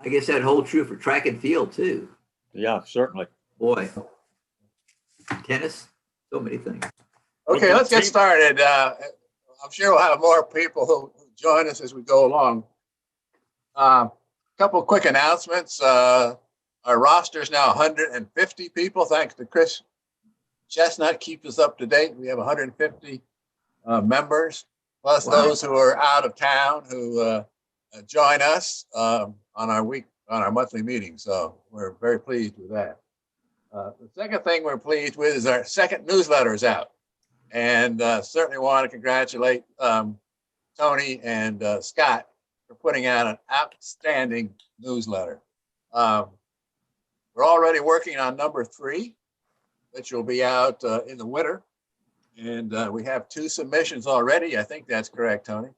I guess that holds true for track and field too. Yeah, certainly. Boy, tennis, so many things. Okay, let's get started. I'm sure we'll have more people who join us as we go along. A couple of quick announcements. Our roster is now 150 people, thanks to Chris Chestnut. Keeps us up to date. We have 150 members, plus those who are out of town who join us on our monthly meeting. So we're very pleased with that. The second thing we're pleased with is our second newsletter is out. And certainly want to congratulate Tony and Scott for putting out an outstanding newsletter. We're already working on number 3, which will be out in the winter. And we have 2 submissions already. I think that's correct, Tony.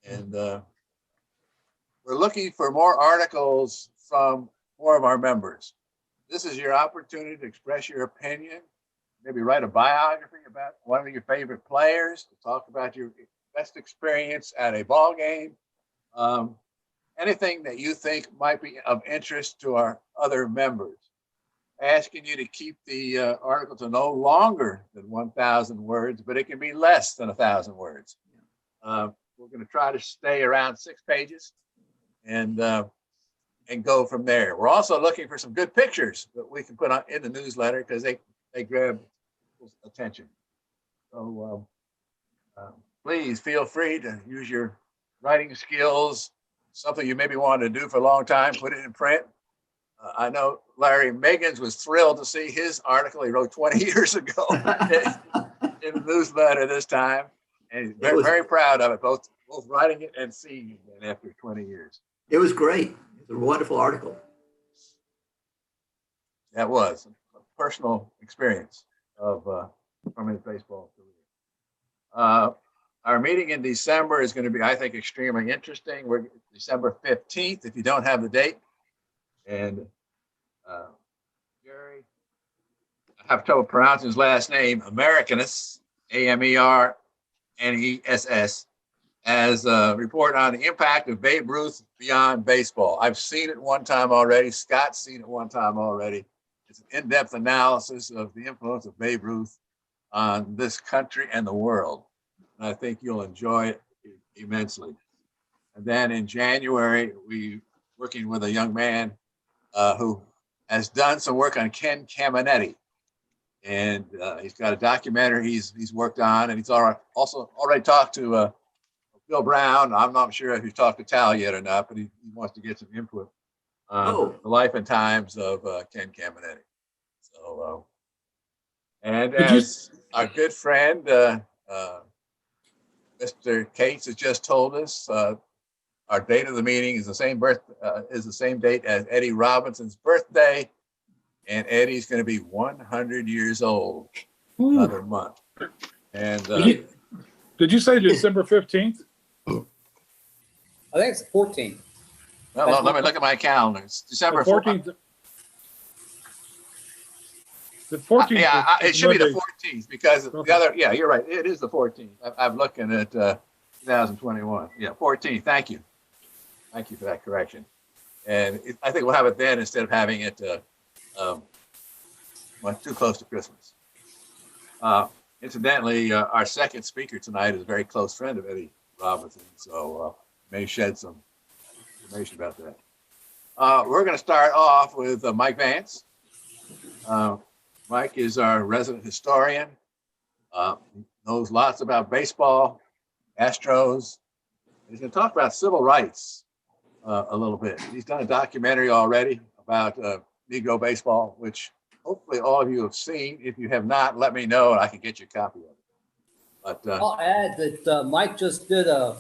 And we're looking for more articles from more of our members. This is your opportunity to express your opinion. Maybe write a biography about one of your favorite players, to talk about your best experience at a ball game. Anything that you think might be of interest to our other members. Asking you to keep the article to no longer than 1,000 words, but it can be less than 1,000 words. We're going to try to stay around 6 pages and go from there. We're also looking for some good pictures that we can put on in the newsletter because they grab people's attention. So please feel free to use your writing skills, something you maybe wanted to do for a long time, put it in print. I know Larry Meggins was thrilled to see his article he wrote 20 years ago in the newsletter this time. And he's very, very proud of it, both writing it and seeing it after 20 years. It was great. It's a wonderful article. That was a personal experience of from his baseball career. Our meeting in December is going to be, I think, extremely interesting. We're December 15th, if you don't have the date. And Jerry, I have trouble pronouncing his last name, Americanus, Ameriness, as a report on the impact of Babe Ruth beyond baseball. I've seen it one time already. Scott's seen it one time already. It's an in-depth analysis of the influence of Babe Ruth on this country and the world. And I think you'll enjoy it immensely. And then in January, we're working with a young man who has done some work on Ken Caminetti. And he's got a documentary he's worked on, and he's also already talked to Bill Brown. I'm not sure if he's talked to Tal yet or not, but he wants to get some input on the life and times of Ken Caminetti. So, and as our good friend, Mr. Cates has just told us, our date of the meeting is the same date as Eddie Robinson's birthday, and Eddie's going to be 100 years old another month. And did you say December 15th? I think it's the 14th. Well, let me look at my calendar. It's December 14th. The 14th. Yeah, it should Monday. be the 14th because the other. Yeah, you're right. It is the 14th. I'm looking at 2021. Yeah, 14th. Thank you. Thank you for that correction. And I think we'll have it then instead of having it too close to Christmas. Incidentally, our second speaker tonight is a very close friend of Eddie Robinson, so may shed some information about that. We're going to start off with Mike Vance. Mike is our resident historian. Knows lots about baseball, Astros. He's going to talk about civil rights a little bit. He's done a documentary already about Negro baseball, which hopefully all of you have seen. If you have not, let me know and I can get you a copy of it. But I'll add that Mike just did a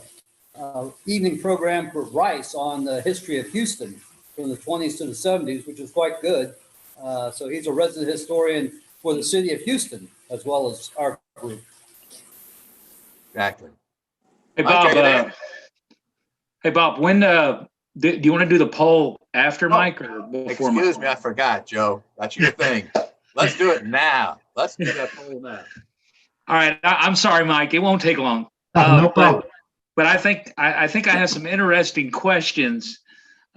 evening program for Rice on the history of Houston from the 20s to the 70s, which is quite good. So he's a resident historian for the city of Houston, as well as our group. Exactly. Hey, Bob. Hey, Bob, when do you want to do the poll after Mike or before Mike? Excuse me, I forgot, Joe. That's your thing. Let's do it now. Let's do that poll now. All right. I'm sorry, Mike. It won't take long. No problem. But I think I have some interesting questions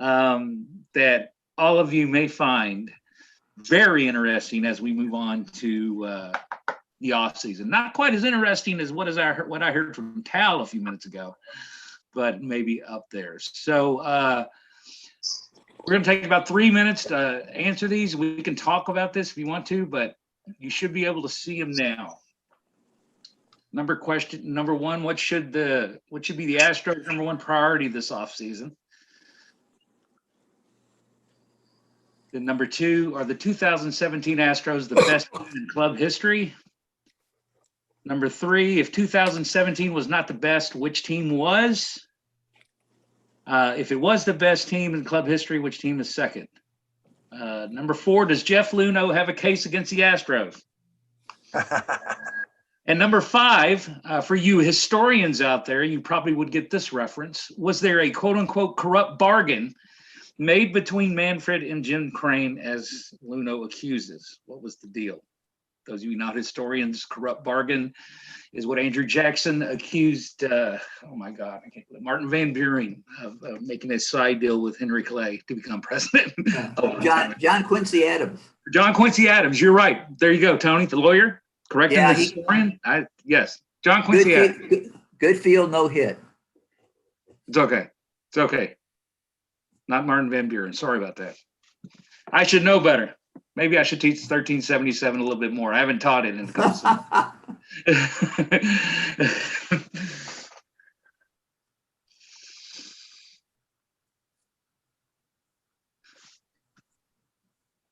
that all of you may find very interesting as we move on to the off season. Not quite as interesting as what I heard from Tal a few minutes ago, but maybe up there. So we're going to take about 3 minutes to answer these. We can talk about this if you want to, but you should be able to see them now. Number one, what should be the Astros' number one priority this offseason? Then number two, are the 2017 Astros the best team in club history? Number three, if 2017 was not the best, which team was? If it was the best team in club history, which team is second? Number four, does Jeff Luhnow have a case against the Astros? And number five, for you historians out there, you probably would get this reference. Was there a quote unquote corrupt bargain made between Manfred and Jim Crane as Luhnow accuses? What was the deal? Those of you not historians, corrupt bargain is what Andrew Jackson accused, oh my God, I can't believe Martin Van Buren of making a side deal with Henry Clay to become president. John Quincy Adams. John Quincy Adams, you're right. There you go, Tony, the lawyer, correcting the historian. Yes, John Quincy Adams. Good field, no hit. It's okay. It's okay. Not Martin Van Buren. Sorry about that. I should know better. Maybe I should teach 1377 a little bit more. I haven't taught it in a couple of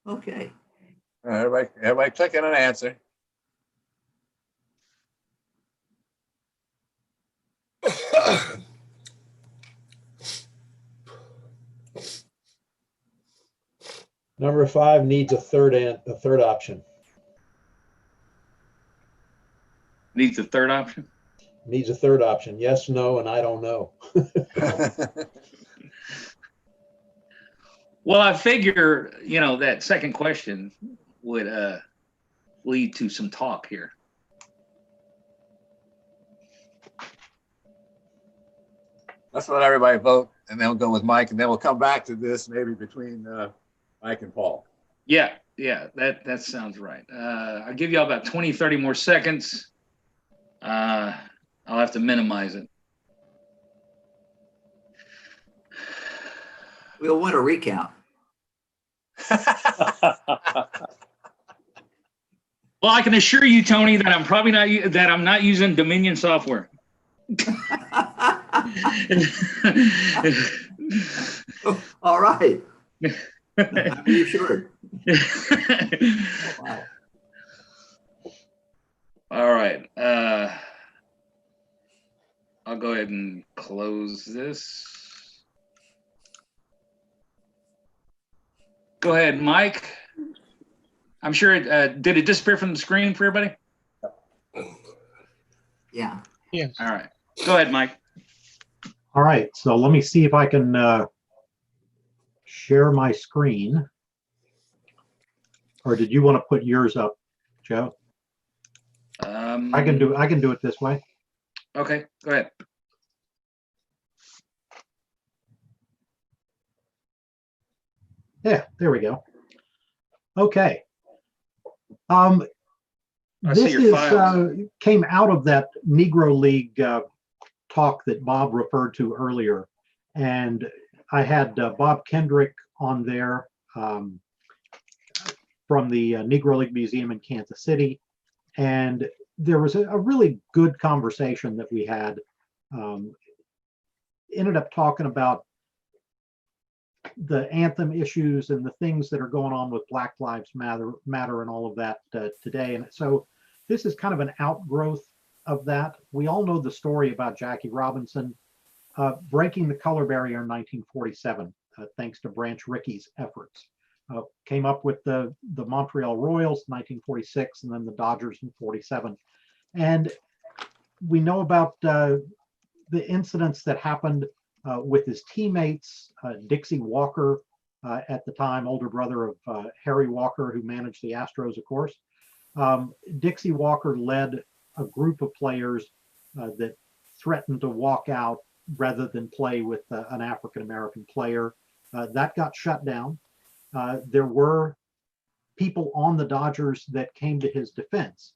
Okay. Everybody click in an answer. Number 5 needs a third option. Needs a third option? Needs a third option. Yes, no, and I don't know. Well, I figure, that second question would lead to some talk here. Let's let everybody vote, and then we'll go with Mike, and then we'll come back to this maybe between Mike and Paul. Yeah, that sounds right. I'll give you all about 20, 30 more seconds. I'll have to minimize it. We'll want a recount. Well, I can assure you, Tony, that I'm not using Dominion software. All right. I'm reassured. Wow. All right. I'll go ahead and close this. Go ahead, Mike. I'm sure did it disappear from the screen for everybody? Yeah. Yes. All right. Go ahead, Mike. All right. So let me see if I can share my screen. Or did you want to put yours up, Joe? I can do it this way. Okay, go ahead. Yeah, there we go. Okay. I see This your files. came out of that Negro League talk that Bob referred to earlier. And I had Bob Kendrick on there from the Negro League Museum in Kansas City. And there was a really good conversation that we had. Ended up talking about the anthem issues and the things that are going on with Black Lives Matter and all of that today. And so this is kind of an outgrowth of that. We all know the story about Jackie Robinson breaking the color barrier in 1947, thanks to Branch Rickey's efforts. Came up with the Montreal Royals in 1946 and then the Dodgers in 47. And we know about the incidents that happened with his teammates, Dixie Walker, at the time, older brother of Harry Walker, who managed the Astros, of course. Dixie Walker led a group of players that threatened to walk out rather than play with an African-American player. That got shut down. There were people on the Dodgers that came to his defense.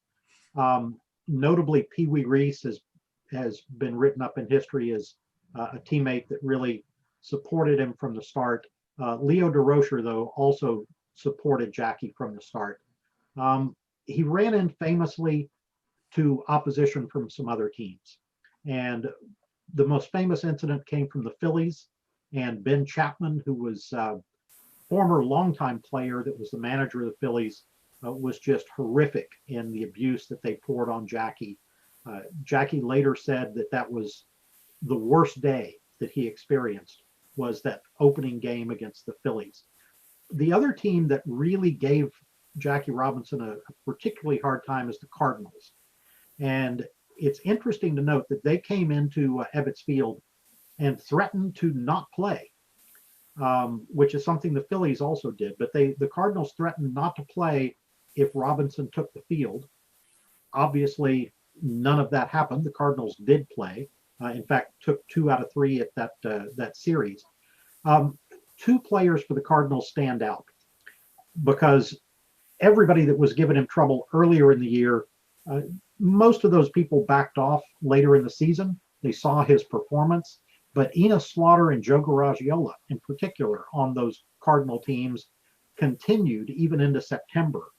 Notably, Pee Wee Reese has been written up in history as a teammate that really supported him from the start. Leo DeRocher, though, also supported Jackie from the start. He ran in famously to opposition from some other teams. And the most famous incident came from the Phillies, and Ben Chapman, who was a former longtime player that was the manager of the Phillies, was just horrific in the abuse that they poured on Jackie. Jackie later said that that was the worst day that he experienced, was that opening game against the Phillies. The other team that really gave Jackie Robinson a particularly hard time is the Cardinals. And it's interesting to note that they came into Ebbets Field and threatened to not play, which is something the Phillies also did. But the Cardinals threatened not to play if Robinson took the field. Obviously, none of that happened. The Cardinals did play. In fact, took 2 out of 3 at that series. 2 players for the Cardinals stand out because everybody that was giving him trouble earlier in the year, most of those people backed off later in the season. They saw his performance, but Enos Slaughter and Joe Garagiola in particular on those Cardinal teams continued even into September.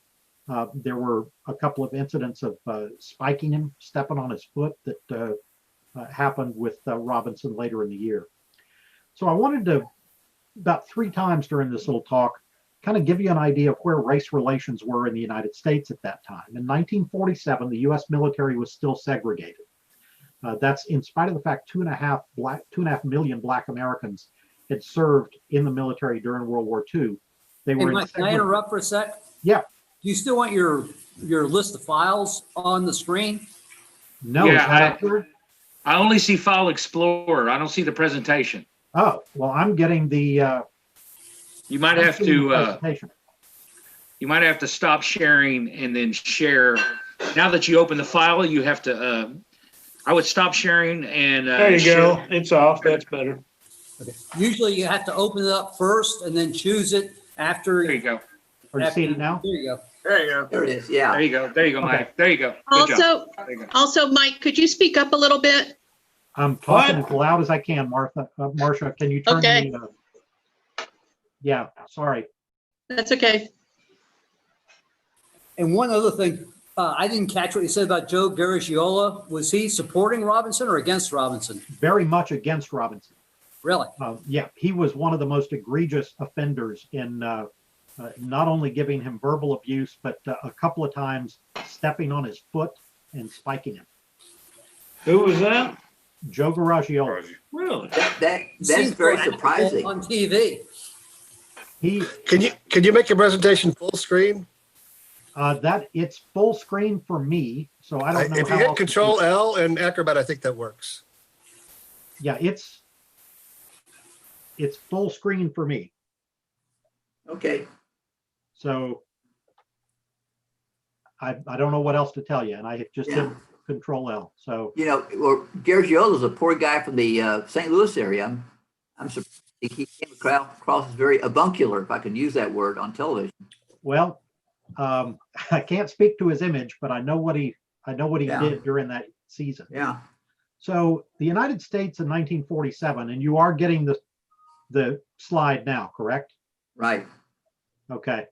There were a couple of incidents of spiking him, stepping on his foot that happened with Robinson later in the year. So I wanted to, about 3 times during this little talk, kind of give you an idea of where race relations were in the United States at that time. In 1947, the U.S. military was still segregated. That's in spite of the fact 2.5 million Black Americans had served in the military during World War II. They Hey, were Mike, can I interrupt for a sec? Yeah. Do you still want your list of files on the screen? No, Yeah, is that accurate? I only see File Explorer. I don't see the presentation. Oh, well, I'm getting the You might have to presentation. you might have to stop sharing and then share. Now that you open the file, you have to I would stop sharing and There you share. go. It's off. That's better. Usually you have to open it up first and then choose it after. There you go. Are you seeing it now? There you go. There you go. There it is, There yeah. you go. There you go, Okay. Mike. There you go. Good job. Also, There you go. also, Mike, could you speak up a little bit? I'm talking as loud as I can, Marcia, can you turn Okay. yeah, sorry. That's okay. And one other thing, I didn't catch what you said about Joe Garagiola. Was he supporting Robinson or against Robinson? Very much against Robinson. Really? Yeah, he was one of the most egregious offenders in not only giving him verbal abuse, but a couple of times stepping on his foot and spiking him. Who was that? Joe Garagiola. Really? That's Seems very like surprising. on TV. Can you make your presentation full screen? That it's full screen for me, so I don't know. If you how hit else to Control do it. L and Acrobat, I think that works. Yeah, it's full screen for me. Okay, So I don't know what else to tell you, and I just Yeah. hit Control L. So you know, well, Gargiola's a poor guy from the St. Louis area. I'm surprised he came across as very avuncular, if I can use that word, on television. well, I can't speak to his image, but I know what he Yeah. did during that season. Yeah, So the United States in 1947, and you are getting the slide now, correct? right. Okay.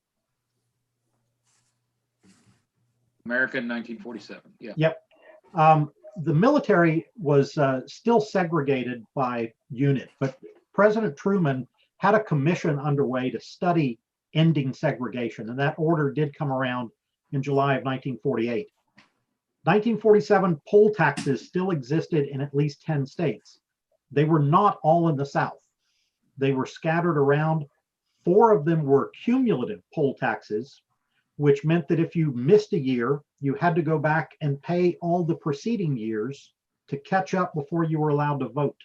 America in 1947. Yeah. Yep. The military was still segregated by unit, but President Truman had a commission underway to study ending segregation, and that order did come around in July of 1948. 1947 poll taxes still existed in at least 10 states. They were not all in the South. They were scattered around. 4 of them were cumulative poll taxes, which meant that if you missed a year, you had to go back and pay all the preceding years to catch up before you were allowed to vote.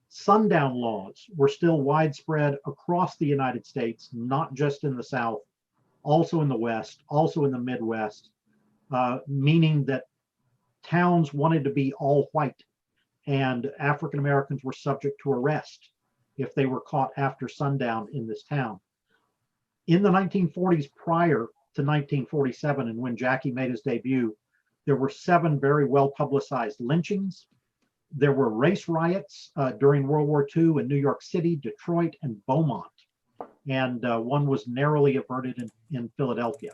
Sundown laws were still widespread across the United States, not just in the South, also in the West, also in the Midwest, meaning that towns wanted to be all white and African Americans were subject to arrest if they were caught after sundown in this town. In the 1940s, prior to 1947, and when Jackie made his debut, there were 7 very well publicized lynchings. There were race riots during World War II in New York City, Detroit, and Beaumont. And one was narrowly averted in Philadelphia.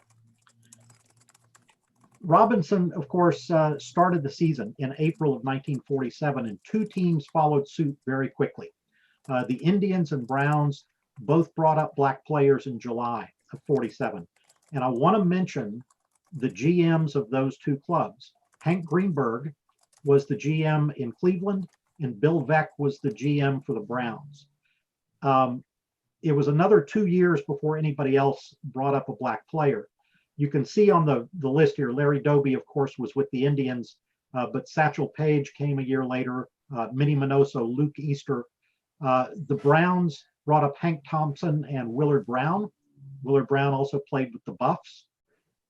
Robinson, of course, started the season in April of 1947, and 2 teams followed suit very quickly. The Indians and Browns both brought up black players in July of 47. And I want to mention the GMs of those 2 clubs. Hank Greenberg was the GM in Cleveland, and Bill Veeck was the GM for the Browns. It was another 2 years before anybody else brought up a black player. You can see on the list here, Larry Doby, of course, was with the Indians, but Satchel Paige came a year later, Minnie Minoso, Luke Easter. The Browns brought up Hank Thompson and Willard Brown. Willard Brown also played with the Buffs.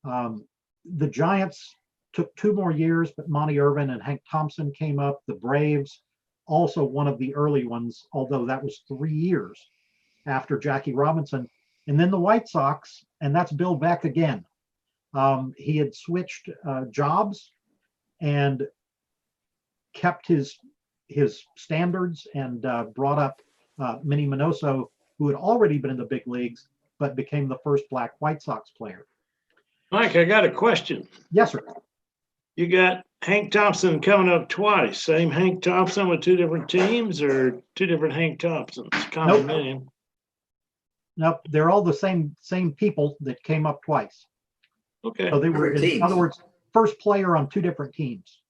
The Giants took 2 more years, but Monty Irvin and Hank Thompson came up. The Braves, also one of the early ones, although that was 3 years after Jackie Robinson. And then the White Sox, and that's Bill Veeck again. He had switched jobs and kept his standards and brought up Minnie Minoso, who had already been in the big leagues, but became the first black White Sox player. Mike, I got a question. Yes, sir. You got Hank Thompson coming up twice. Same Hank Thompson with 2 different teams, or 2 different Hank Thompsons? Common name. Nope, they're all the same people that came up twice. Okay. So they were, Different in teams. other words, first player on 2 different teams.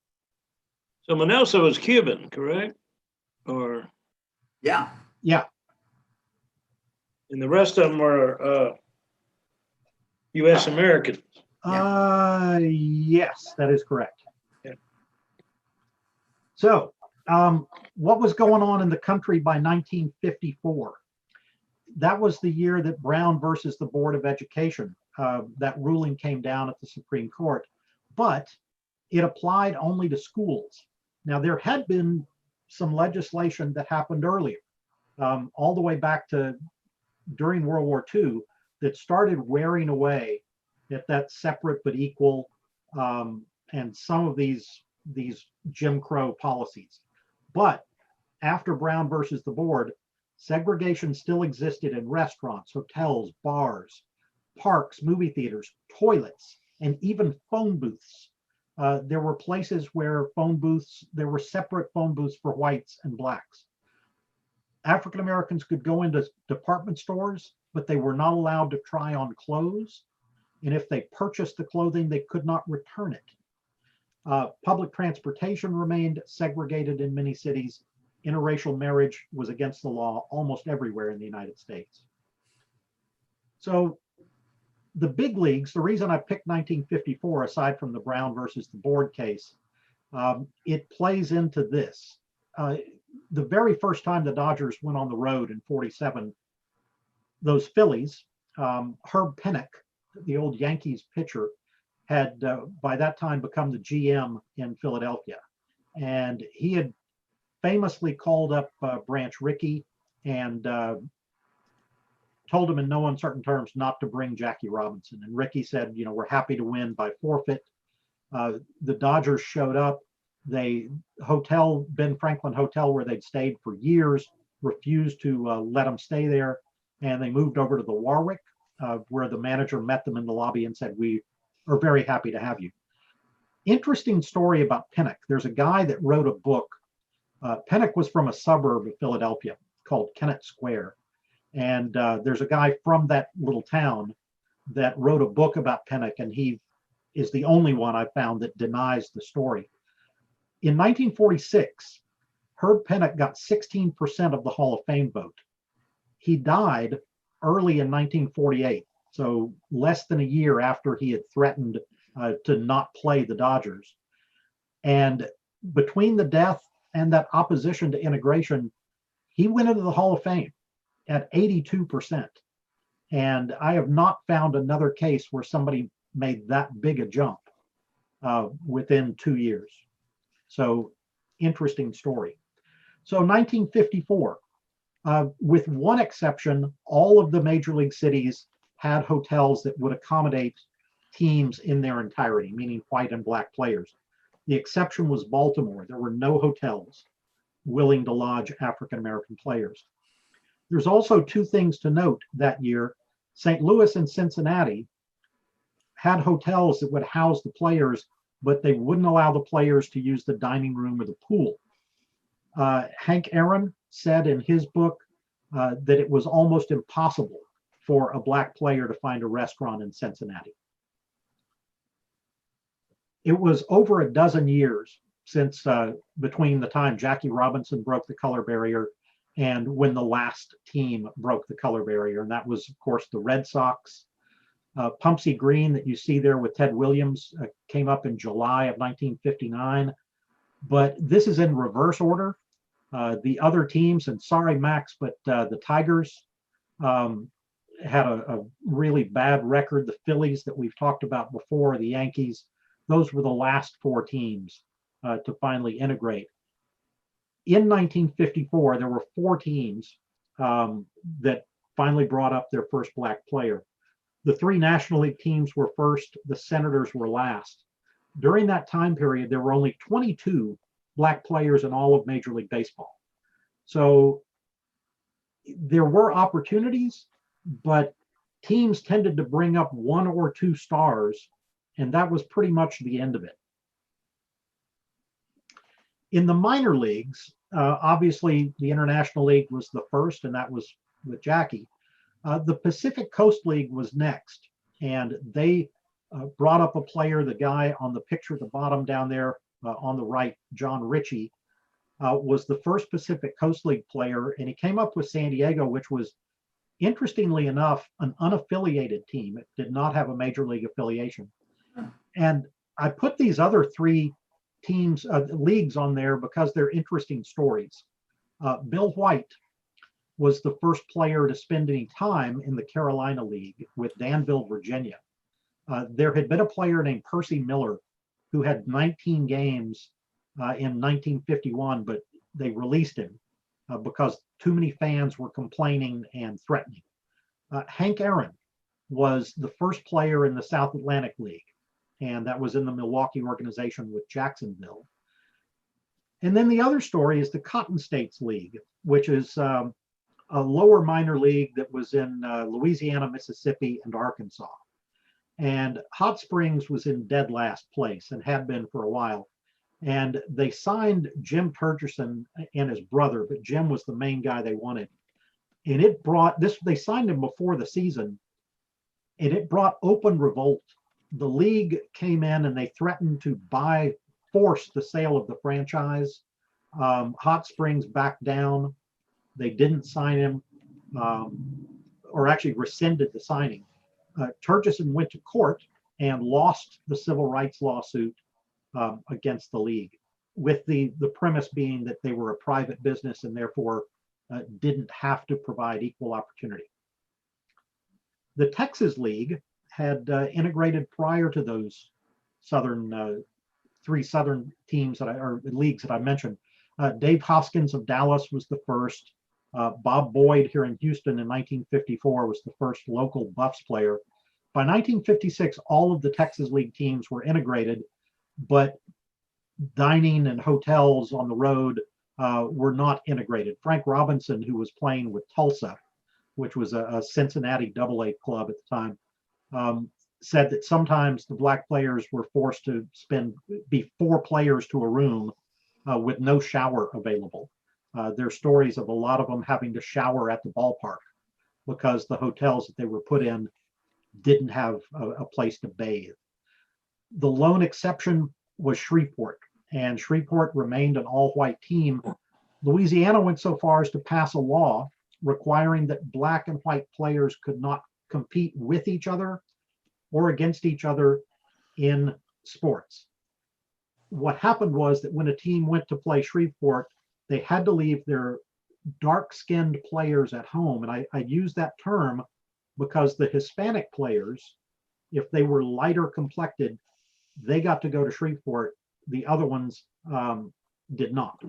So Minoso was Cuban, correct? Or Yeah. Yeah, and the rest of them were U.S. Americans. yes, that is correct. Yeah. So, what was going on in the country by 1954? That was the year that Brown versus the Board of Education, that ruling came down at the Supreme Court, but it applied only to schools. Now, there had been some legislation that happened earlier, all the way back to during World War II, that started wearing away at that separate but equal, and some of these Jim Crow policies. But after Brown versus the Board, segregation still existed in restaurants, hotels, bars, parks, movie theaters, toilets, and even phone booths. There were places where there were separate phone booths for whites and blacks. African Americans could go into department stores, but they were not allowed to try on clothes. And if they purchased the clothing, they could not return it. Public transportation remained segregated in many cities. Interracial marriage was against the law almost everywhere in the United States. So the big leagues, the reason I picked 1954, aside from the Brown versus the Board case, it plays into this. The very first time the Dodgers went on the road in 47, those Phillies, Herb Pennock, the old Yankees pitcher, had by that time become the GM in Philadelphia. And he had famously called up Branch Rickey and told him in no uncertain terms not to bring Jackie Robinson. And Rickey said, we're happy to win by forfeit. The Dodgers showed up. Ben Franklin Hotel, where they'd stayed for years, refused to let them stay there. And they moved over to the Warwick, where the manager met them in the lobby and said, "We are very happy to have you." Interesting story about Pennock. There's a guy that wrote a book. Pennock was from a suburb of Philadelphia called Kennett Square. And there's a guy from that little town that wrote a book about Pennock, and he is the only one I've found that denies the story. In 1946, Herb Pennock got 16% of the Hall of Fame vote. He died early in 1948, so less than a year after he had threatened to not play the Dodgers. And between the death and that opposition to integration, he went into the Hall of Fame at 82%. And I have not found another case where somebody made that big a jump within 2 years. So interesting story. So 1954, With one exception, all of the major league cities had hotels that would accommodate teams in their entirety, meaning white and black players. The exception was Baltimore. There were no hotels willing to lodge African-American players. There's also two things to note that year. St. Louis and Cincinnati had hotels that would house the players, but they wouldn't allow the players to use the dining room or the pool. Hank Aaron said in his book that it was almost impossible for a black player to find a restaurant in Cincinnati. It was over a dozen years since between the time Jackie Robinson broke the color barrier and when the last team broke the color barrier. And that was, of course, the Red Sox. Pumpsy Green that you see there with Ted Williams came up in July of 1959. But this is in reverse order. The other teams, and sorry, Max, but the Tigers had a really bad record. The Phillies that we've talked about before, the Yankees, those were the last four teams to finally integrate. In 1954, there were four teams that finally brought up their first black player. The three National League teams were first, the Senators were last. During that time period, there were only 22 black players in all of Major League Baseball. So there were opportunities, but teams tended to bring up one or two stars, and that was pretty much the end of it. In the minor leagues, obviously the International League was the first, and that was with Jackie. The Pacific Coast League was next, and they brought up a player, the guy on the picture at the bottom down there on the right, John Ritchie, was the first Pacific Coast League player, and he came up with San Diego, which was, interestingly enough, an unaffiliated team. It did not have a major league affiliation. And I put these other three teams, leagues on there because they're interesting stories. Bill White was the first player to spend any time in the Carolina League with Danville, Virginia. There had been a player named Percy Miller who had 19 games in 1951, but they released him because too many fans were complaining and threatening. Hank Aaron was the first player in the South Atlantic League, and that was in the Milwaukee organization with Jacksonville. And then the other story is the Cotton States League, which is a lower minor league that was in Louisiana, Mississippi, and Arkansas. And Hot Springs was in dead last place and had been for a while. And they signed Jim Turgerson and his brother, but Jim was the main guy they wanted. And it brought this, they signed him before the season, and it brought open revolt. The league came in and they threatened to force the sale of the franchise. Hot Springs backed down. They didn't sign him, or actually rescinded the signing. Turgeson went to court and lost the civil rights lawsuit against the league, with the premise being that they were a private business and therefore didn't have to provide equal opportunity. The Texas League had integrated prior to those three Southern teams or leagues that I mentioned. Dave Hoskins of Dallas was the first. Bob Boyd here in Houston in 1954 was the first local Buffs player. By 1956, all of the Texas League teams were integrated, but dining and hotels on the road were not integrated. Frank Robinson, who was playing with Tulsa, which was a Cincinnati AA club at the time, said that sometimes the black players were forced to be 4 players to a room with no shower available. There are stories of a lot of them having to shower at the ballpark because the hotels that they were put in didn't have a place to bathe. The lone exception was Shreveport, and Shreveport remained an all-white team. Louisiana went so far as to pass a law requiring that black and white players could not compete with each other or against each other in sports. What happened was that when a team went to play Shreveport, they had to leave their dark-skinned players at home. And I use that term because the Hispanic players, if they were lighter complected, they got to go to Shreveport. The other ones did not.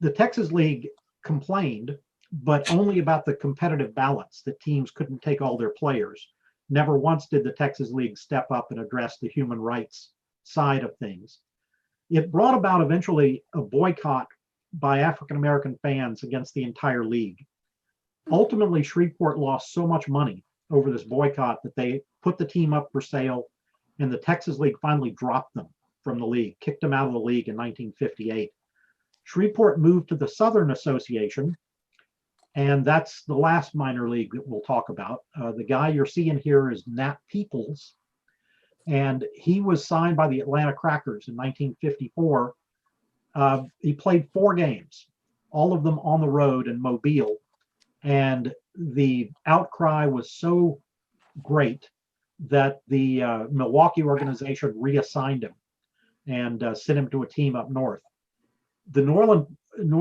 The Texas League complained, but only about the competitive balance, that teams couldn't take all their players. Never once did the Texas League step up and address the human rights side of things. It brought about eventually a boycott by African American fans against the entire league. Ultimately, Shreveport lost so much money over this boycott that they put the team up for sale, and the Texas League finally dropped them from the league, kicked them out of the league in 1958. Shreveport moved to the Southern Association, and that's the last minor league that we'll talk about. The guy you're seeing here is Nat Peoples, and he was signed by the Atlanta Crackers in 1954. He played 4 games, all of them on the road in Mobile, and the outcry was so great that the Milwaukee organization reassigned him and sent him to a team up north. The New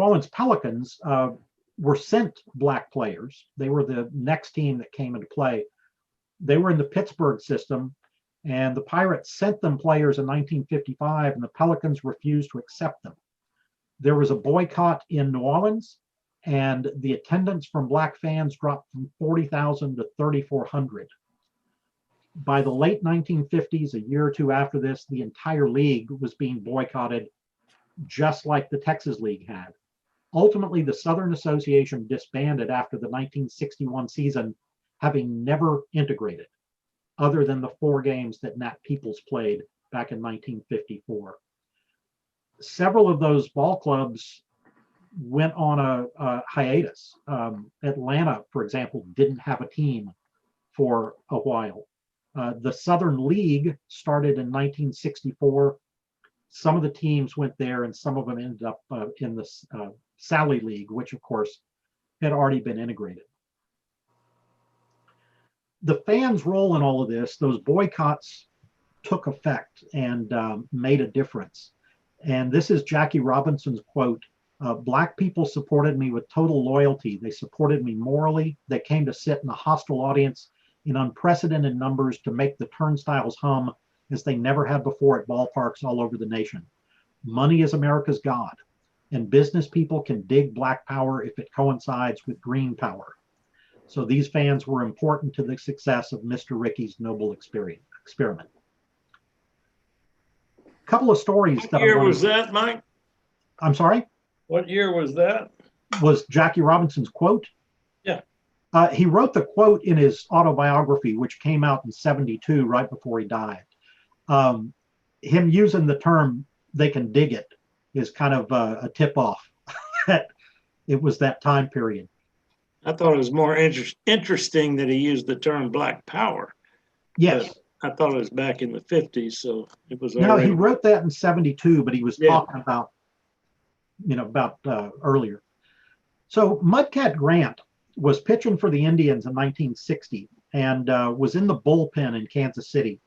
Orleans Pelicans were sent black players. They were the next team that came into play. They were in the Pittsburgh system, and the Pirates sent them players in 1955, and the Pelicans refused to accept them. There was a boycott in New Orleans, and the attendance from black fans dropped from 40,000 to 3,400. By the late 1950s, a year or two after this, the entire league was being boycotted, just like the Texas League had. Ultimately, the Southern Association disbanded after the 1961 season, having never integrated, other than the 4 games that Nat Peoples played back in 1954. Several of those ball clubs went on a hiatus. Atlanta, for example, didn't have a team for a while. The Southern League started in 1964. Some of the teams went there, and some of them ended up in the Sally League, which of course had already been integrated. The fans' role in all of this, those boycotts took effect and made a difference. And this is Jackie Robinson's quote: "Black people supported me with total loyalty. They supported me morally. They came to sit in a hostile audience in unprecedented numbers to make the turnstiles hum as they never had before at ballparks all over the nation. Money is America's God, and business people can dig black power if it coincides with green power." So these fans were important to the success of Mr. Ricky's noble experiment. A couple of stories. What year was that, Mike? I'm sorry? What year was that? Was Jackie Robinson's quote? Yeah. He wrote the quote in his autobiography, which came out in '72, right before he died. Him using the term "they can dig it" is kind of a tip-off that it was that time period. I thought it was more interesting that he used the term black power. Yes. But I thought it was back in the 50s, so it was No, already... he wrote that in '72, but he was talking about, earlier. So Mudcat Grant was pitching for the Indians in 1960 and was in the bullpen in Kansas City.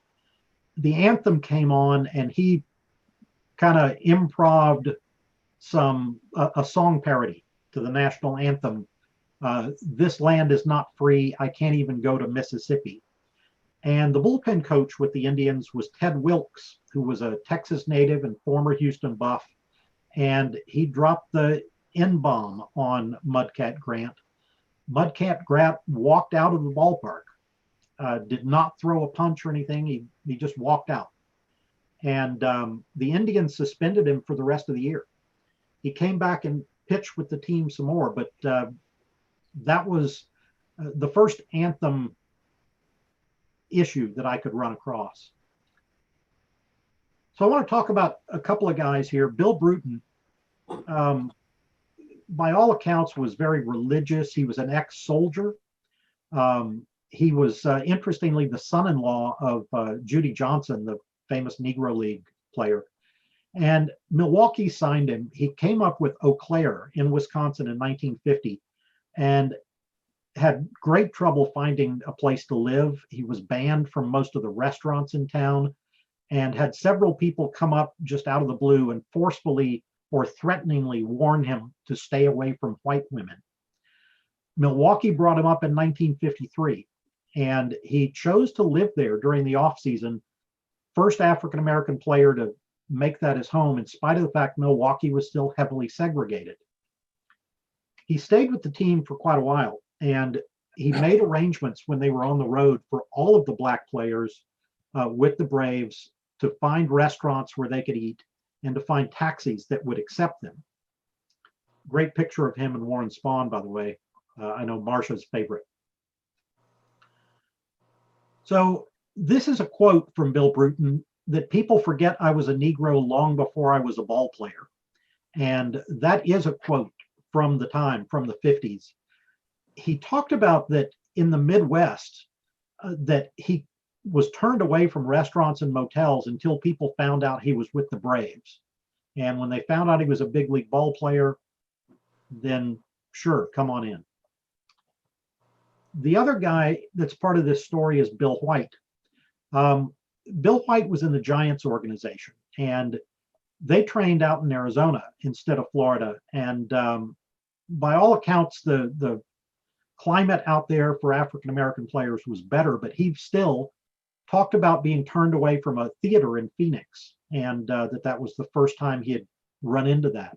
The anthem came on, and he kind of improv'd a song parody to the national anthem. "This land is not free. I can't even go to Mississippi." And the bullpen coach with the Indians was Ted Wilkes, who was a Texas native and former Houston Buff. And he dropped the N-bomb on Mudcat Grant. Mudcat Grant walked out of the ballpark, did not throw a punch or anything. He just walked out. And the Indians suspended him for the rest of the year. He came back and pitched with the team some more, but that was the first anthem issue that I could run across. So I want to talk about a couple of guys here. Bill Bruton, by all accounts, was very religious. He was an ex-soldier. He was, interestingly, the son-in-law of Judy Johnson, the famous Negro League player. And Milwaukee signed him. He came up with Eau Claire in Wisconsin in 1950 and had great trouble finding a place to live. He was banned from most of the restaurants in town and had several people come up just out of the blue and forcefully or threateningly warn him to stay away from white women. Milwaukee brought him up in 1953, and he chose to live there during the off season. First African-American player to make that his home, in spite of the fact Milwaukee was still heavily segregated He stayed with the team for quite a while, and he made arrangements when they were on the road for all of the black players with the Braves to find restaurants where they could eat and to find taxis that would accept them. Great picture of him and Warren Spahn, by the way. I know Marcia's favorite. So this is a quote from Bill Bruton that people forget I was a Negro long before I was a ball player. And that is a quote from the time, from the 50s. He talked about that in the Midwest, that he was turned away from restaurants and motels until people found out he was with the Braves. And when they found out he was a big league ball player, then sure, come on in. The other guy that's part of this story is Bill White. Bill White was in the Giants organization, and they trained out in Arizona instead of Florida. And by all accounts, the climate out there for African-American players was better, but he still talked about being turned away from a theater in Phoenix, and that was the first time he had run into that.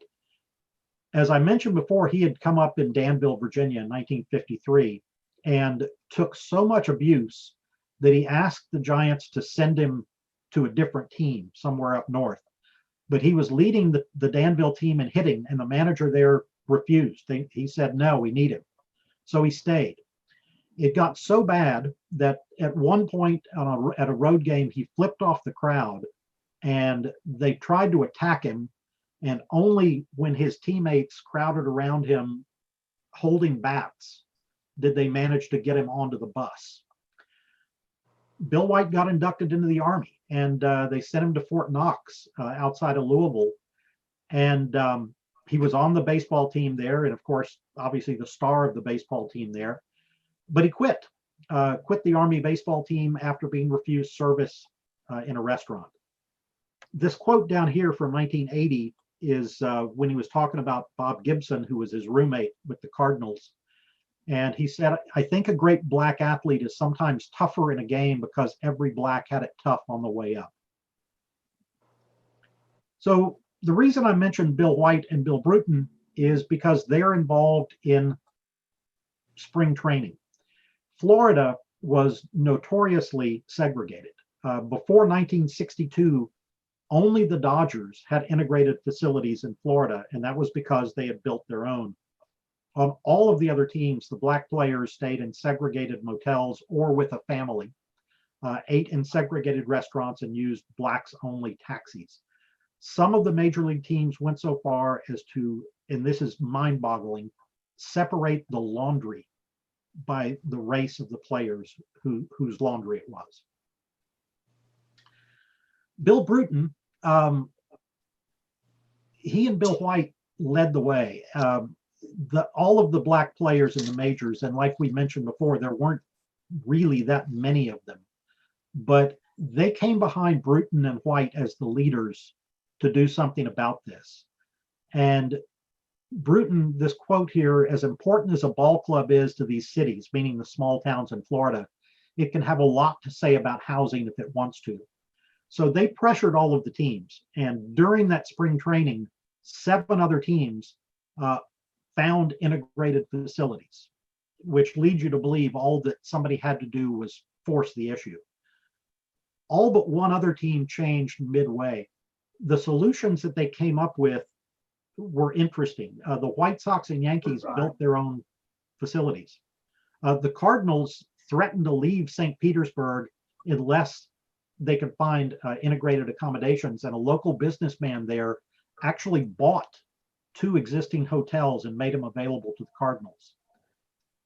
As I mentioned before, he had come up in Danville, Virginia in 1953 and took so much abuse that he asked the Giants to send him to a different team somewhere up north. But he was leading the Danville team in hitting, and the manager there refused. He said, no, we need him. So he stayed. It got so bad that at one point at a road game, he flipped off the crowd, and they tried to attack him. And only when his teammates crowded around him holding bats did they manage to get him onto the bus. Bill White got inducted into the Army, and they sent him to Fort Knox outside of Louisville. And he was on the baseball team there, and of course, obviously the star of the baseball team there. But he quit the Army baseball team after being refused service in a restaurant. This quote down here from 1980 is when he was talking about Bob Gibson, who was his roommate with the Cardinals. And he said, I think a great black athlete is sometimes tougher in a game because every black had it tough on the way up. So the reason I mentioned Bill White and Bill Bruton is because they're involved in spring training. Florida was notoriously segregated. Before 1962, only the Dodgers had integrated facilities in Florida, and that was because they had built their own. On all of the other teams, the black players stayed in segregated motels or with a family, ate in segregated restaurants, and used blacks-only taxis. Some of the major league teams went so far as to, and this is mind-boggling, separate the laundry by the race of the players whose laundry it was. Bill Bruton, he and Bill White led the way. All of the black players in the majors, and like we mentioned before, there weren't really that many of them, but they came behind Bruton and White as the leaders to do something about this. And Bruton, this quote here, as important as a ball club is to these cities, meaning the small towns in Florida, it can have a lot to say about housing if it wants to. So they pressured all of the teams. And during that spring training, 7 other teams found integrated facilities, which leads you to believe all that somebody had to do was force the issue. All but one other team changed midway. The solutions that they came up with were interesting. The White Sox and Yankees built their own facilities. The Cardinals threatened to leave St. Petersburg unless they could find integrated accommodations, and a local businessman there actually bought 2 existing hotels and made them available to the Cardinals.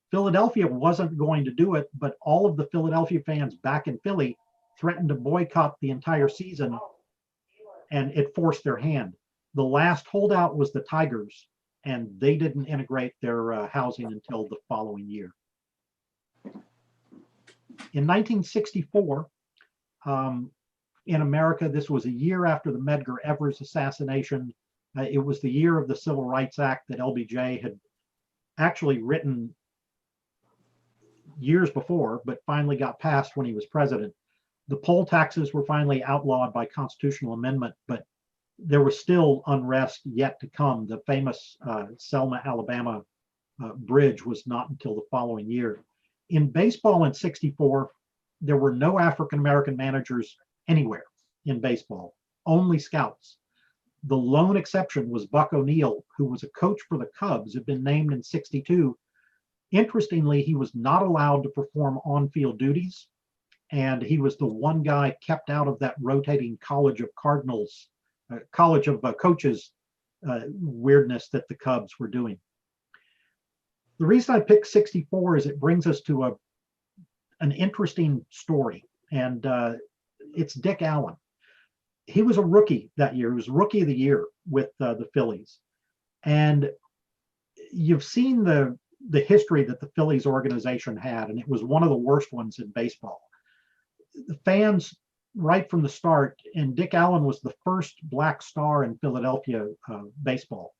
Philadelphia wasn't going to do it, but all of the Philadelphia fans back in Philly threatened to boycott the entire season, and it forced their hand. The last holdout was the Tigers, and they didn't integrate their housing until the following year. In 1964, in America, this was a year after the Medgar Evers assassination. It was the year of the Civil Rights Act that LBJ had actually written years before, but finally got passed when he was president. The poll taxes were finally outlawed by constitutional amendment, but there was still unrest yet to come. The famous Selma, Alabama bridge was not until the following year. In baseball in 64, there were no African-American managers anywhere in baseball, only scouts. The lone exception was Buck O'Neill, who was a coach for the Cubs, had been named in 62. Interestingly, he was not allowed to perform on-field duties, and he was the one guy kept out of that rotating College of Cardinals, College of Coaches weirdness that the Cubs were doing. The reason I picked 64 is it brings us to an interesting story, and it's Dick Allen. He was a rookie that year. He was Rookie of the Year with the Phillies. And you've seen the history that the Phillies organization had, and it was one of the worst ones in baseball. The fans, right from the start, and Dick Allen was the first black star in Philadelphia baseball.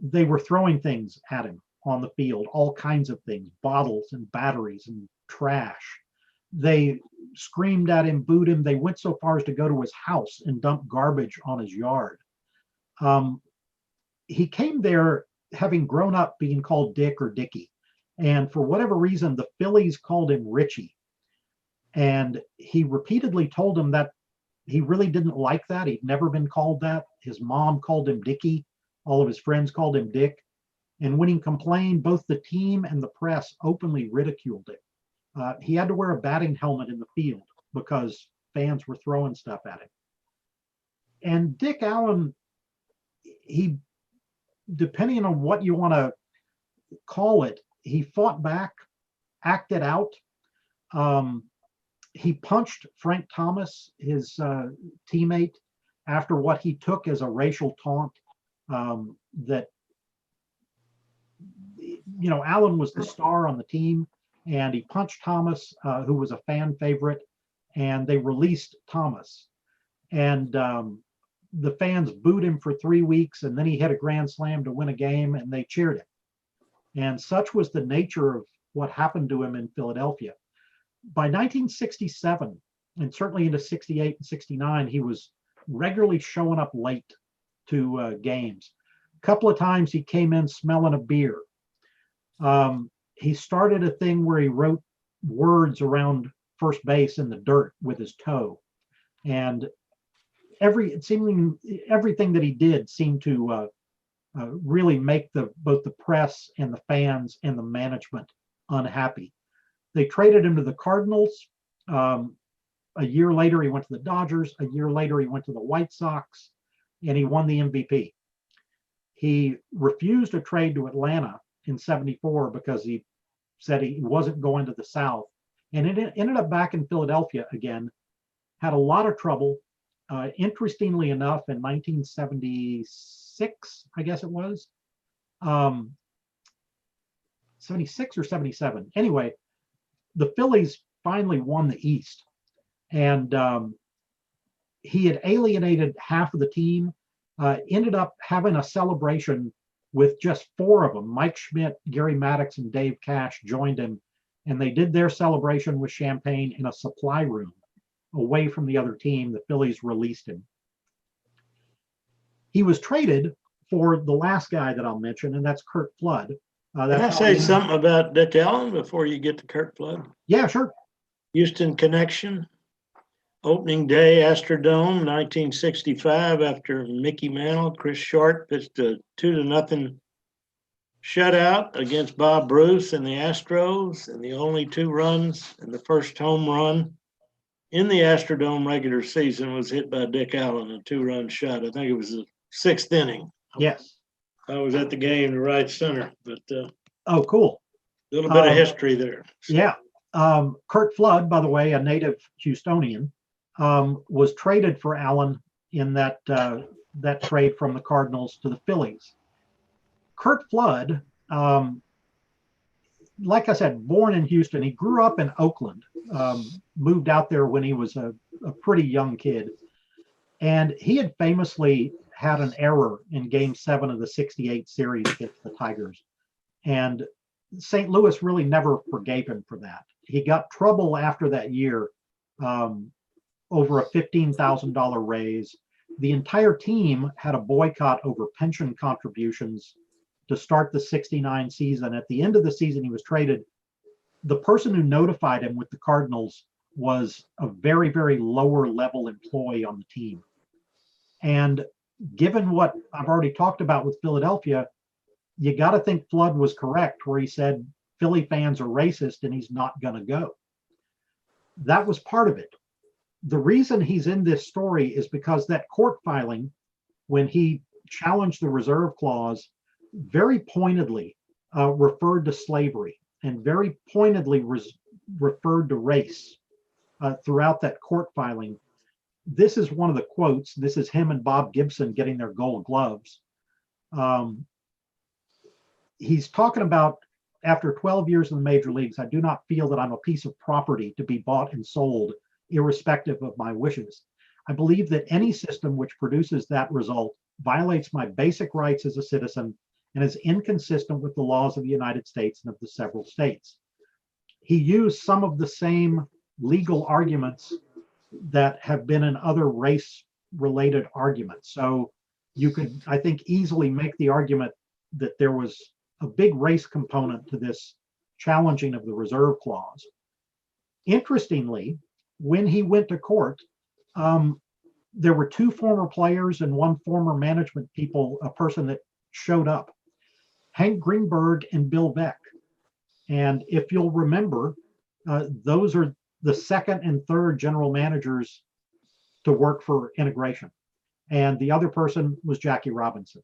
They were throwing things at him on the field, all kinds of things, bottles and batteries and trash. They screamed at him, booed him. They went so far as to go to his house and dump garbage on his yard. He came there having grown up being called Dick or Dickie. And for whatever reason, the Phillies called him Richie. And he repeatedly told them that he really didn't like that. He'd never been called that. His mom called him Dickie. All of his friends called him Dick. And when he complained, both the team and the press openly ridiculed him. He had to wear a batting helmet in the field because fans were throwing stuff at him. And Dick Allen, he, depending on what you want to call it, he fought back, acted out. He punched Frank Thomas, his teammate, after what he took as a racial taunt. That, you know, Allen was the star on the team, and he punched Thomas, who was a fan favorite, and they released Thomas. And the fans booed him for 3 weeks, and then he hit a grand slam to win a game, and they cheered him. And such was the nature of what happened to him in Philadelphia. By 1967, and certainly into 68 and 69, he was regularly showing up late to games. A couple of times he came in smelling a beer. He started a thing where he wrote words around first base in the dirt with his toe. And everything that he did seemed to really make both the press and the fans and the management unhappy. They traded him to the Cardinals. A year later, he went to the Dodgers. A year later, he went to the White Sox, and he won the MVP. He refused a trade to Atlanta in 74 because he said he wasn't going to the South. And it ended up back in Philadelphia again, had a lot of trouble. Interestingly enough, in 1976, I guess it was, 76 or 77. Anyway, the Phillies finally won the East. And he had alienated half of the team, ended up having a celebration with just 4 of them. Mike Schmidt, Gary Maddox, and Dave Cash joined him, and they did their celebration with champagne in a supply room away from the other team. The Phillies released him. He was traded for the last guy that I'll mention, and that's Curt Flood. Can I say something about Dick Allen before you get to Curt Flood? Yeah, sure. Houston connection. Opening day, Astrodome, 1965, after Mickey Mantle, Chris Short pitched a 2-0 shutout against Bob Bruce and the Astros, and the only 2 runs and the first home run in the Astrodome regular season was hit by Dick Allen, a 2-run shot. I think it was the 6th inning. Yes. I was at the game to right center, but oh, cool. A little bit of history there. Yeah. Curt Flood, by the way, a native Houstonian, was traded for Allen in that trade from the Cardinals to the Phillies. Curt Flood, like I said, born in Houston. He grew up in Oakland, moved out there when he was a pretty young kid. And he had famously had an error in Game 7 of the 68 series against the Tigers. And St. Louis really never forgave him for that. He got trouble after that year over a $15,000 raise. The entire team had a boycott over pension contributions to start the 69 season. At the end of the season, he was traded. The person who notified him with the Cardinals was a very, very lower level employee on the team. And given what I've already talked about with Philadelphia, you got to think Flood was correct where he said Philly fans are racist and he's not going to go. That was part of it. The reason he's in this story is because that court filing, when he challenged the reserve clause, very pointedly referred to slavery and very pointedly referred to race throughout that court filing. This is one of the quotes. This is him and Bob Gibson getting their gold gloves. He's talking about, after 12 years in the major leagues, I do not feel that I'm a piece of property to be bought and sold, irrespective of my wishes. I believe that any system which produces that result violates my basic rights as a citizen and is inconsistent with the laws of the United States and of the several states. He used some of the same legal arguments that have been in other race-related arguments. So you could, I think, easily make the argument that there was a big race component to this challenging of the reserve clause. Interestingly, when he went to court, there were two former players and one former management person that showed up, Hank Greenberg and Bill Veeck. And if you'll remember, those are the second and third general managers to work for Integration. And the other person was Jackie Robinson.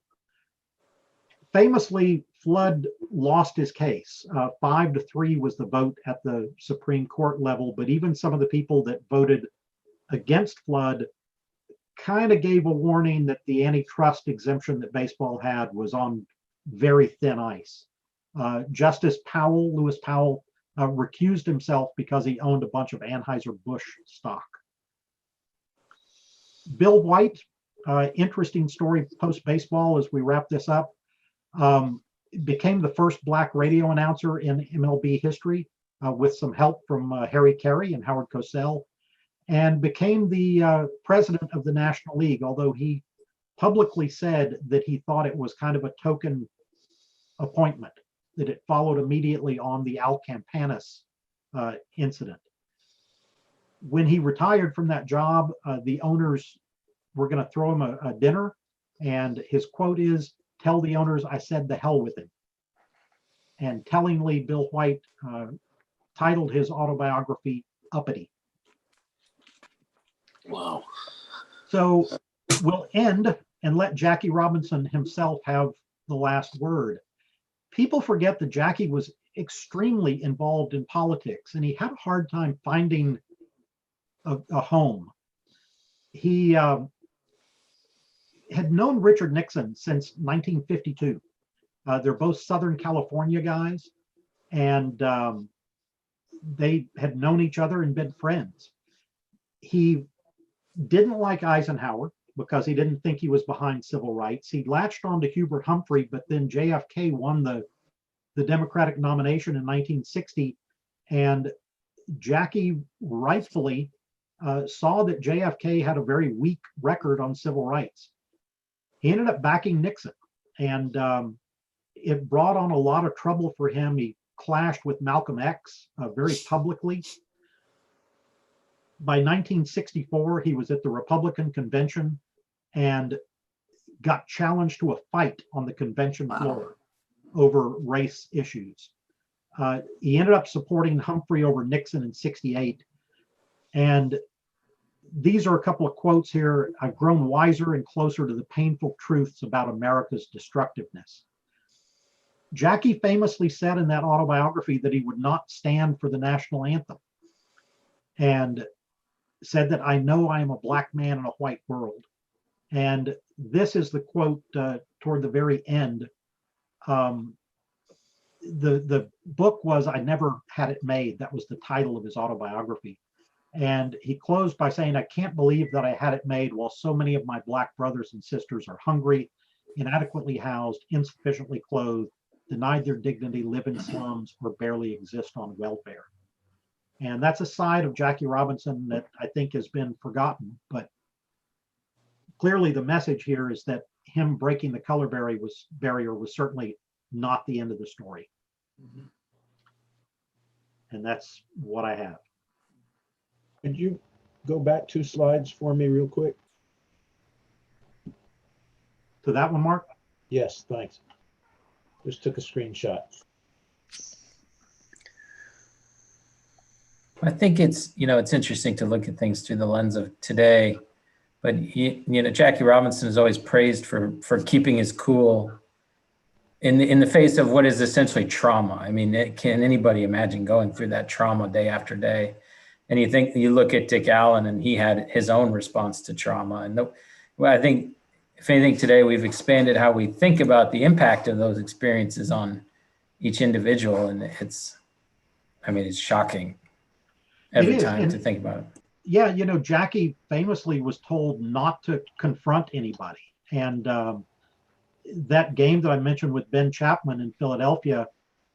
Famously, Flood lost his case. 5-3 was the vote at the Supreme Court level, but even some of the people that voted against Flood kind of gave a warning that the antitrust exemption that baseball had was on very thin ice. Justice Powell, Lewis Powell, recused himself because he owned a bunch of Anheuser-Busch stock. Bill White, interesting story post-baseball as we wrap this up, became the first black radio announcer in MLB history with some help from Harry Carey and Howard Cosell, and became the president of the National League, although he publicly said that he thought it was kind of a token appointment, that it followed immediately on the Al Campanis incident. When he retired from that job, the owners were going to throw him a dinner, and his quote is, "Tell the owners I said the hell with him." And tellingly, Bill White titled his autobiography Uppity. Wow. So we'll end and let Jackie Robinson himself have the last word. People forget that Jackie was extremely involved in politics, and he had a hard time finding a home. He had known Richard Nixon since 1952. They're both Southern California guys, and they had known each other and been friends. He didn't like Eisenhower because he didn't think he was behind civil rights. He latched on to Hubert Humphrey, but then JFK won the Democratic nomination in 1960, and Jackie rightfully saw that JFK had a very weak record on civil rights. He ended up backing Nixon, and it brought on a lot of trouble for him. He clashed with Malcolm X very publicly. By 1964, he was at the Republican convention and got challenged to a fight on the convention floor over race issues. He ended up supporting Humphrey over Nixon in '68. And these are a couple of quotes here. "I've grown wiser and closer to the painful truths about America's destructiveness." Jackie famously said in that autobiography that he would not stand for the national anthem, and said that, "I know I am a black man in a white world." And this is the quote toward the very end. The book was "I Never Had It Made." That was the title of his autobiography. And he closed by saying, "I can't believe that I had it made while so many of my black brothers and sisters are hungry, inadequately housed, insufficiently clothed, denied their dignity, live in slums, or barely exist on welfare." And that's a side of Jackie Robinson that I think has been forgotten. But clearly the message here is that him breaking the color barrier was certainly not the end of the story. Mhm. And that's what I have. Could you go back 2 slides for me real quick? To that one, Mark? Yes, thanks. Just took a screenshot. I think it's, it's interesting to look at things through the lens of today, but Jackie Robinson is always praised for keeping his cool in the face of what is essentially trauma. I mean, can anybody imagine going through that trauma day after day? And you look at Dick Allen, and he had his own response to trauma. And I think, if anything, today we've expanded how we think about the impact of those experiences on each individual, and it's shocking every time to think about it. Yeah, Jackie famously was told not to confront anybody. And that game that I mentioned with Ben Chapman in Philadelphia,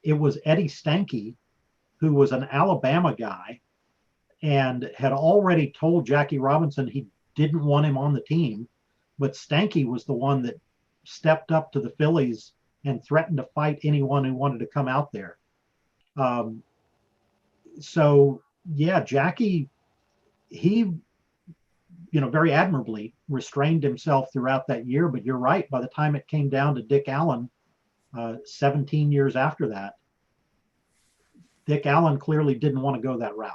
it was Eddie Stanky, who was an Alabama guy and had already told Jackie Robinson he didn't want him on the team. But Stanky was the one that stepped up to the Phillies and threatened to fight anyone who wanted to come out there. So yeah, Jackie, he, very admirably restrained himself throughout that year. But you're right, by the time it came down to Dick Allen, 17 years after that, Dick Allen clearly didn't want to go that route.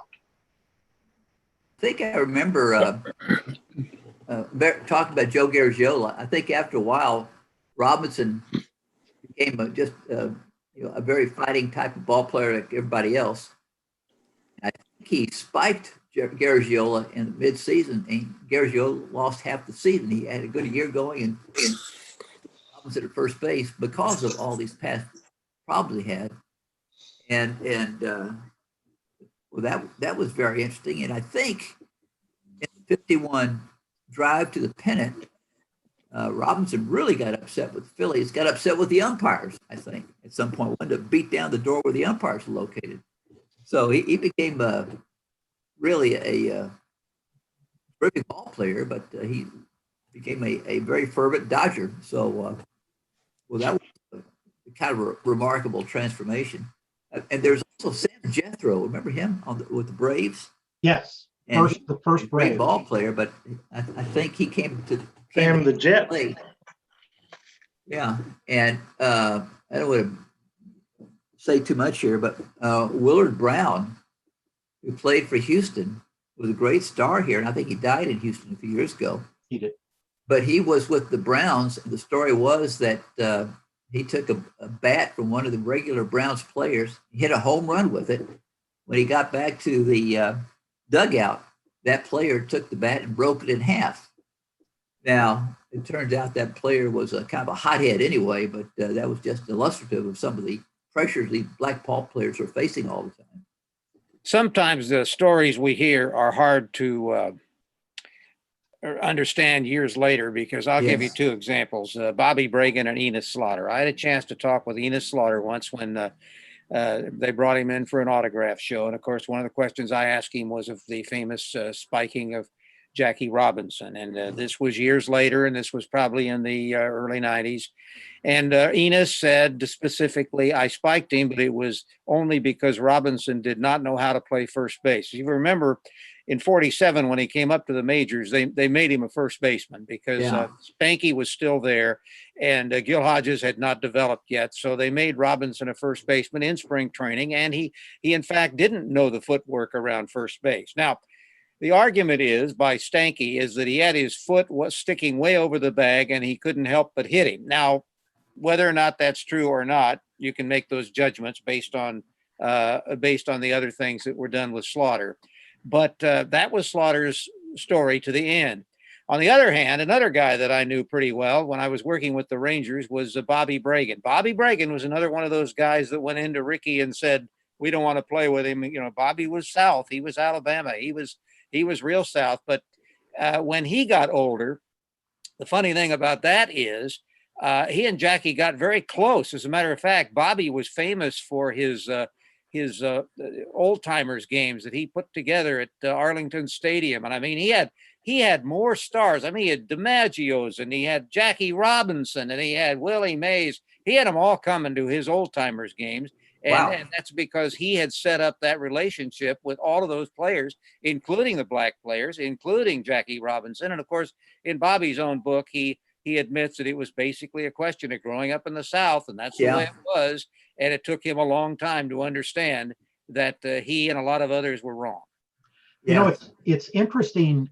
I think I remember talking about Joe Garagiola. I think after a while, Robinson became a very fighting type of ball player like everybody else. I think he spiked Garagiola in the mid-season, and Garagiola lost half the season. He had a good year going, and Robinson at first base because of all these past problems he had. Well, that was very interesting. And I think in the 51 drive to the pennant, Robinson really got upset with the Phillies, got upset with the umpires, I think, at some point, wanted to beat down the door where the umpires were located. So he became really a terrific ball player, but he became a very fervent Dodger. So, that was kind of a remarkable transformation. And there's also Sam Jethro. Remember him with the Braves? Yes, the first great Brave ball player, but I think he came to Sam the Jet. play. Yeah, and I don't want to say too much here, but Willard Brown, who played for Houston, was a great star here, and I think he died in Houston a few years ago. He did. But he was with the Browns. And the story was that he took a bat from one of the regular Browns players, hit a home run with it. When he got back to the dugout, that player took the bat and broke it in half. Now, it turns out that player was a kind of a hothead anyway, but that was just illustrative of some of the pressures these black ball players are facing all the time. Sometimes the stories we hear are hard to understand years later, because I'll give you 2 examples, Bobby Bragan and Enos Slaughter. I had a chance to talk with Enos Slaughter once when they brought him in for an autograph show. And of course, one of the questions I asked him was of the famous spiking of Jackie Robinson. And this was years later, and this was probably in the early 90s. And Enos said specifically, I spiked him, but it was only because Robinson did not know how to play first base. You remember in 47, when he came up to the majors, they made him a first baseman because Spanky was still there and Gil Hodges had not developed yet. So they made Robinson a first baseman in spring training. And he in fact didn't know the footwork around first base. Now, the argument is by Stanky is that he had his foot was sticking way over the bag and he couldn't help but hit him. Now, whether or not that's true or not, you can make those judgments based on the other things that were done with Slaughter. But that was Slaughter's story to the end. On the other hand, another guy that I knew pretty well when I was working with the Rangers was Bobby Bragan. Bobby Bragan was another one of those guys that went into Ricky and said, we don't want to play with him. You know, Bobby was South. He was Alabama. He was real South. But when he got older, the funny thing about that is he and Jackie got very close. As a matter of fact, Bobby was famous for his old timers games that he put together at Arlington Stadium. And I mean, he he had more stars. I mean, he had DiMaggio's and he had Jackie Robinson and he had Willie Mays. He had them all coming to his old timers games. And that's because he had set up that relationship with all of those players, including the black players, including Jackie Robinson. And of course, in Bobby's own book, he admits that it was basically a question of growing up in the South, and that's the way it was. And it took him a long time to understand that he and a lot of others were wrong. You know, it's interesting.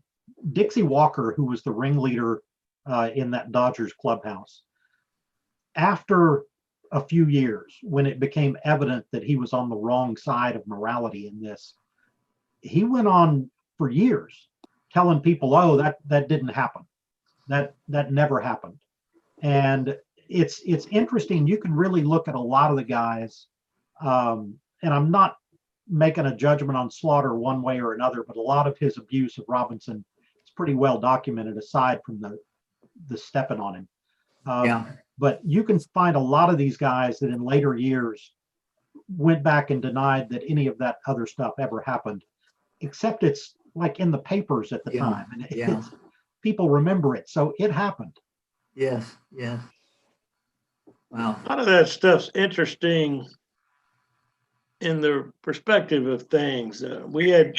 Dixie Walker, who was the ringleader in that Dodgers clubhouse, after a few years, when it became evident that he was on the wrong side of morality in this, he went on for years telling people, "Oh, that didn't happen. That never happened." And it's interesting. You can really look at a lot of the guys, and I'm not making a judgment on Slaughter one way or another, but a lot of his abuse of Robinson is pretty well documented, aside from the stepping on him. But you can find a lot of these guys that in later years went back and denied that any of that other stuff ever happened, except it's like in the papers at the time, and people remember it, so it happened. Yes. Wow. A lot of that stuff's interesting in the perspective of things. We had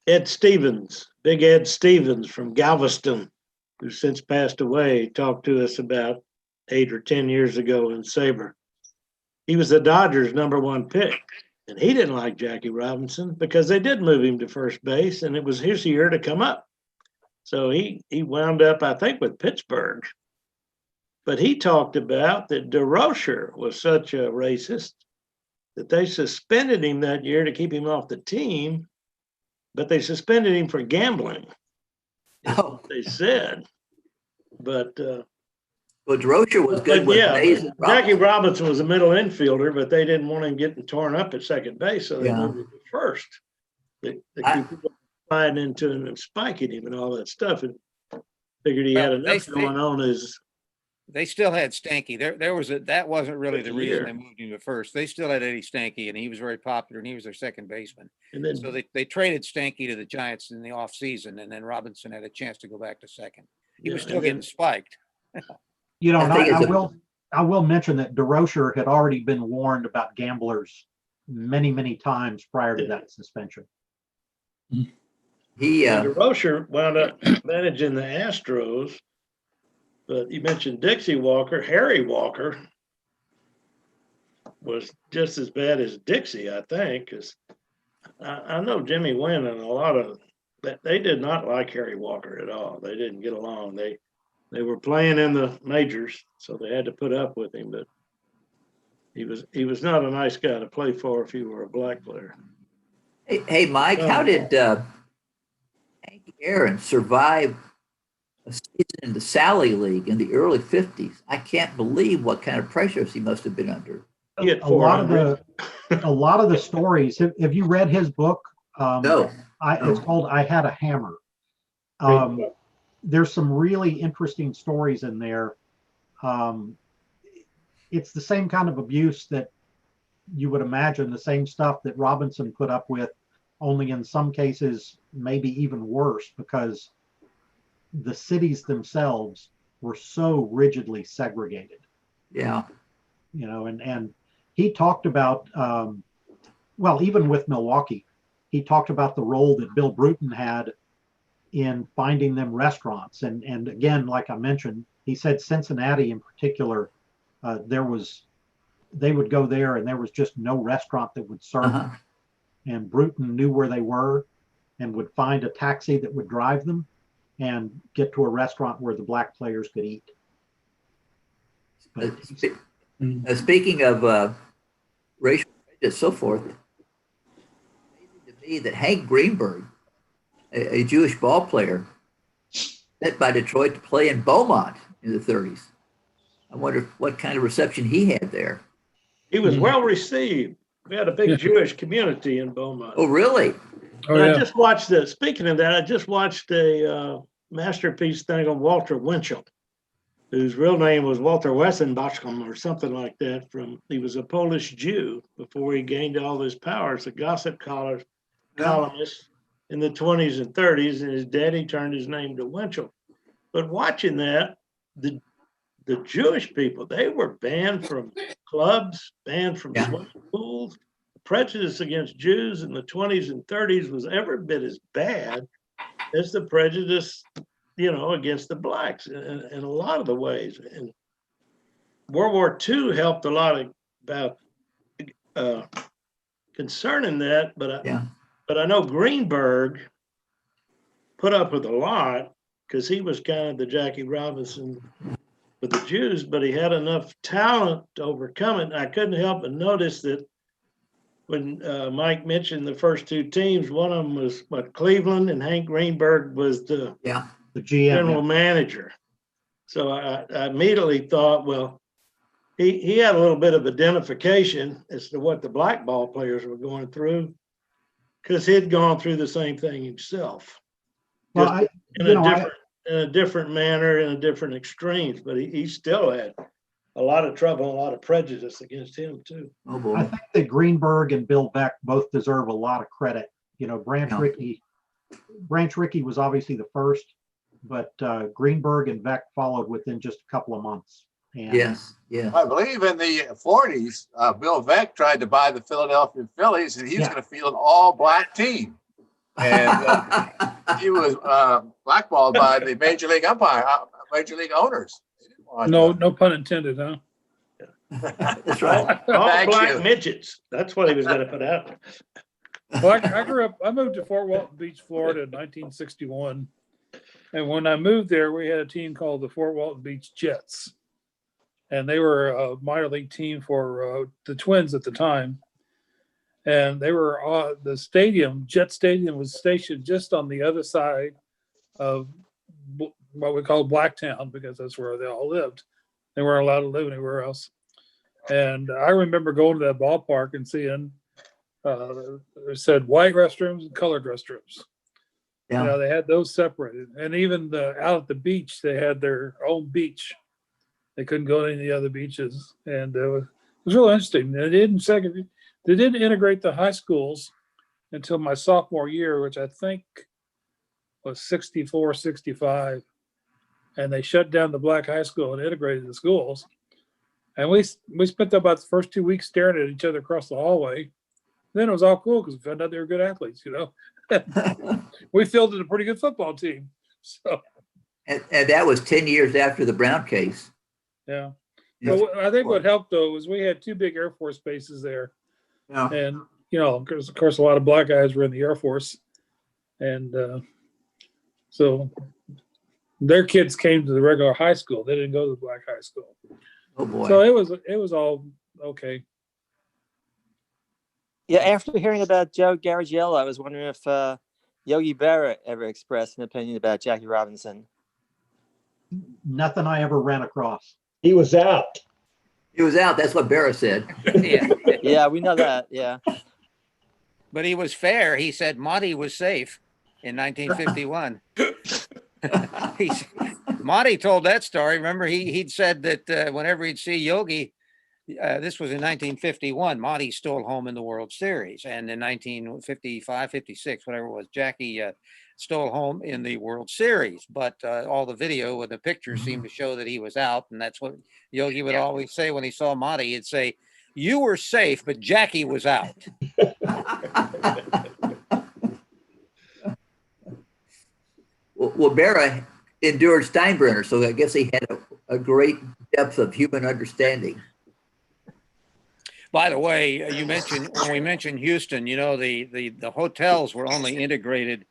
Ed Stevens, Big Ed Stevens from Galveston, who's since passed away, talked to us about 8 or 10 years ago in SABR. He was the Dodgers' #1 pick, and he didn't like Jackie Robinson because they did move him to first base, and it was his year to come up. So he wound up, I think, with Pittsburgh. But he talked about that DeRocher was such a racist that they suspended him that year to keep him off the team, but they suspended him for gambling. They said. But DeRocher was good with Mays and Jackie Robinson was a middle infielder, but they didn't want him getting torn up at second base, so they moved him to first. They keep people flying into him and spiking him and all that stuff, and figured he had enough going on as. They still had Stanky. That wasn't really the reason they moved him to first. They still had Eddie Stanky, and he was very popular, and he was their second baseman. And then, so they traded Stanky to the Giants in the offseason, and then Robinson had a chance to go back to second. He was still getting spiked. You know, I will mention that DeRocher had already been warned about gamblers many, many times prior to that suspension. DeRocher wound up managing the Astros. But you mentioned Dixie Walker. Harry Walker was just as bad as Dixie, I think, because I know Jimmy Wynn and a lot of that, they did not like Harry Walker at all. They didn't get along. They were playing in the majors, so they had to put up with him. But he was not a nice guy to play for if you were a black player. Hey Mike, how did Hank Aaron survive a season in the Sally League in the early 50s? I can't believe what kind of pressures he must have been under. A lot of the stories. Have you read his book? No. It's called "I Had a Hammer." There's some really interesting stories in there. It's the same kind of abuse that you would imagine, the same stuff that Robinson put up with, only in some cases maybe even worse, because the cities themselves were so rigidly segregated. Yeah. You know, and he talked about, well, even with Milwaukee, he talked about the role that Bill Bruton had in finding them restaurants. And again, like I mentioned, he said Cincinnati in particular, they would go there and there was just no restaurant that would serve them. And Bruton knew where they were and would find a taxi that would drive them and get to a restaurant where the black players could eat. Speaking of racial and so forth, it's amazing to me that Hank Greenberg, a Jewish ball player, sent by Detroit to play in Beaumont in the 30s. I wonder what kind of reception he had there. He was well received. We had a big Jewish community in Beaumont. Oh, really? I just watched speaking of that, I just watched a masterpiece thing on Walter Winchell, whose real name was Walter Wessenbachum or something like that. He was a Polish Jew before he gained all his power as a gossip columnist. in the 20s and 30s, and his daddy turned his name to Winchell. But watching that, the Jewish people, they were banned from clubs, banned from swimming pools. Prejudice against Jews in the 20s and 30s was every bit as bad as the prejudice, against the blacks in a lot of the ways. And World War II helped a lot about concerning that, but I know Greenberg put up with a lot because he was kind of the Jackie Robinson with the Jews, but he had enough talent to overcome it. And I couldn't help but notice that when Mike mentioned the first two teams, one of them was Cleveland, and Hank Greenberg was the The GM. general manager. So I immediately thought, well, he had a little bit of identification as to what the black ball players were going through because he'd gone through the same thing himself. Well, In a different manner, in a different extremes, but he still had a lot of trouble, a lot of prejudice against him too. Oh boy. I think that Greenberg and Bill Beck both deserve a lot of credit. Branch Rickey was obviously the first, but Greenberg and Beck followed within just a couple of months. And Yes. I believe in the 40s, Bill Veeck tried to buy the Philadelphia Phillies, and he was going to field an all-black team. And he was blackballed by the major league owners. They didn't want No pun intended, huh? That's right. All Thank black you. midgets. That's what he was going to put out. Well, I moved to Fort Walton Beach, Florida in 1961. And when I moved there, we had a team called the Fort Walton Beach Jets. And they were a minor league team for the Twins at the time. And they were the stadium, Jet Stadium, was stationed just on the other side of what we call Blacktown, because that's where they all lived. They weren't allowed to live anywhere else. And I remember going to that ballpark and seeing it said white restrooms and colored restrooms. Yeah. They had those separated. And even out at the beach, they had their own beach. They couldn't go to any other beaches. And it was really interesting. They didn't integrate the high schools until my sophomore year, which I think was 64, 65. And they shut down the black high school and integrated the schools. And we spent about the first 2 weeks staring at each other across the hallway. Then it was all cool because we found out they were good athletes, We fielded a pretty good football team. So And that was 10 years after the Brown case. yeah. But I think what helped though was we had two big Air Force bases there. Yeah. And of course a lot of black guys were in the Air Force. And so their kids came to the regular high school. They didn't go to the black high school. Oh boy. So it was all okay. Yeah, after hearing about Joe Garagiola, I was wondering if Yogi Berra ever expressed an opinion about Jackie Robinson. nothing I ever ran across. He was out. He was out. That's what Barra said. Yeah. Yeah, we know that. Yeah. But he was fair. He said Monty was safe in 1951. Monty told that story. Remember, he'd said that whenever he'd see Yogi, this was in 1951, Monty stole home in the World Series. And in 1955, 56, whatever it was, Jackie stole home in the World Series. But all the video and the pictures seemed to show that he was out. And that's what Yogi would always say when he saw Monty. He'd say, "You were safe, but Jackie was out." Well, Barra endured Steinbrenner, so I guess he had a great depth of human understanding. By the way, when we mentioned Houston, the hotels were only integrated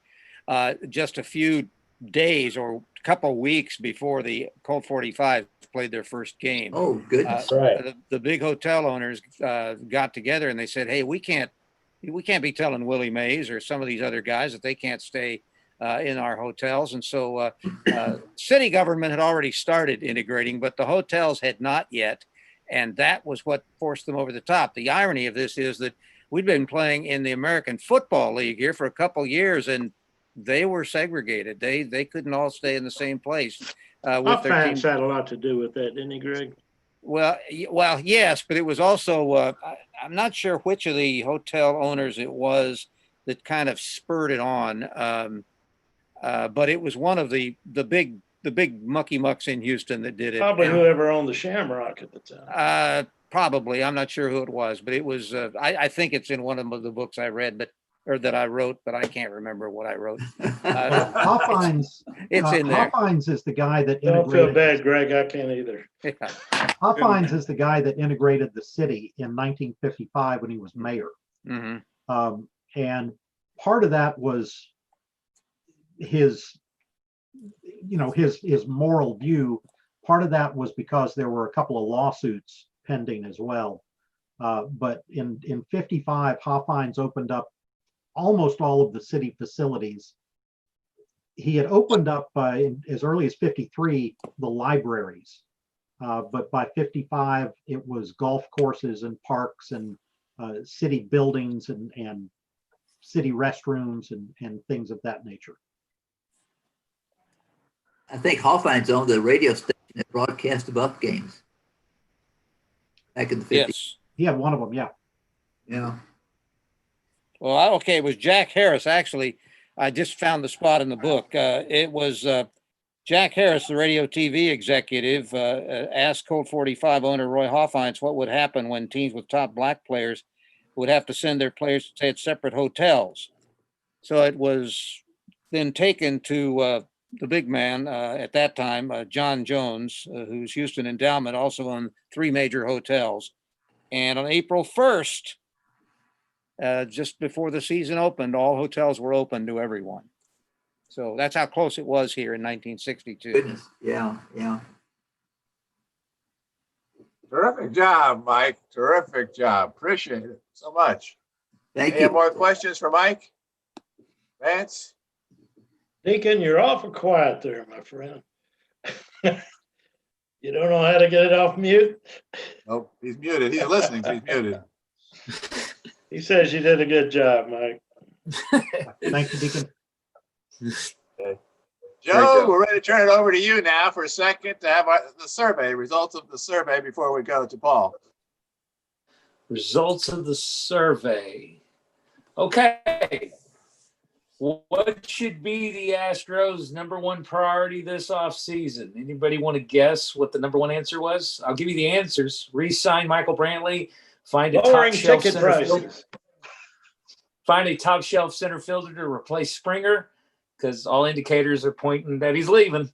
just a few days or a couple weeks before the Colt 45 played their first game. Oh, goodness. Right. The big hotel owners got together and they said, "Hey, we can't be telling Willie Mays or some of these other guys that they can't stay in our hotels." And so city government had already started integrating, but the hotels had not yet. And that was what forced them over the top. The irony of this is that we'd been playing in the American Football League here for a couple years, and they were segregated. They couldn't all stay in the same place. With their Vance team. had a lot to do with that, didn't he, Greg? Well, yes, but it was also, I'm not sure which of the hotel owners it was that kind of spurred it on. But it was one of the big mucky mucks in Houston that did it. Probably whoever owned the Shamrock at the time. Probably, I'm not sure who it was, but it was. I think it's in one of the books I read, or that I wrote, but I can't remember what I wrote. Hoffines, it's in there. Hoffines is the guy that Don't feel bad, Greg. I can't either. Hoffines is the guy that integrated the city in 1955 when he was mayor. Mm-hmm. And part of that was his moral view. Part of that was because there were a couple of lawsuits pending as well. But in 55, Hoffines opened up almost all of the city facilities. He had opened up by as early as 53 the libraries, but by 55 it was golf courses and parks and city buildings and city restrooms and things of that nature. I think Hoffines owned the radio station that broadcast the Buff games back in the 50s. Yes. He had one of them, yeah. Yeah. Well, okay, it was Jack Harris. Actually, I just found the spot in the book. It was Jack Harris, the radio TV executive, asked Colt 45 owner Roy Hoffines what would happen when teams with top black players would have to send their players to stay at separate hotels. So it was then taken to the big man at that time, John Jones, whose Houston endowment also owned 3 major hotels. And on April 1st, just before the season opened, all hotels were open to everyone. So that's how close it was here in 1962. Goodness. Yeah. Terrific job, Mike. Terrific job. Appreciate it so much. Thank Any you. more questions for Mike? Vance? Deacon, you're awful quiet there, my friend. You don't know how to get it off mute? Nope, he's muted. He's listening, so he's muted. He says you did a good job, Mike. Thank you, Deacon. Okay. Joe, we're ready to turn it over to you now for a second to have the survey, results of the survey before we go to Paul. Results of the survey. Okay. What should be the Astros' #1 priority this offseason? Anybody want to guess what the #1 answer was? I'll give you the answers. Re-sign Michael Brantley. Find a top shelf center fielder. Find a top shelf center fielder to replace Springer, because all indicators are pointing that he's leaving.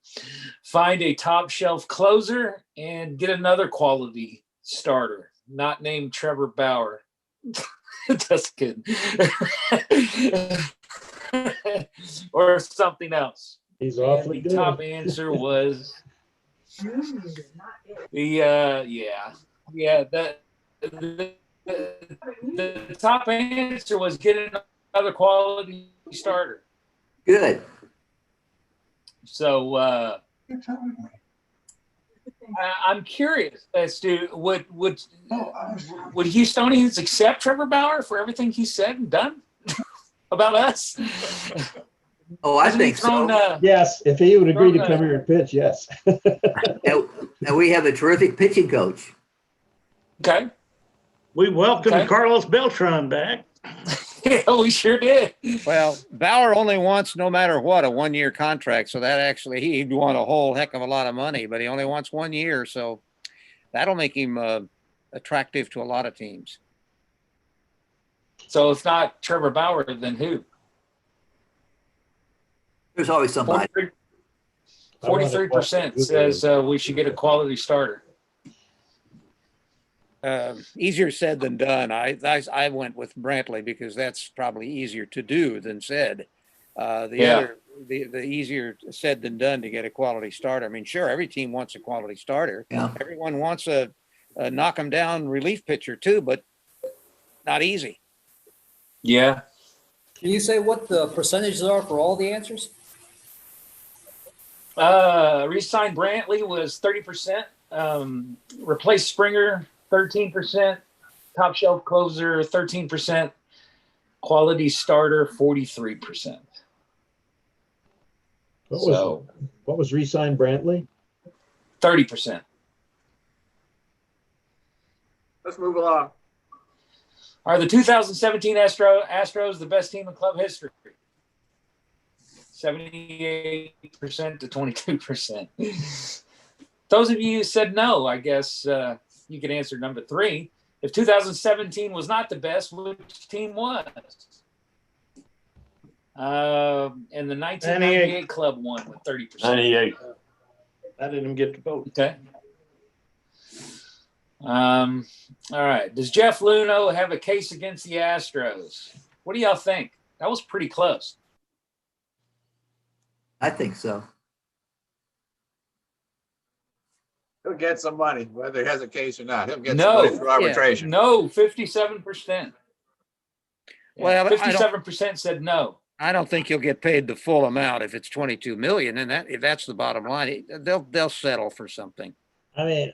Find a top shelf closer and get another quality starter, not named Trevor Bauer. Just kidding. Or something else. He's awfully the good. top answer was the top answer was get another quality starter. Good. So I'm curious as to would Houstonians accept Trevor Bauer for everything he said and done about us? Oh, I think so. Yes, if he would agree to come here and pitch, yes. And we have a terrific pitching coach. Okay. We welcomed Carlos Beltran back. Yeah, we sure did. Well, Bauer only wants, no matter what, a 1-year contract. So that actually, he'd want a whole heck of a lot of money, but he only wants 1 year. So that'll make him attractive to a lot of teams. So if not Trevor Bauer, then who? There's always somebody. 43% says we should get a quality starter. Easier said than done. I went with Brantley because that's probably easier to do than said. The easier said than done to get a quality starter. I mean, sure, every team wants a quality starter. Yeah. Everyone wants a knock 'em down relief pitcher too, but not easy. Yeah. Can you say what the percentages are for all the answers? Re-sign Brantley was 30%. Replace Springer, 13%. Top shelf closer, 13%. Quality starter, 43%. What was re-signed Brantley? 30%. Let's move along. Are the 2017 Astros the best team in club history? 78% to 22%. Those of you who said no, I guess you can answer number 3. If 2017 was not the best, which team was? And the 1998 club won with 30%. 98. I didn't get to vote. Okay. All right. Does Jeff Luhnow have a case against the Astros? What do y'all think? That was pretty close. I think so. He'll get some money, whether he has a case or not. He'll get some No. money through arbitration. No, 57%. Well, 57% said no. I don't think you'll get paid the full amount if it's 22 million, and if that's the bottom line, they'll settle for something. I mean,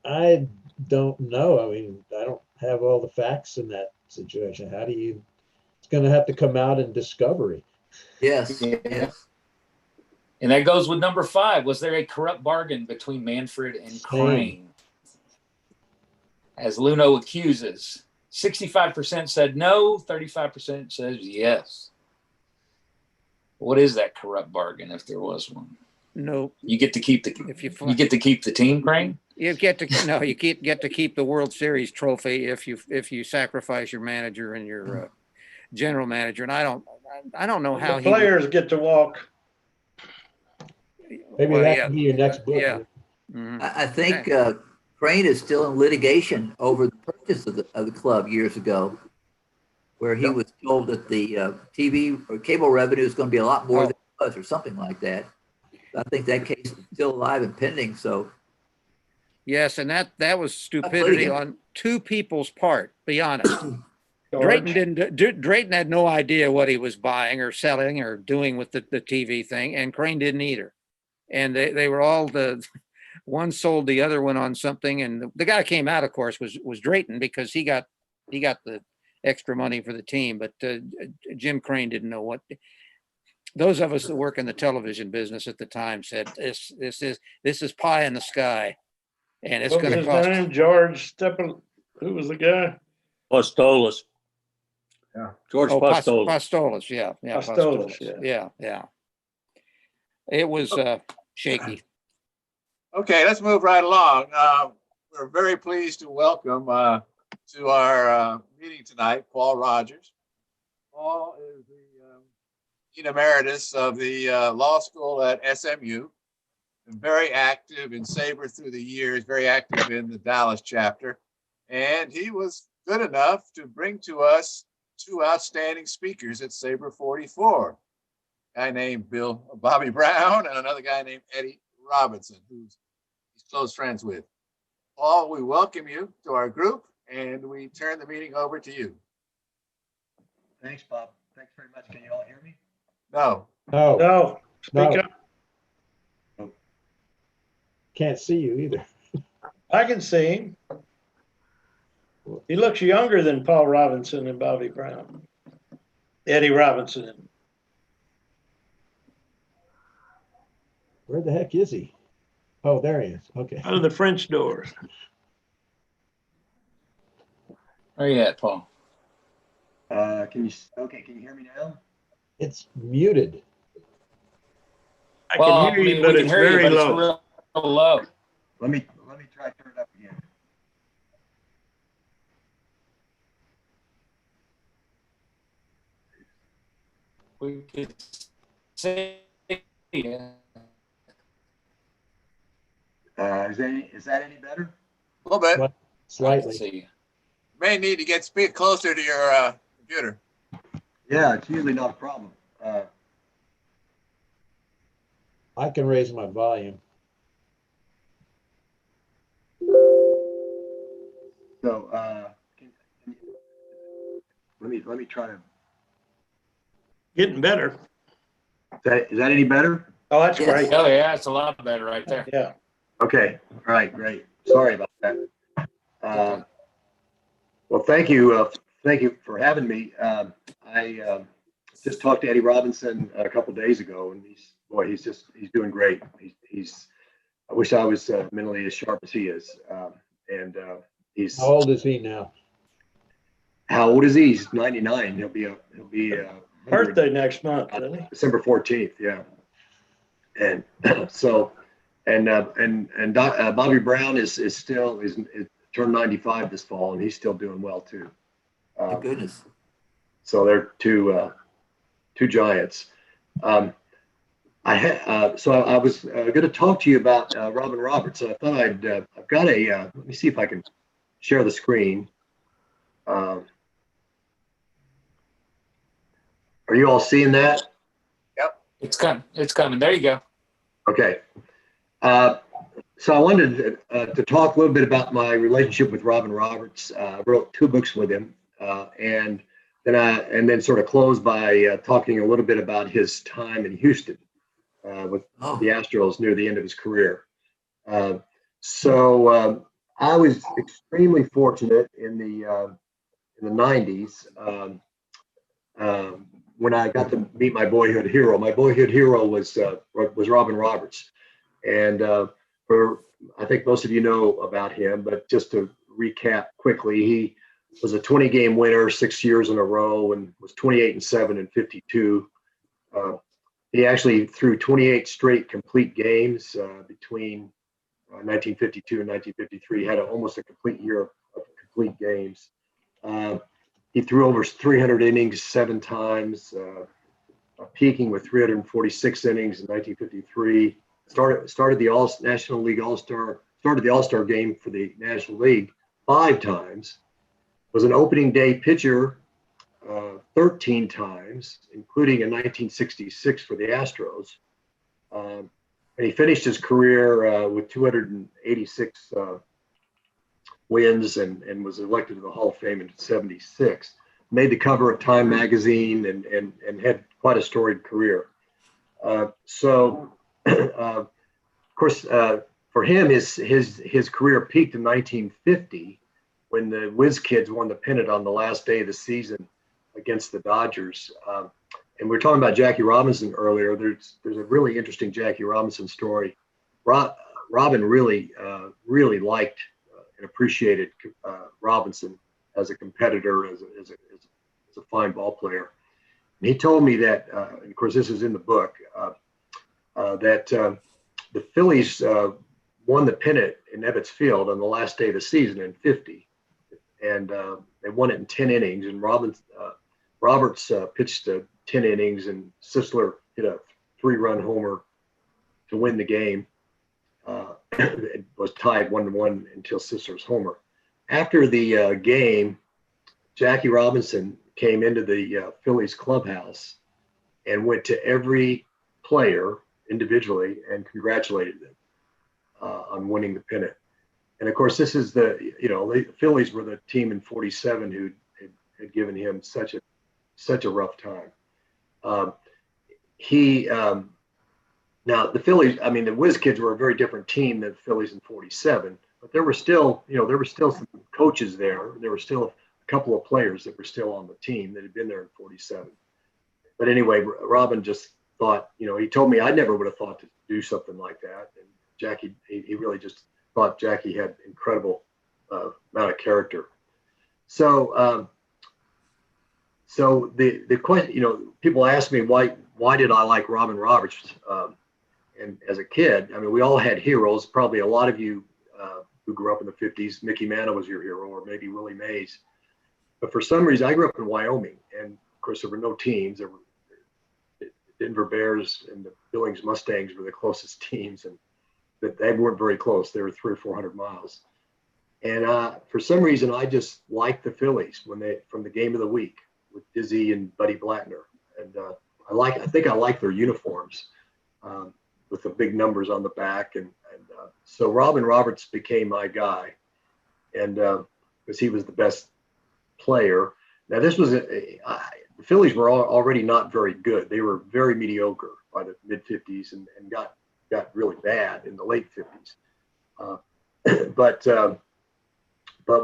I don't know. I mean, I don't have all the facts in that situation. How do you? It's going to have to come out in discovery. Yes. Yes. And that goes with number 5. Was there a corrupt bargain between Manfred and Crane? As Luhnow accuses, 65% said no, 35% says yes. What is that corrupt bargain if there was one? No. You get to keep the team, Crane? You get to keep the World Series trophy if you sacrifice your manager and your general manager. And I don't know how the players get to walk. Maybe that can be your next book. Yeah. Mm-hmm. I think Crane is still in litigation over the purchase of the club years ago, where he was told that the TV or cable revenue is going to be a lot more than it was, or something like that. I think that case is still alive and pending. So, yes, and that was stupidity on 2 people's part. Be honest. Drayton had no idea what he was buying or selling or doing with the TV thing, and Crane didn't either. And they were all one sold the other one on something, and the guy came out, of course, was Drayton, because he got the extra money for the team. But Jim Crane didn't know what. Those of us that work in the television business at the time said this is pie in the sky, and it's going to cost. His name? George Steppen. Who was the guy? Postolas. Yeah, George Postolas. Postolas. Yeah. Postolas. Yeah. It was shaky. Okay, let's move right along. We're very pleased to welcome to our meeting tonight Paul Rogers. Paul is the Dean Emeritus of the Law School at SMU, and very active in SABR through the years, very active in the Dallas chapter. And he was good enough to bring to us 2 outstanding speakers at SABR 44. A guy named Bobby Brown and another guy named Eddie Robinson, who's he's close friends with. Paul, we welcome you to our group, and we turn the meeting over to you. Thanks, Bob. Thanks very much. Can you all hear me? No. No. Speak up. Can't see you either. I can see him. He looks younger than Paul Robinson and Bobby Brown. Eddie Robinson. Where the heck is he? Oh, there he is. Okay. Out of the French doors. Where you at, Paul? Can you hear me now? It's muted. I can hear you, but it's very low. It's real low. Let me try to turn it up again. We could say Is that any better? A little bit. Slightly. May need to speak closer to your computer. Yeah, it's usually not a problem. I can raise my volume. So let me try to. Getting better. Is that any better? Oh, that's great. Oh yeah, it's a lot better right there. Yeah. Okay. All right. Great. Sorry about that. Well, thank you. Thank you for having me. I just talked to Eddie Robinson a couple of days ago, and he's doing great. I wish I was mentally as sharp as he is. And he's. How old is he now? how old is he? He's 99. He'll be Birthday next month, doesn't he? December 14th. Yeah. And so, Bobby Brown is still turned 95 this fall, and he's still doing well too. My goodness. So they're two giants. I was going to talk to you about Robin Roberts. So I thought I've got let me see if I can share the screen. Are you all seeing that? Yep. It's coming. It's coming. There you go. Okay. So I wanted to talk a little bit about my relationship with Robin Roberts. I wrote 2 books with him, and then sort of close by talking a little bit about his time in Houston with the Astros near the end of his career. So I was extremely fortunate in the 90s when I got to meet my boyhood hero. My boyhood hero was Robin Roberts, and I think most of you know about him, but just to recap quickly, he was a 20-game winner 6 years in a row and was 28-7 in 52. He actually threw 28 straight complete games between 1952 and 1953. He had almost a complete year of complete games. He threw over 300 innings 7 times, peaking with 346 innings in 1953. Started the National League All-Star, started the All-Star game for the National League 5 times. Was an opening day pitcher 13 times, including in 1966 for the Astros. And he finished his career with 286 wins and was elected to the Hall of Fame in 76. Made the cover of Time magazine and had quite a storied career. Of course, for him, his career peaked in 1950 when the Whiz Kids won the pennant on the last day of the season against the Dodgers. And we were talking about Jackie Robinson earlier. There's a really interesting Jackie Robinson story. Robin really liked and appreciated Robinson as a competitor, as a fine ball player. And he told me that, and of course this is in the book, that the Phillies won the pennant in Ebbets Field on the last day of the season in 50. And they won it in 10 innings. And Roberts pitched 10 innings, and Sisler hit a 3-run homer to win the game. It was tied 1-1 until Sisler's homer. After the game, Jackie Robinson came into the Phillies clubhouse and went to every player individually and congratulated them on winning the pennant. And of course, this is the Phillies were the team in 47 who had given him such a rough time. Now the Phillies, I mean, the Whiz Kids were a very different team than the Phillies in 47, but there were still some coaches there. There were still a couple of players that were still on the team that had been there in 47. But anyway, Robin just thought, he told me I never would have thought to do something like that. And Jackie, he really just thought Jackie had incredible amount of character. So the question, people ask me why did I like Robin Roberts? And as a kid, I mean, we all had heroes. Probably a lot of you who grew up in the 50s, Mickey Mantle was your hero, or maybe Willie Mays. But for some reason, I grew up in Wyoming, and of course there were no teams. There were the Denver Bears and the Billings Mustangs were the closest teams, and they weren't very close. They were 300 or 400 miles. And for some reason, I just liked the Phillies from the game of the week with Dizzy and Buddy Blattner. And I think I like their uniforms with the big numbers on the back. And so Robin Roberts became my guy, and because he was the best player. Now this was the Phillies were already not very good. They were very mediocre by the mid 50s and got really bad in the late 50s. But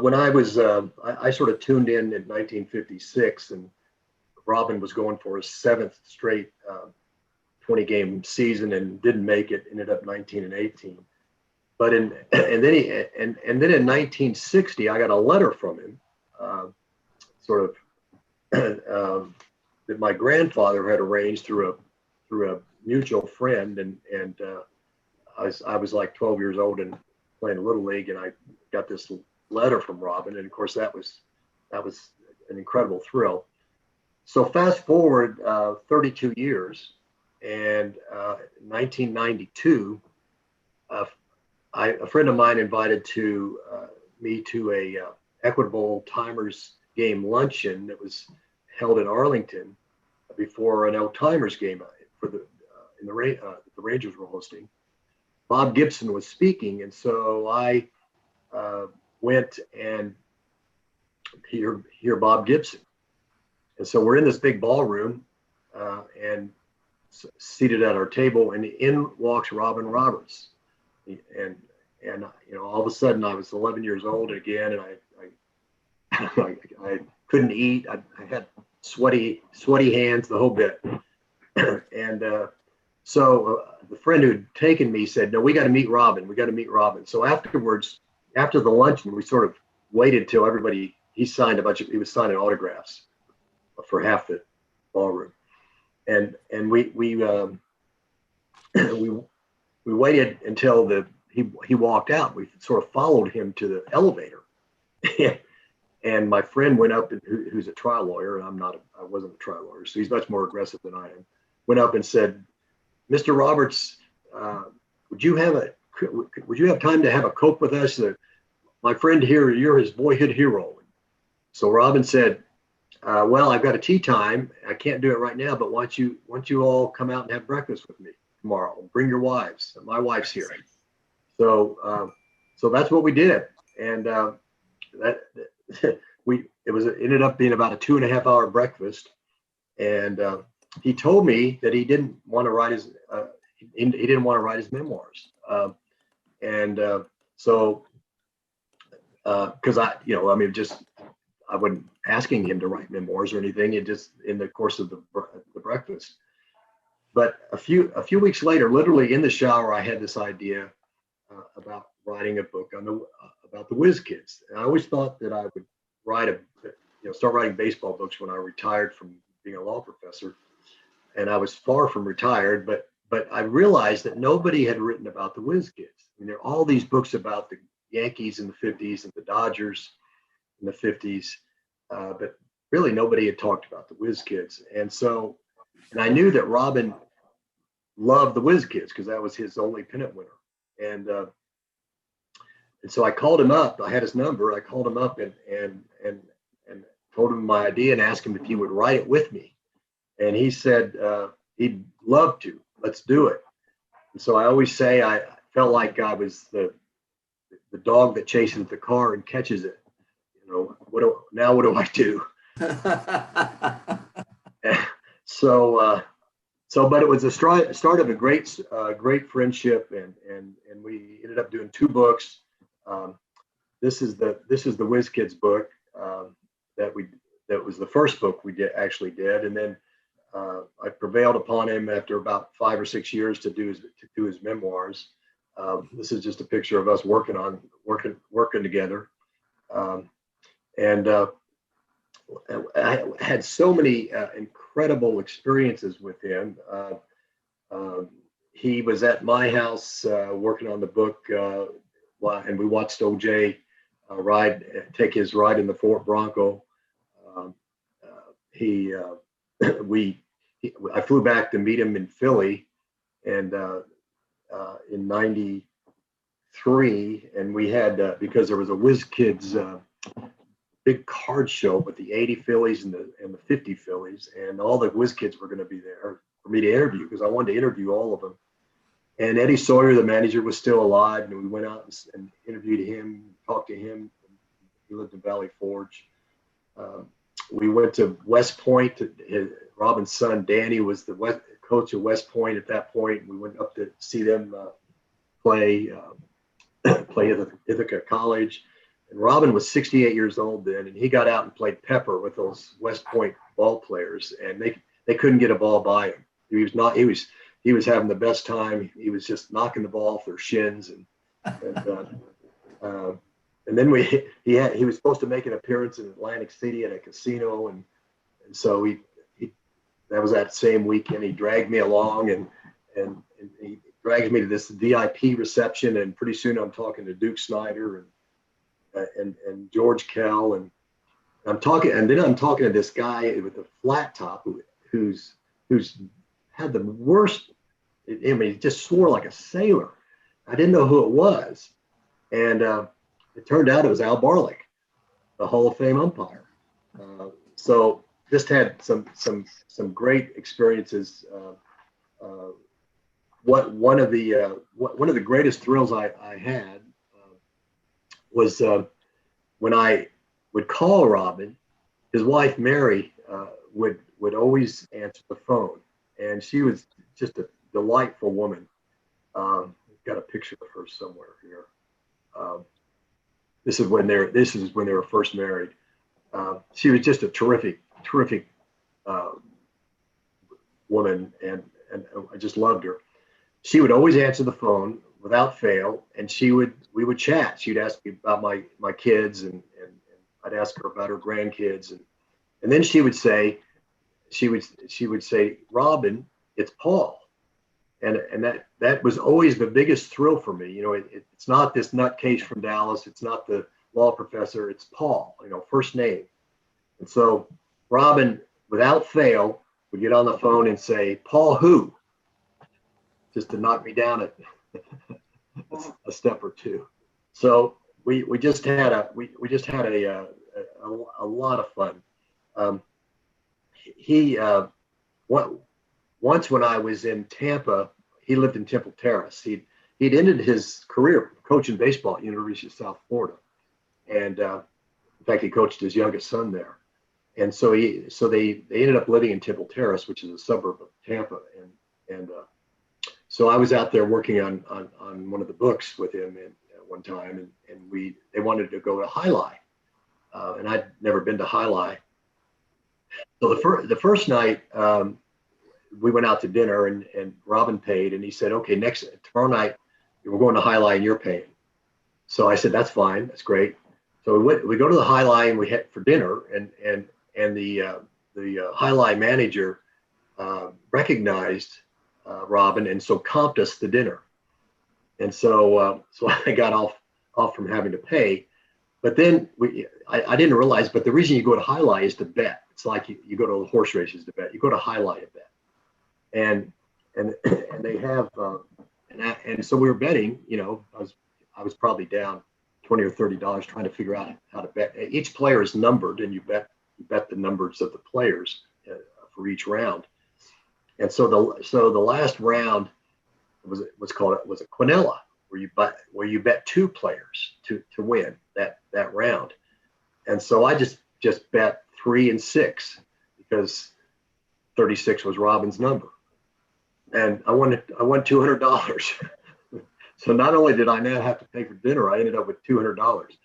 when I was, I sort of tuned in 1956, and Robin was going for his 7th straight 20-game season and didn't make it. Ended up 19-18. But then in 1960, I got a letter from him sort of that my grandfather had arranged through a mutual friend, and I was like 12 years old and playing Little League, and I got this letter from Robin, and of course that was an incredible thrill. So fast forward 32 years, and 1992, a friend of mine invited me to a Equitable Timers game luncheon that was held in Arlington before an old Timers game for the Rangers were hosting. Bob Gibson was speaking, and so I went and hear Bob Gibson. And so we're in this big ballroom and seated at our table, and in walks Robin Roberts. And all of a sudden I was 11 years old again, and I couldn't eat. I had sweaty hands, the whole bit. And so the friend who'd taken me said, "No, we got to meet Robin. We got to meet Robin." So afterwards, after the luncheon, we sort of waited till everybody. He was signing autographs for half the ballroom, and we waited until he walked out. We sort of followed him to the elevator, and my friend went up, who's a trial lawyer, and I wasn't a trial lawyer, so he's much more aggressive than I am. Went up and said, "Mr. Roberts, would you have time to have a Coke with us? My friend here, you're his boyhood hero." So Robin said, "Well, I've got a tea time. I can't do it right now, but why don't you all come out and have breakfast with me tomorrow? Bring your wives. My wife's here." So that's what we did, and it ended up being about a 2.5-hour breakfast, and he told me that he didn't want to write his memoirs, so because I wasn't asking him to write memoirs or anything. It just in the course of the breakfast. But a few weeks later, literally in the shower, I had this idea about writing a book about the Whiz Kids. And I always thought that I would start writing baseball books when I retired from being a law professor. And I was far from retired, but I realized that nobody had written about the Whiz Kids. I mean, there are all these books about the Yankees in the 50s and the Dodgers in the 50s, but really nobody had talked about the Whiz Kids. And I knew that Robin loved the Whiz Kids because that was his only pennant winner. And so I called him up. I had his number. I called him up and told him my idea and asked him if he would write it with me. And he said he'd love to. Let's do it. And so I always say I felt like I was the dog that chases the car and catches it. What do I do? But it was a start of a great friendship, and we ended up doing 2 books. This is the Whiz Kids book that was the first book we actually did, and then I prevailed upon him after about 5 or 6 years to do his memoirs. This is just a picture of us working together. And I had so many incredible experiences with him. He was at my house working on the book, and we watched OJ take his ride in the Ford Bronco. I flew back to meet him in Philly, and in '93, and we had because there was a Whiz Kids big card show with the 80 Phillies and the 50 Phillies, and all the Whiz Kids were going to be there for me to interview because I wanted to interview all of them. And Eddie Sawyer, the manager, was still alive, and we went out and interviewed him, talked to him. He lived in Valley Forge. We went to West Point. Robin's son Danny was the coach at West Point at that point. We went up to see them play at Ithaca College. And Robin was 68 years old then, and he got out and played pepper with those West Point ball players, and they couldn't get a ball by him. He was having the best time. He was just knocking the ball off their shins, and then he was supposed to make an appearance in Atlantic City at a casino, and so that was that same weekend. He dragged me along, and he drags me to this VIP reception, and pretty soon I'm talking to Duke Snyder and George Kell, and I'm talking to this guy with a flat top who's had the worst. I mean, he just swore like a sailor. I didn't know who it was, and it turned out it was Al Barlick, the Hall of Fame umpire. So just had some great experiences. One of the greatest thrills I had was when I would call Robin. His wife Mary would always answer the phone, and she was just a delightful woman. Got a picture of her somewhere here. This is when they were first married. She was just a terrific woman, and I just loved her. She would always answer the phone without fail, and we would chat. She'd ask me about my kids, and I'd ask her about her grandkids, and then she would say, Robin, it's Paul. And that was always the biggest thrill for me. You know, it's not this nutcase from Dallas. It's not the law professor. It's Paul, first name. And so Robin, without fail, would get on the phone and say, Paul who? Just to knock me down a step or two. So we just had a lot of fun. Once when I was in Tampa, he lived in Temple Terrace. He'd ended his career coaching baseball at University of South Florida, and in fact, he coached his youngest son there. And so they ended up living in Temple Terrace, which is a suburb of Tampa. And so I was out there working on one of the books with him at one time, and they wanted to go to High Lie, and I'd never been to High Lie. So the first night. We went out to dinner, and Robin paid, and he said, okay, tomorrow night we're going to High Lie and you're paying. So I said, that's fine, that's great. So we go to the High Lie and we head for dinner, and the High Lie manager recognized Robin, and so comped us the dinner. And so I got off from having to pay. But then I didn't realize, but the reason you go to High Lie is to bet. It's like you go to horse races to bet. You go to High Lie to bet. And they have and so we were betting. I was probably down $20 or $30 trying to figure out how to bet. Each player is numbered, and you bet the numbers of the players for each round. And so the last round was a quinella, where you bet two players to win that round. And so I just bet 3 and 6 because 36 was Robin's number. And I won $200. So not only did I not have to pay for dinner, I ended up with $200.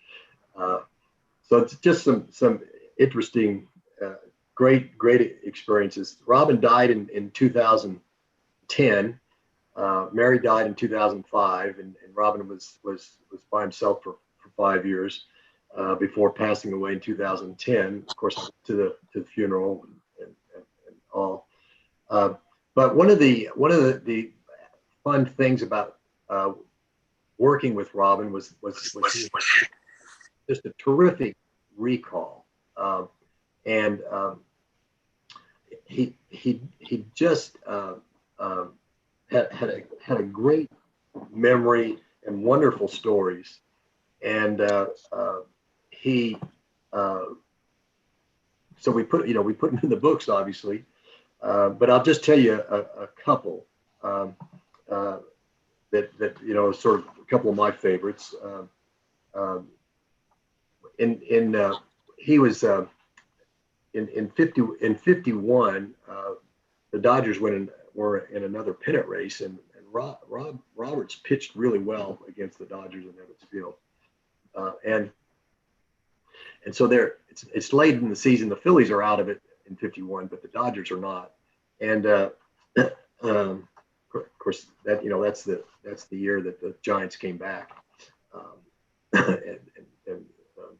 So it's just some interesting, great experiences. Robin died in 2010. Mary died in 2005, and Robin was by himself for 5 years before passing away in 2010. Of course, I went to the funeral and all. But one of the fun things about working with Robin was just a terrific recall, and he just had a great memory and wonderful stories, and so we put him in the books, obviously. But I'll just tell you a couple that sort of a couple of my favorites. He was in 51. The Dodgers were in another pennant race, and Rob Roberts pitched really well against the Dodgers in Ebbets Field, and so it's late in the season. The Phillies are out of it in 51, but the Dodgers are not. And of course, that's the year that the Giants came back, and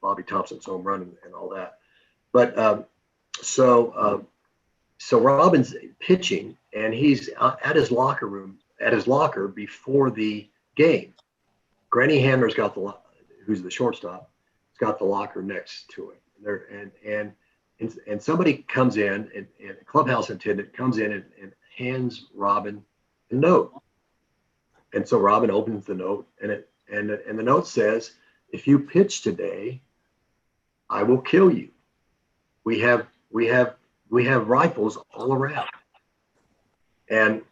Bobby Thompson's home run and all that. But so Robin's pitching, and he's at his locker before the game. Granny Hamner's got who's the shortstop, has got the locker next to him. And somebody comes in, and a clubhouse attendant comes in and hands Robin a note. And so Robin opens the note, and the note says, "If you pitch today, I will kill you. We have rifles all around." And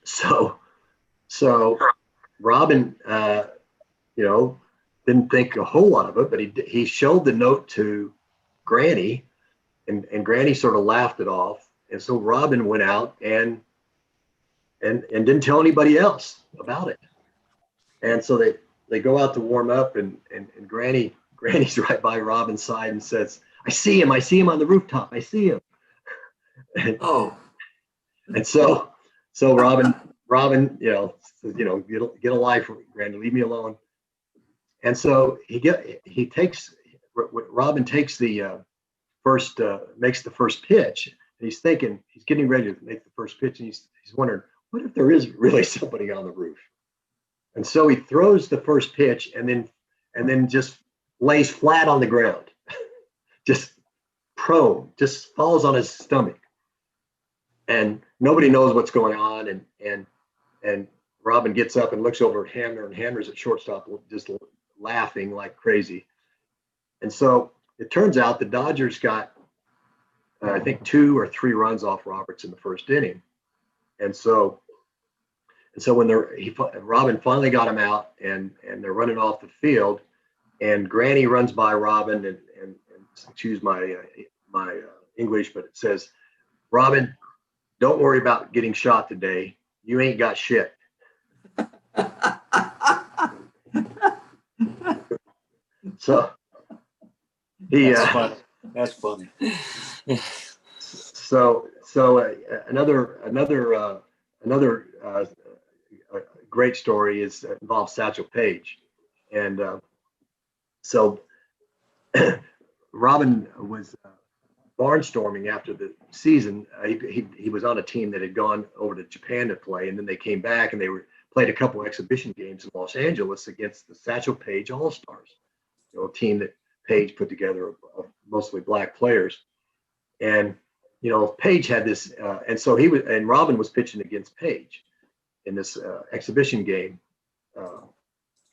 so Robin, didn't think a whole lot of it, but he showed the note to Granny, and Granny sort of laughed it off. And so Robin went out and didn't tell anybody else about it. And so they go out to warm up, and Granny's right by Robin's side and says, I see him on the rooftop. I see him." And so Robin, get a life, Granny, leave me alone. And so Robin takes the makes the first pitch, and he's getting ready to make the first pitch, and he's wondering, what if there is really somebody on the roof? And so he throws the first pitch, and then just lays flat on the ground, just prone, just falls on his stomach, and nobody knows what's going on. And Robin gets up and looks over at Hamner, and Hamner's at shortstop, just laughing like crazy. And so it turns out the Dodgers got, I think, 2 or 3 runs off Roberts in the first inning. And so when Robin finally got him out, and they're running off the field, and Granny runs by Robin and excuse my English, but it says, "Robin, don't worry about getting shot today. You ain't got shit." So That's funny. So another great story involves Satchel Paige, and so Robin was barnstorming after the season. He was on a team that had gone over to Japan to play, and then they came back and they played a couple exhibition games in Los Angeles against the Satchel Paige All-Stars, a team that Paige put together of mostly black players. And Paige had this, and Robin was pitching against Paige in this exhibition game,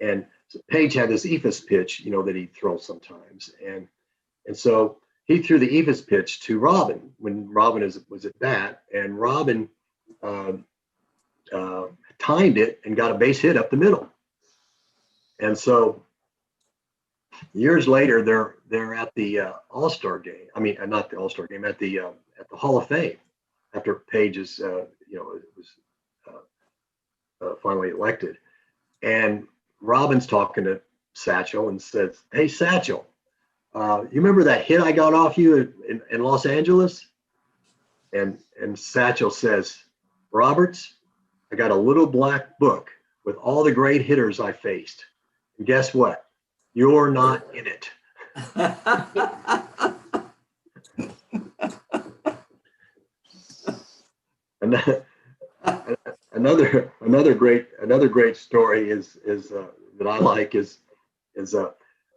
and so Paige had this ephus pitch, that he'd throw sometimes, and so he threw the ephus pitch to Robin when Robin was at bat, and Robin timed it and got a base hit up the middle. And so years later, they're at the All-Star game. I mean, not the All-Star game, at the Hall of Fame after Page's was finally elected, and Robin's talking to Satchel and says, "Hey, Satchel, you remember that hit I got off you in Los Angeles?" And Satchel says, "Roberts, I got a little black book with all the great hitters I faced. And guess what? You're not in it." Another great story is that I like is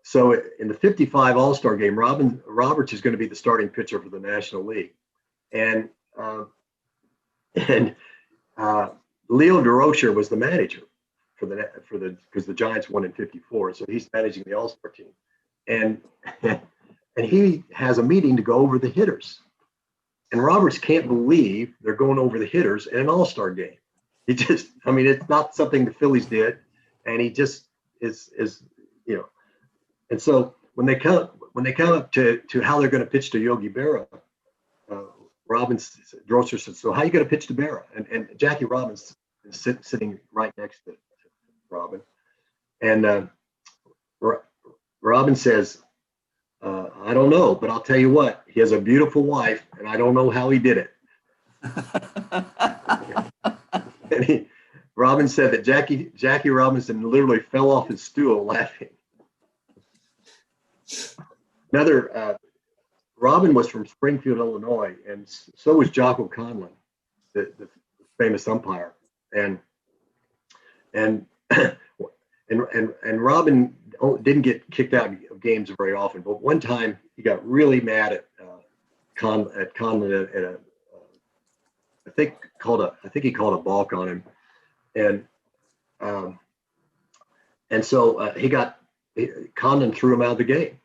so in the 55 All-Star game, Roberts is going to be the starting pitcher for the National League, and Leo DeRocher was the manager because the Giants won in 54, so he's managing the All-Star team, and he has a meeting to go over the hitters, and Roberts can't believe they're going over the hitters in an All-Star game. He just, it's not something the Phillies did, and he just is. And so when they come up to how they're going to pitch to Yogi Berra, DeRocher says, "So how are you going to pitch to Berra?" And Jackie Robinson is sitting right next to Robin, and Robin says, "I don't know, but I'll tell you what, he has a beautiful wife, and I don't know how he did it." And Robin said that Jackie Robinson literally fell off his stool laughing. Another, Robin was from Springfield, Illinois, and so was Jocko Conlon, the famous umpire. And Robin didn't get kicked out of games very often, but one time he got really mad at Conlon at a I think he called a balk on him, and so Conlon threw him out of the game,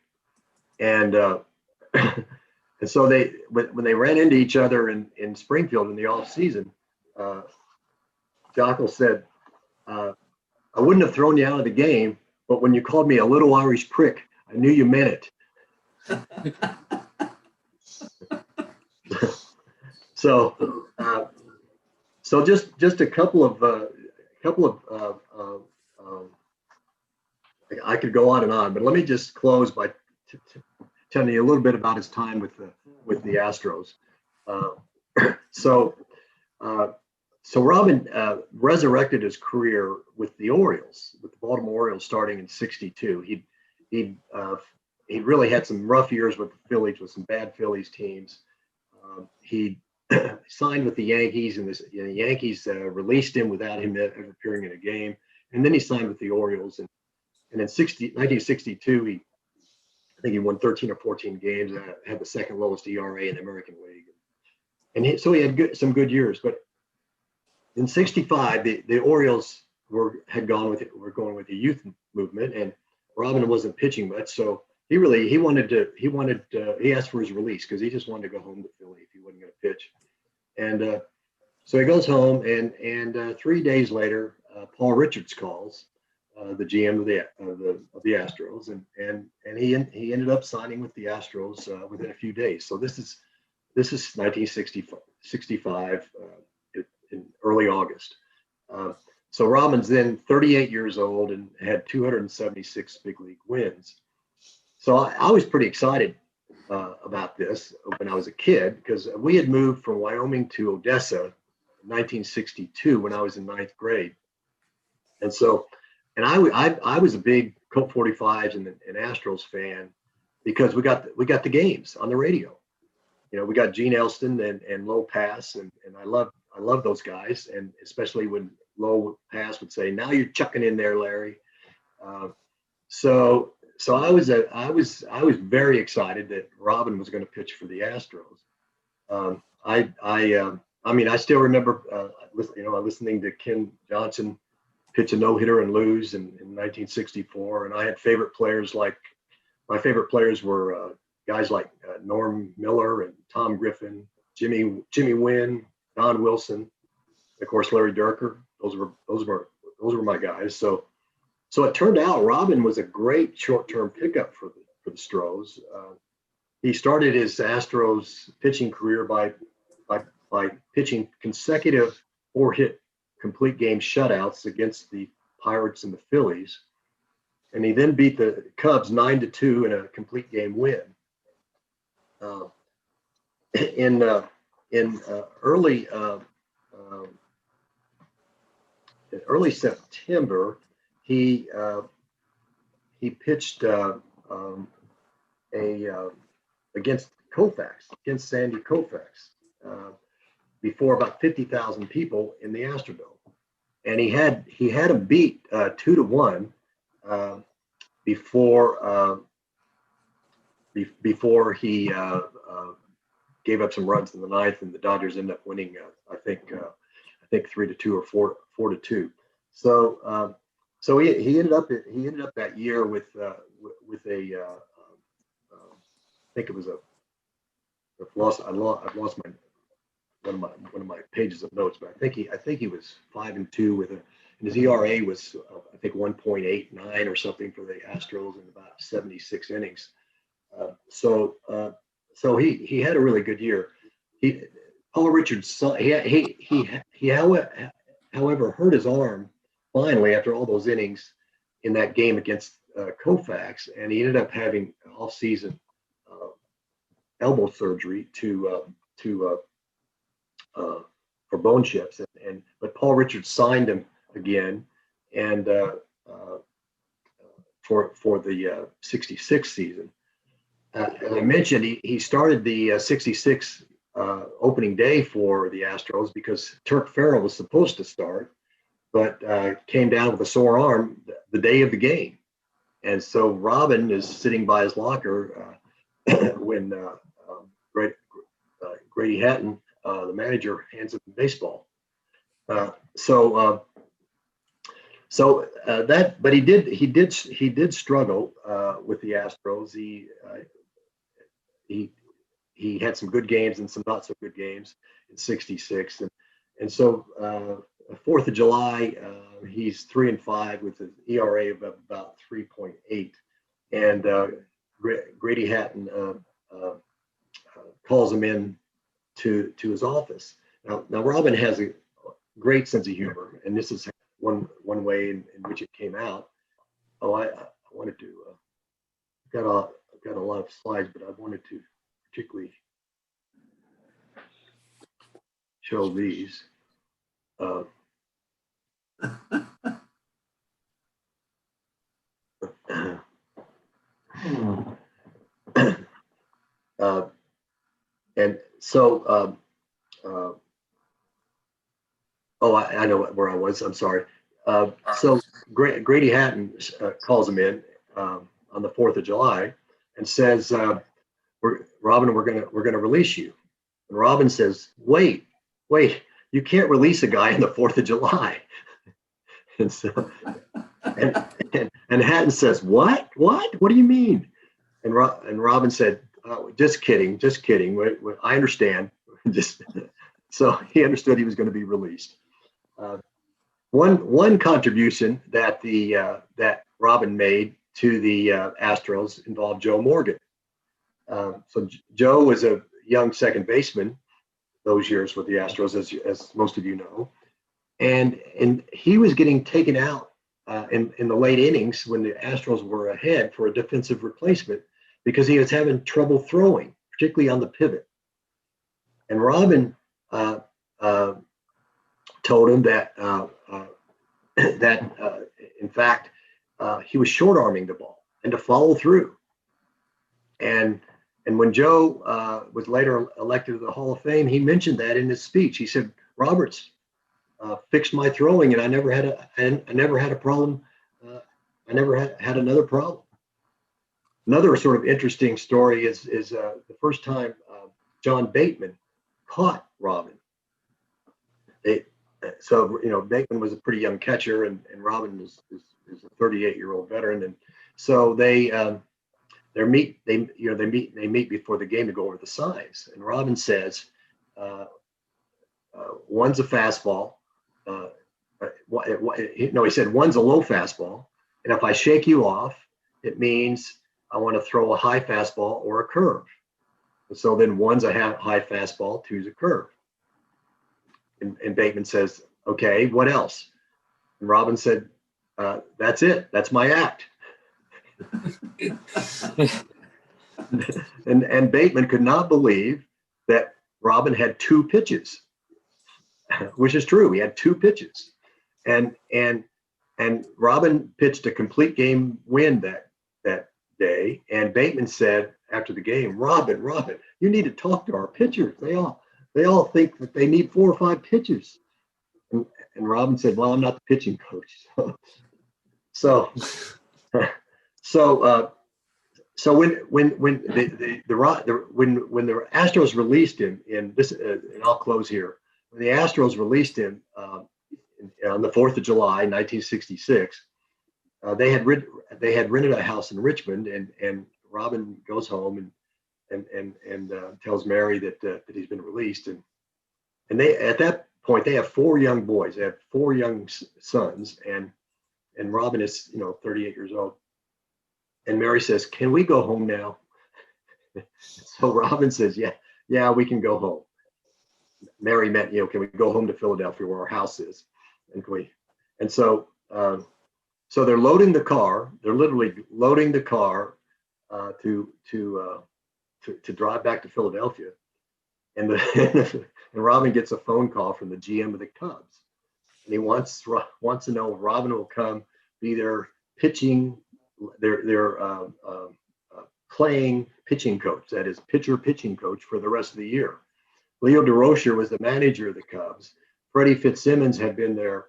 and and so when they ran into each other in Springfield in the off season, Jocko said, "I wouldn't have thrown you out of the game, but when you called me a little Irish prick, I knew you meant it." So just a couple of I could go on and on, but let me just close by telling you a little bit about his time with the Astros. So Robin resurrected his career with the Orioles, with the Baltimore Orioles, starting in '62. He really had some rough years with the Phillies, with some bad Phillies teams. He signed with the Yankees, and the Yankees released him without him ever appearing in a game. And then he signed with the Orioles, and in 1962, I think he won 13 or 14 games, had the second lowest ERA in the American League. And so he had some good years. But in '65, the Orioles were going with the youth movement, and Robin wasn't pitching much, so he asked for his release because he just wanted to go home to Philly if he wasn't going to pitch. And so he goes home, and 3 days later, Paul Richards calls, the GM of the Astros, and he ended up signing with the Astros within a few days. So this is 1965 in early August. So Robin's then 38 years old and had 276 big league wins. So I was pretty excited about this when I was a kid, because we had moved from Wyoming to Odessa in 1962 when I was in 9th grade. And so, I was a big Colt 45s and Astros fan because we got the games on the radio. You know, we got Gene Elston and Low Pass, and I love those guys, and especially when Low Pass would say, "Now you're chucking in there, Larry." So I was very excited that Robin was going to pitch for the Astros. I still remember listening to Ken Johnson pitch a no-hitter and lose in 1964, and I had favorite players my favorite players were guys like Norm Miller and Tom Griffin, Jimmy Wynn, Don Wilson, of course Larry Dierker. Those were my guys. So it turned out Robin was a great short-term pickup for the Stros. He started his Astros pitching career by pitching consecutive 4-hit complete game shutouts against the Pirates and the Phillies, and he then beat the Cubs 9-2 in a complete game win. In early September, he pitched against Sandy Koufax before about 50,000 people in the Astrodome, and he had him beat 2-1 before he gave up some runs in the ninth, and the Dodgers ended up winning I think 3-2 or 4-2. So he ended up that year with a I think it was I've lost one of my pages of notes, but I think he was 5-2 and his ERA was I think 1.89 or something for the Astros in about 76 innings. So he had a really good year. Paul Richards, he however hurt his arm finally after all those innings in that game against Koufax, and he ended up having off-season elbow surgery for bone chips, but Paul Richards signed him again, and for the '66 season. as I mentioned, he started the 66 opening day for the Astros because Turk Farrell was supposed to start, but came down with a sore arm the day of the game. And so Robin is sitting by his locker when Grady Hatton, the manager, hands him the baseball. But he did struggle with the Astros. He had some good games and some not so good games in '66, and so 4th of July, he's 3-5 with an ERA of about 3.8, and Grady Hatton calls him in to his office. Now Robin has a great sense of humor, and this is one way in which it came out. I wanted to got a lot of slides, but I wanted to particularly show these. And so, I know where I was. I'm sorry. So Grady Hatton calls him in on the 4th of July and says, Robin, we're gonna release you. And Robin says, wait, you can't release a guy on the 4th of July. And so, and Hatton says, what do you mean? And Robin said, just kidding. I understand. So he understood he was going to be released. One contribution that that Robin made to the Astros involved Joe Morgan. So Joe was a young second baseman those years with the Astros, as most of you know, and he was getting taken out in the late innings when the Astros were ahead for a defensive replacement because he was having trouble throwing, particularly on the pivot. And Robin told him that in fact he was short arming the ball and to follow through. And when Joe was later elected to the Hall of Fame, he mentioned that in his speech. He said, Roberts fixed my throwing, and I never had a problem. I never had another problem. Another sort of interesting story is the first time John Bateman caught Robin. Bateman was a pretty young catcher, and Robin is a 38-year-old veteran, and so they meet before the game to go over the signs. And Robin says, one's a fastball. He said one's a low fastball, and if I shake you off, it means I want to throw a high fastball or a curve. And so then one's a high fastball, two's a curve. And Bateman says, okay, what else? And Robin said, that's it. That's my act. and Bateman could not believe that Robin had two pitches, which is true. He had two pitches, and Robin pitched a complete game win that day. And Bateman said after the game, Robin, you need to talk to our pitchers. They all think that they need 4 or 5 pitches. And Robin said, well, I'm not the pitching coach. So when the Astros released him in this, and I'll close here. When the Astros released him on the 4th of July, 1966, they had rented a house in Richmond, and Robin goes home and tells Mary that he's been released, and they at that point they have 4 young boys. They have 4 young sons, and Robin is 38 years old. And Mary says, can we go home now? So Robin says, yeah, we can go home. Mary meant, can we go home to Philadelphia where our house is? And so they're loading the car. They're literally loading the car to drive back to Philadelphia. And and Robin gets a phone call from the GM of the Cubs. And he wants to know if Robin will come be their pitching, their playing pitching coach, that is pitcher pitching coach for the rest of the year. Leo DeRocher was the manager of the Cubs. Freddie Fitzsimmons had been their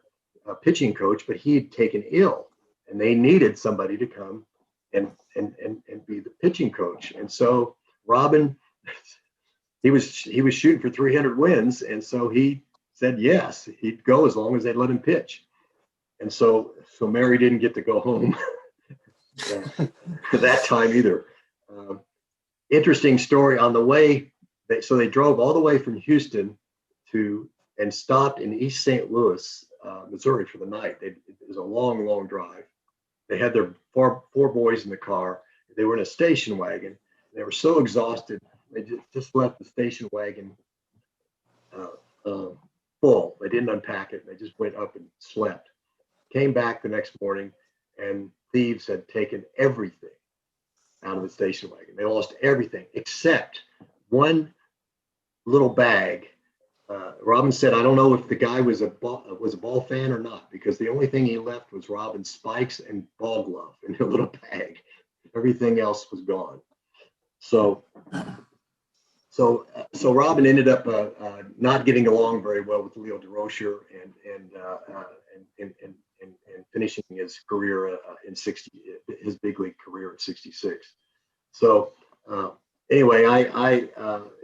pitching coach, but he had taken ill, and they needed somebody to come and be the pitching coach. And so Robin, he was shooting for 300 wins, and so he said yes, he'd go as long as they'd let him pitch. And so Mary didn't get to go home that time either. Interesting story on the way. So they drove all the way from Houston and stopped in East St. Louis, Missouri for the night. It was a long, long drive. They had their four boys in the car. They were in a station wagon. They were so exhausted, they just left the station wagon full. They didn't unpack it. They just went up and slept. Came back the next morning, and thieves had taken everything out of the station wagon. They lost everything except one little bag. Robin said, I don't know if the guy was a ball fan or not, because the only thing he left was Robin's spikes and ball glove in a little bag. Everything else was gone. So Robin ended up not getting along very well with Leo DeRocher and finishing his career his big league career at 66. So anyway,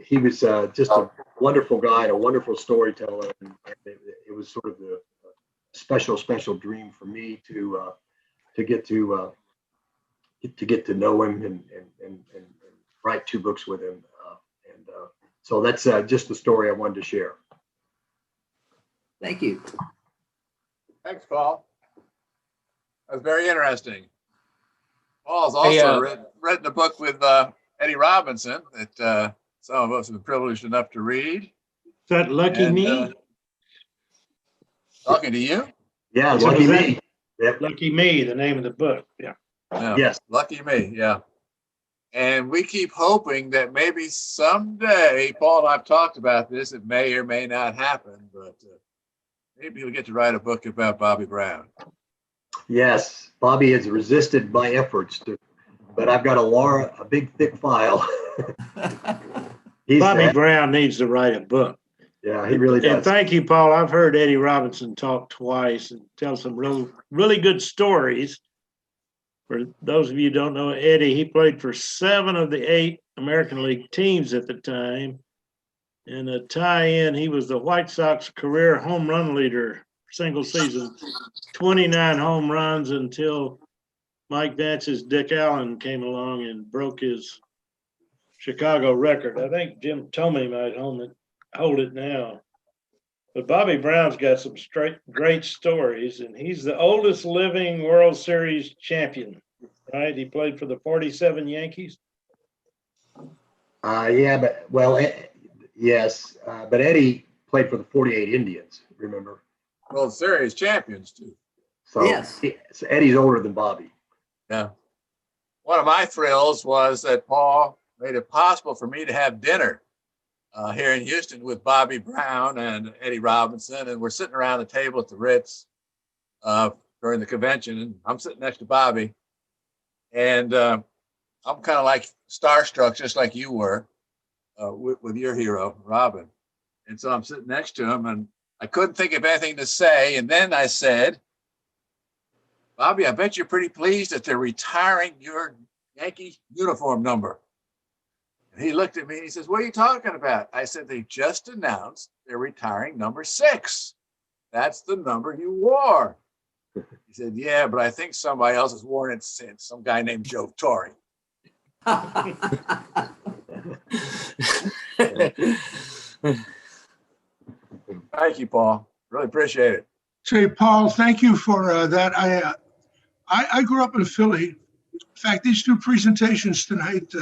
he was just a wonderful guy and a wonderful storyteller, and it was sort of the special dream for me to get to know him and write 2 books with him. So that's just the story I wanted to share. Thank you. Thanks, Paul. That's very interesting. Paul's also written a book with Eddie Robinson that some of us have been privileged enough to read. Is that Lucky Me? Talking to you? Yeah, Lucky Me. Yep. Lucky Me, the name of the book. Yeah. Yes. Lucky Me. Yeah. And we keep hoping that maybe someday, Paul and I've talked about this, it may or may not happen, but maybe you'll get to write a book about Bobby Brown. Yes, Bobby has resisted my efforts but I've got a big thick file. Bobby Brown needs to write a book. Yeah, he really does. And thank you, Paul. I've heard Eddie Robinson talk twice and tell some really good stories. For those of you who don't know Eddie, he played for 7 of the 8 American League teams at the time. In a tie-in, he was the White Sox career home run leader, single season, 29 home runs until Mike Vance's Dick Allen came along and broke his Chicago record. I think Jim Tomey might hold it now. But Bobby Brown's got some great stories, and he's the oldest living World Series champion, right? He played for the 47 Yankees. Yes, but Eddie played for the 48 Indians, remember? World Series champions, too. So, yes. So Eddie's older than Bobby. Yeah. One of my thrills was that Paul made it possible for me to have dinner here in Houston with Bobby Brown and Eddie Robinson, and we're sitting around the table at the Ritz during the convention, and I'm sitting next to Bobby, and I'm kind of like starstruck, just like you were with your hero, Robin. And so I'm sitting next to him, and I couldn't think of anything to say, and then I said, Bobby, I bet you're pretty pleased that they're retiring your Yankee uniform number. And he looked at me and he says, what are you talking about? I said, they just announced they're retiring number 6. That's the number you wore. He said, yeah, but I think somebody else has worn it since, some guy named Joe Torre. Thank you, Paul. Really appreciate it. Say, Paul, thank you for that. I grew up in Philly. In fact, these 2 presentations tonight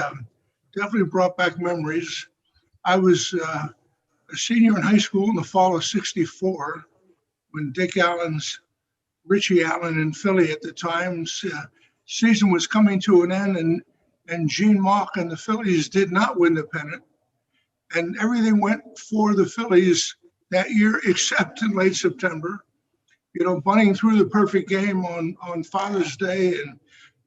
definitely brought back memories. I was a senior in high school in the fall of '64 when Richie Allen in Philly at the time, season was coming to an end, and Gene Mauch and the Phillies did not win the pennant. And everything went for the Phillies that year, except in late September. You know, bunting through the perfect game on Father's Day and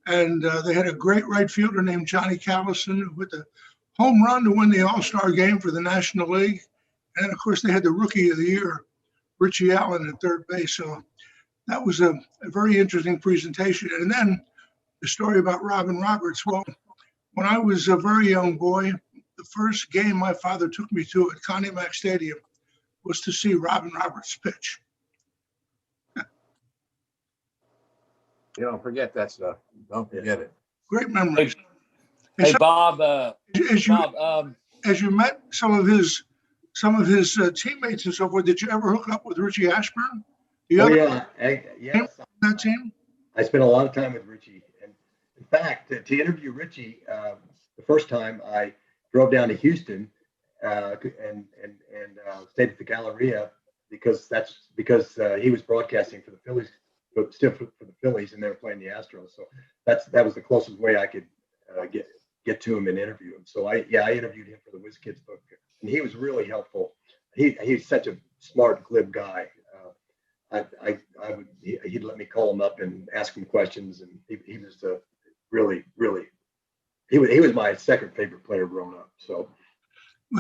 And they had a great right fielder named Johnny Callison who hit the home run to win the All-Star game for the National League. And of course, they had the Rookie of the Year, Richie Allen, at third base. So that was a very interesting presentation. And then the story about Robin Roberts. Well, when I was a very young boy, the first game my father took me to at Connie Mack Stadium was to see Robin Roberts pitch. You don't forget that stuff. Don't forget it. Great memories. Hey, Bob. As you met some of his teammates and so forth, did you ever hook up with Richie Ashburn? Yes. That team? I spent a lot of time with Richie. And in fact, to interview Richie, the first time I drove down to Houston and stayed at the Galleria because he was broadcasting for the Phillies, but still for the Phillies, and they were playing the Astros. So that was the closest way I could get to him and interview him. So I interviewed him for the Whiz Kids book, and he was really helpful. He's such a smart, glib guy. He'd let me call him up and ask him questions, and he was really he was my second favorite player growing up. So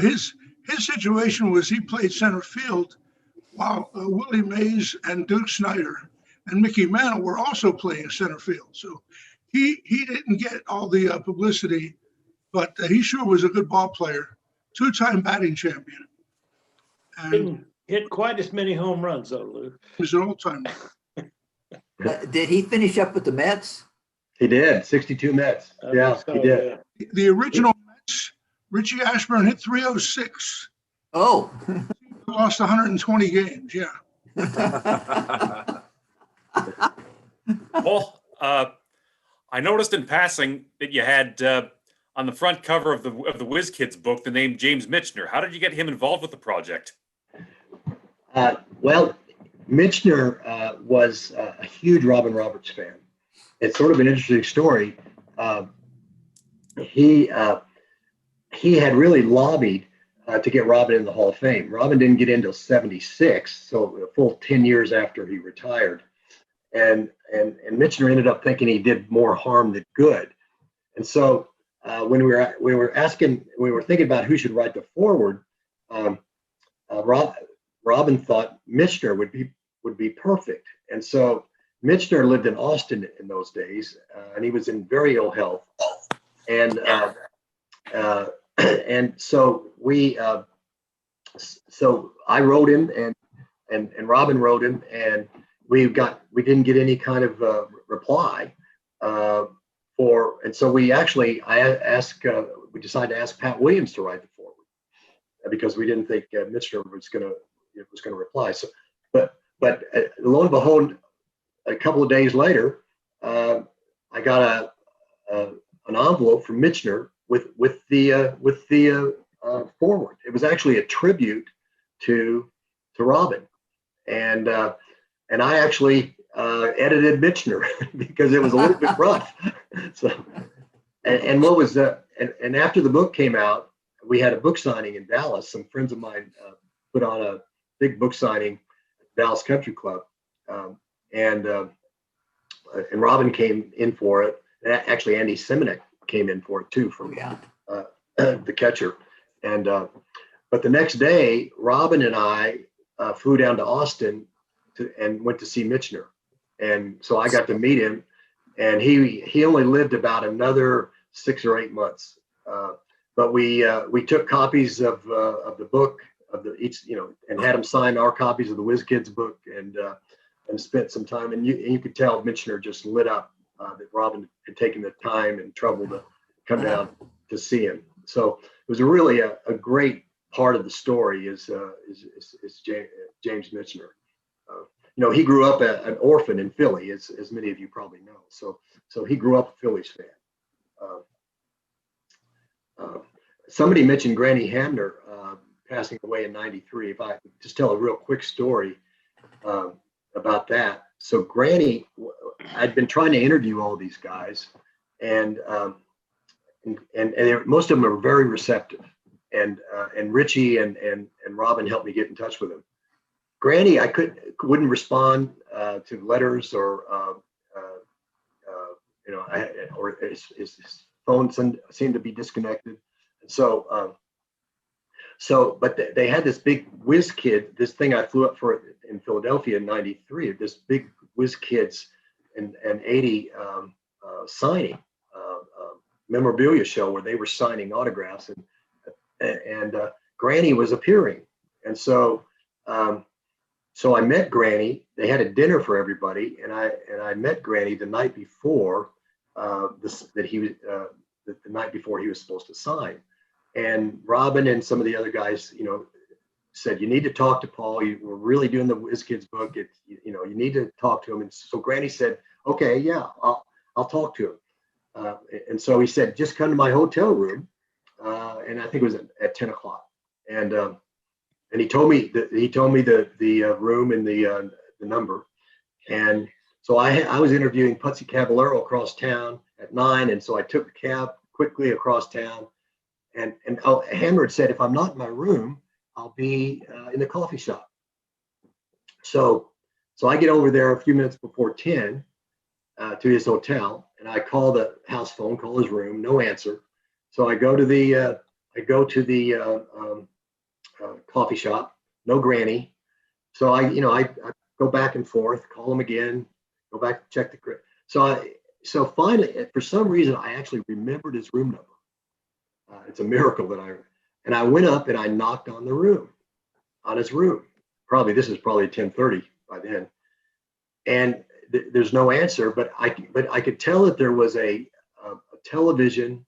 his situation was he played center field while Willie Mays and Duke Snyder and Mickey Mantle were also playing center field. So he didn't get all the publicity, but he sure was a good ball player, two-time batting champion. And Didn't hit quite as many home runs though, Lou. He was an old-timer. Did he finish up with the Mets? He did, 62 Mets. Yeah, he did. Yeah. The original Mets, Richie Ashburn hit 306. Oh. Lost 120 games, yeah. Well, I noticed in passing that you had on the front cover of the Whiz Kids book the name James Michener. How did you get him involved with the project? Well, Michener was a huge Robin Roberts fan. It's sort of an interesting story. He had really lobbied to get Robin in the Hall of Fame. Robin didn't get in until 76, so a full 10 years after he retired. And Michener ended up thinking he did more harm than good. And so when we were thinking about who should write the foreword, Robin thought Michener would be perfect. And so Michener lived in Austin in those days, and he was in very ill health. And so I wrote him, and Robin wrote him, and we didn't get any kind of reply and so we decided to ask Pat Williams to write the foreword because we didn't think Michener was going to reply. So, but lo and behold, a couple of days later, I got an envelope from Michener with the foreword. It was actually a tribute to Robin, and I actually edited Michener because it was a little bit rough. So, and what was and after the book came out, we had a book signing in Dallas. Some friends of mine put on a big book signing at Dallas Country Club, and Robin came in for it. Actually, Andy Simonek came in for it too from the catcher. And but the next day, Robin and I flew down to Austin and went to see Michener. And so I got to meet him, and he only lived about another 6 or 8 months. But we took copies of the book and had him sign our copies of the Whiz Kids book, and spent some time. And you could tell Michener just lit up that Robin had taken the time and trouble to come down to see him. So it was really a great part of the story is James Michener. He grew up an orphan in Philly, as many of you probably know. So he grew up a Phillies fan. Somebody mentioned Granny Hamner passing away in '93. If I just tell a real quick story about that. So Granny, I'd been trying to interview all these guys, and most of them are very receptive. And Richie and Robin helped me get in touch with them. Granny, I wouldn't respond to letters or or his phone seemed to be disconnected. And so, but they had this big whiz kid, this thing I flew up for in Philadelphia in '93, this big whiz kids and 80 signing memorabilia show where they were signing autographs, and Granny was appearing. And so, so I met Granny. They had a dinner for everybody, and I met Granny the night before the night before he was supposed to sign. And Robin and some of the other guys, said, you need to talk to Paul. We're really doing the Whiz Kids book. You need to talk to him. And so Granny said, okay, yeah, I'll talk to him. And so he said, just come to my hotel room. And I think it was at 10 o'clock. And he told me the room and the number. And so I was interviewing Putsy Caballero across town at 9. And so I took the cab quickly across town. And Hammer had said, if I'm not in my room, I'll be in the coffee shop. So I get over there a few minutes before 10 to his hotel, and I call the house phone, call his room, no answer. So I go to the coffee shop, no Granny. So I go back and forth, call him again, go back, check the. So finally, for some reason, I actually remembered his room number. It's a miracle that I went up and I knocked on his room. This is probably 10:30 by then. And there's no answer, but I could tell that there was a television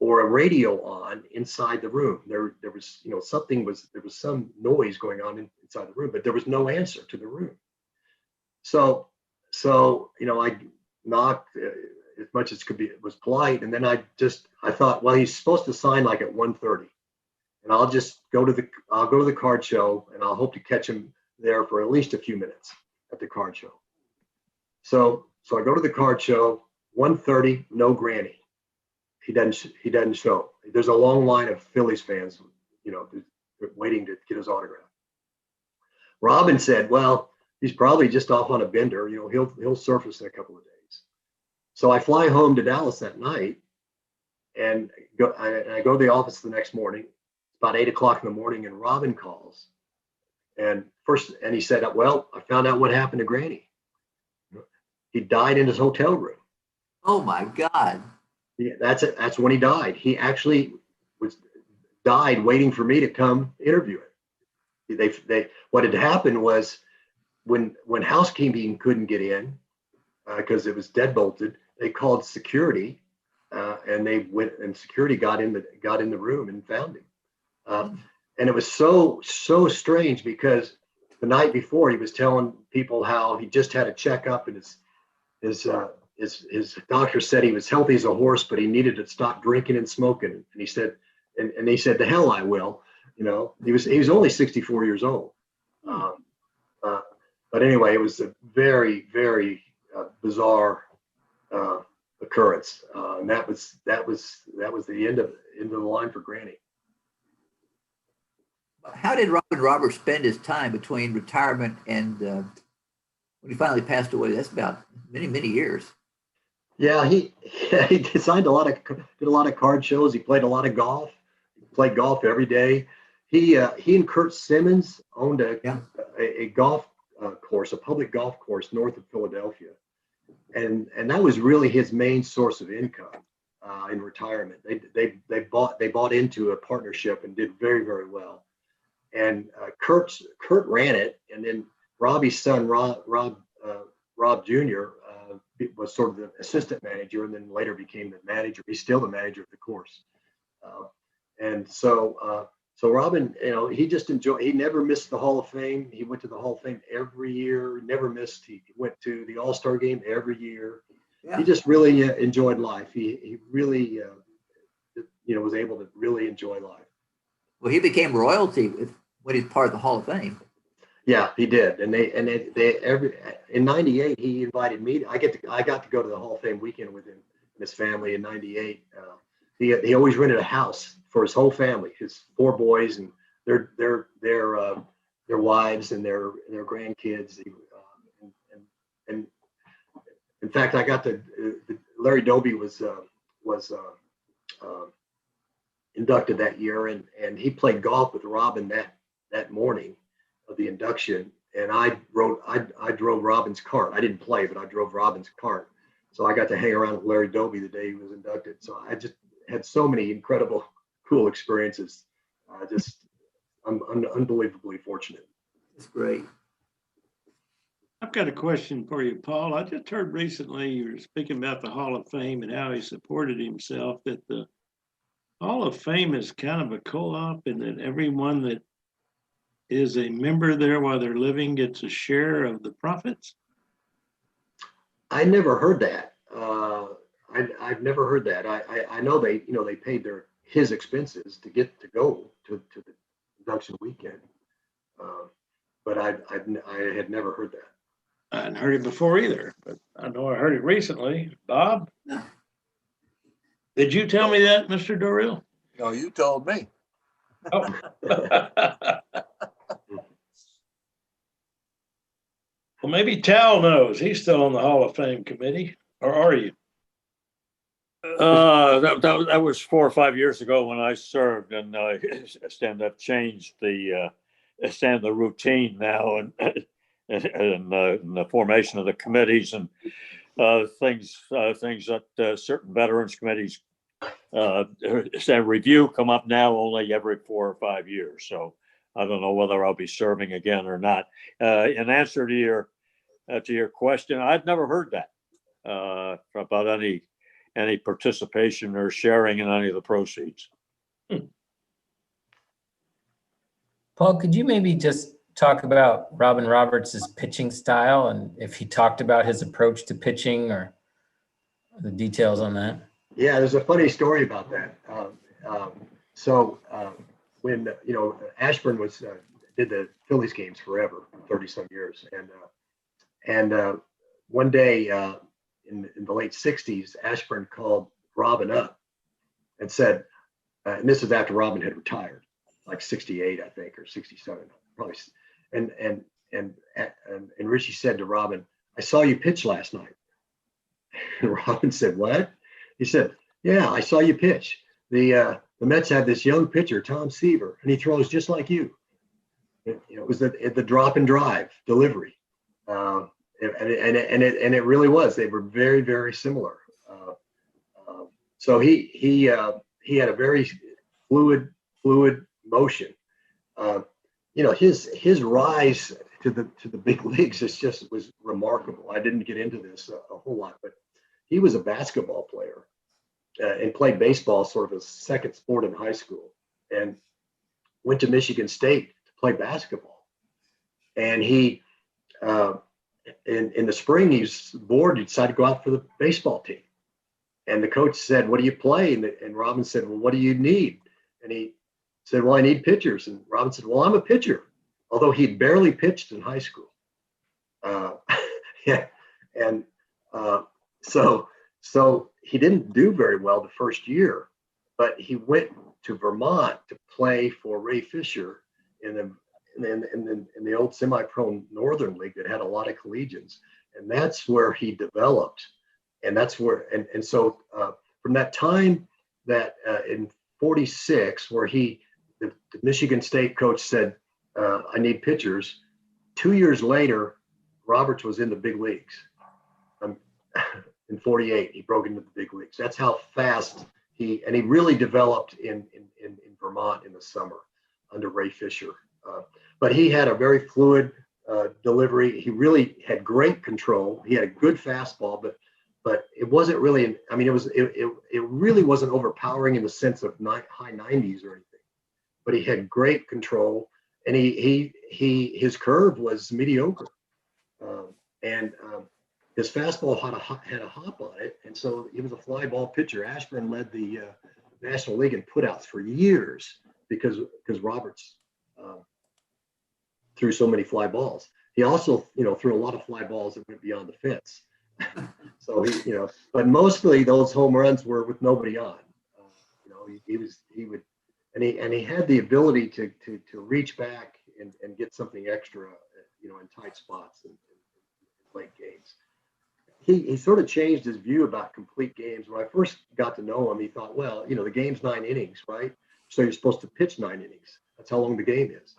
or a radio on inside the room. There was, there was some noise going on inside the room, but there was no answer to the room. So I knocked as much as could be, it was polite. And then I thought, well, he's supposed to sign like at 1:30, and I'll go to the card show, and I'll hope to catch him there for at least a few minutes at the card show. So I go to the card show, 1:30, no Granny. He doesn't show. There's a long line of Phillies fans, waiting to get his autograph. Robin said, well, he's probably just off on a bender. He'll surface in a couple of days. So I fly home to Dallas that night, and I go to the office the next morning. It's about 8 o'clock in the morning, and Robin calls. And he said, well, I found out what happened to Granny. He died in his hotel room. Oh my God. Yeah, that's when he died. He actually died waiting for me to come interview him. What had happened was when housekeeping couldn't get in because it was deadbolted, they called security, and they went, and security got in the room and found him. And it was so strange because the night before he was telling people how he just had a checkup, and his doctor said he was healthy as a horse, but he needed to stop drinking and smoking. And he said, and he said, "The hell I will." He was only 64 years old. But anyway, it was a very, very bizarre occurrence, and that was the end of the line for Granny. How did Robin Roberts spend his time between retirement and when he finally passed away? That's about many years. Yeah, he designed did a lot of card shows. He played a lot of golf. He played golf every day. He and Curt Simmons owned a golf course, a public golf course north of Philadelphia, and that was really his main source of income in retirement. They bought into a partnership and did very, very well. And Curt ran it, and then Robbie's son Rob Jr. Was sort of the assistant manager, and then later became the manager. He's still the manager of the course. And so Robin, he just enjoyed. He never missed the Hall of Fame. He went to the Hall of Fame every year. Never missed. He went to the All-Star game every year. Yeah. He just really enjoyed life. He really, was able to really enjoy life. Well, he became royalty when he's part of the Hall of Fame. Yeah, he did. And in '98, he invited me. I got to go to the Hall of Fame weekend with him and his family in '98. He always rented a house for his whole family, his 4 boys and their wives and their grandkids. And in fact, I got to Larry Doby was inducted that year, and he played golf with Robin that morning of the induction. And I drove Robin's cart. I didn't play, but I drove Robin's cart. So I got to hang around with Larry Doby the day he was inducted. So I just had so many incredible, cool experiences. I'm unbelievably fortunate. It's great. I've got a question for you, Paul. I just heard recently you were speaking about the Hall of Fame and how he supported himself, that the Hall of Fame is kind of a co-op and that everyone that is a member there while they're living gets a share of the profits? I never heard that. I've never heard that. I know they paid his expenses to get to go to the induction weekend, but I had never heard that. I hadn't heard it before either, but I know I heard it recently. Bob? No. Did you tell me that, Mr. Dorrill? No, you told me. Oh. Well, maybe Tal knows. He's still on the Hall of Fame committee, or are you? That was 4 or 5 years ago when I served, and I've changed the routine now, and the formation of the committees and things that certain veterans committees review come up now only every 4 or 5 years. So I don't know whether I'll be serving again or not. In answer to your question, I've never heard that about any participation or sharing in any of the proceeds. Paul, could you maybe just talk about Robin Roberts' pitching style and if he talked about his approach to pitching or the details on that? Yeah, there's a funny story about that. When Ashburn did the Phillies games forever, 30 some years, and one day in the late 60s, Ashburn called Robin up and said, and this is after Robin had retired, like 68, I think, or 67, probably. And Richie said to Robin, "I saw you pitch last night." And Robin said, "What?" He said, "Yeah, I saw you pitch. The Mets have this young pitcher, Tom Seaver, and he throws just like you." It was the drop and drive delivery. And it really was. They were very, very similar. So he had a very fluid motion. His rise to the big leagues was remarkable. I didn't get into this a whole lot, but he was a basketball player and played baseball sort of as a second sport in high school, and went to Michigan State to play basketball. And he in the spring, he was bored. He decided to go out for the baseball team. And the coach said, "What do you play?" And Robin said, "Well, what do you need?" And he said, "Well, I need pitchers." And Robin said, "Well, I'm a pitcher," although he'd barely pitched in high school. Yeah. And so he didn't do very well the first year, but he went to Vermont to play for Ray Fisher in the old semi-pro Northern League that had a lot of collegians, and that's where he developed. And that's where, so from that time that in '46, where the Michigan State coach said, "I need pitchers," 2 years later, Roberts was in the big leagues. In '48, he broke into the big leagues. That's how fast he really developed in Vermont in the summer under Ray Fisher. But he had a very fluid delivery. He really had great control. He had a good fastball, but it wasn't really. It really wasn't overpowering in the sense of high 90s or anything. But he had great control, and his curve was mediocre, and his fastball had a hop on it, and so he was a fly ball pitcher. Ashburn led the National League in putouts for years because Roberts threw so many fly balls. He also, threw a lot of fly balls that went beyond the fence. So but mostly those home runs were with nobody on. He had the ability to reach back and get something extra, in tight spots and late games. he sort of changed his view about complete games. When I first got to know him, he thought, well, the game's 9 innings, right? So you're supposed to pitch 9 innings. That's how long the game is.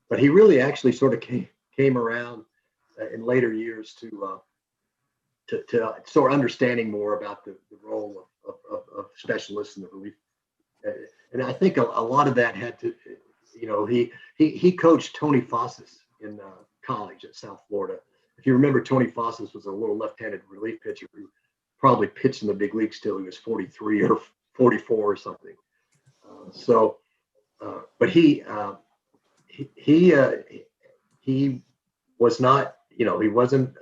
But he really actually sort of came around in later years to sort of understanding more about the role of specialists in the relief. And I think a lot of that had to, he coached Tony Fossis in college at South Florida. If you remember, Tony Fossis was a little left-handed relief pitcher who probably pitched in the big leagues till he was 43 or 44 or something. But he was not, he wasn't.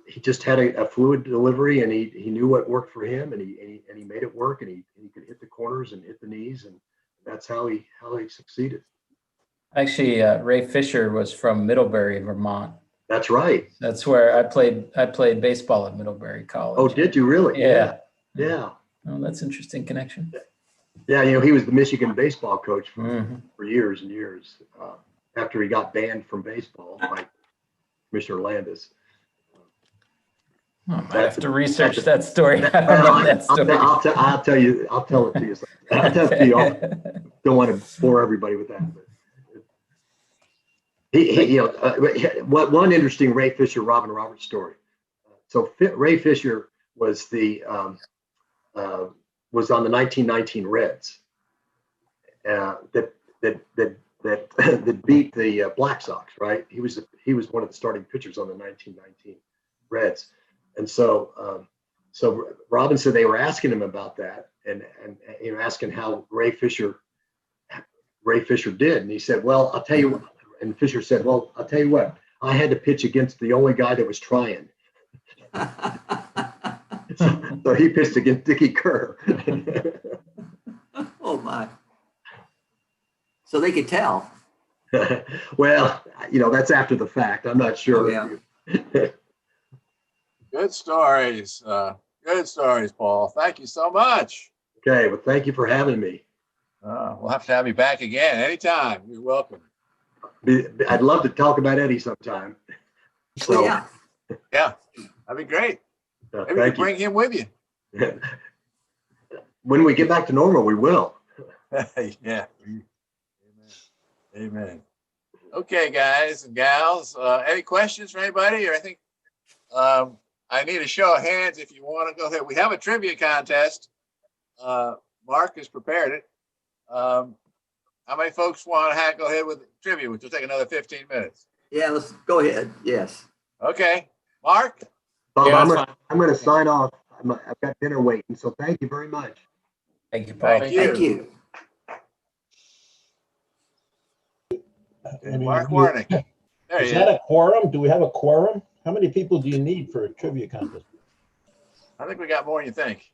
He just had a fluid delivery, and he knew what worked for him, and he made it work, and he could hit the corners and hit the knees, and that's how he succeeded. Actually, Ray Fisher was from Middlebury, Vermont. That's right. That's where I played baseball at Middlebury College. Oh, did you really? Yeah. Yeah. Oh, that's an interesting connection. Yeah, he was the Michigan baseball coach for years and years after he got banned from baseball by Commissioner Landis. I might have to research that story. I don't know that story. I'll tell you. I'll tell it to you. I'll tell it to you. I don't want to bore everybody with that. But one interesting Ray Fisher, Robin Roberts story. So Ray Fisher was was on the 1919 Reds that beat the Black Sox. Right? He was one of the starting pitchers on the 1919 Reds. And so Robin said they were asking him about that and asking how Ray Fisher did. And he said, well, I'll tell you what. And Fisher said, well, I'll tell you what, I had to pitch against the only guy that was trying. so he pitched against Dickie Kerr. Oh my. So they could tell. Well, that's after the fact. I'm not sure. Yeah. Good stories. Good stories, Paul. Thank you so much. Okay. Well, thank you for having me. We'll have to have you back again anytime. You're welcome. I'd love to talk about Eddie sometime. So, yeah, that'd be great. Maybe thank bring him with you. When we get back to normal, we will. Yeah. Amen. Okay, guys and gals. Any questions for anybody? Or I think I need a show of hands if you want to go ahead. We have a trivia contest. Mark has prepared it. How many folks want to go ahead with trivia, which will take another 15 minutes? Yeah, let's go ahead. Yes. Okay. Mark? Bob, Yeah, I'm going to sign off. I've got dinner waiting, so thank you very much. Thank you, Paul. Thank you. Okay, Mark Warnick. There Is he that is. a quorum? Do we have a quorum? How many people do you need for a trivia contest? I think we got more than you think.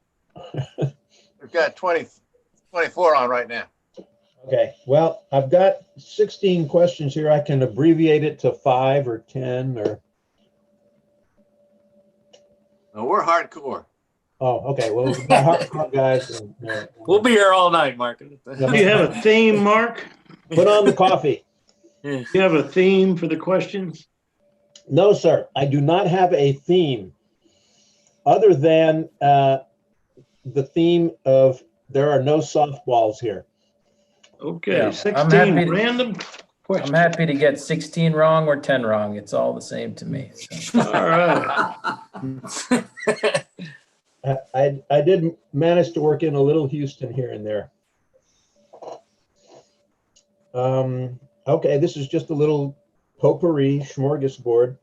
We've got 24 on right now. Okay, well, I've got 16 questions here. I can abbreviate it to 5 or 10 or. No, we're hardcore. Oh, okay. Well, we've got hardcore guys. We'll be here all night, Mark. Do you have a theme, Mark? Put on the coffee. Do you have a theme for the questions? No, sir. I do not have a theme other than the theme of there are no softballs here. Okay, Yeah, 16 random questions. I'm happy to get 16 wrong or 10 wrong. It's all the same to me. So. All right. I did manage to work in a little Houston here and there. Okay, this is just a little potpourri smorgasbord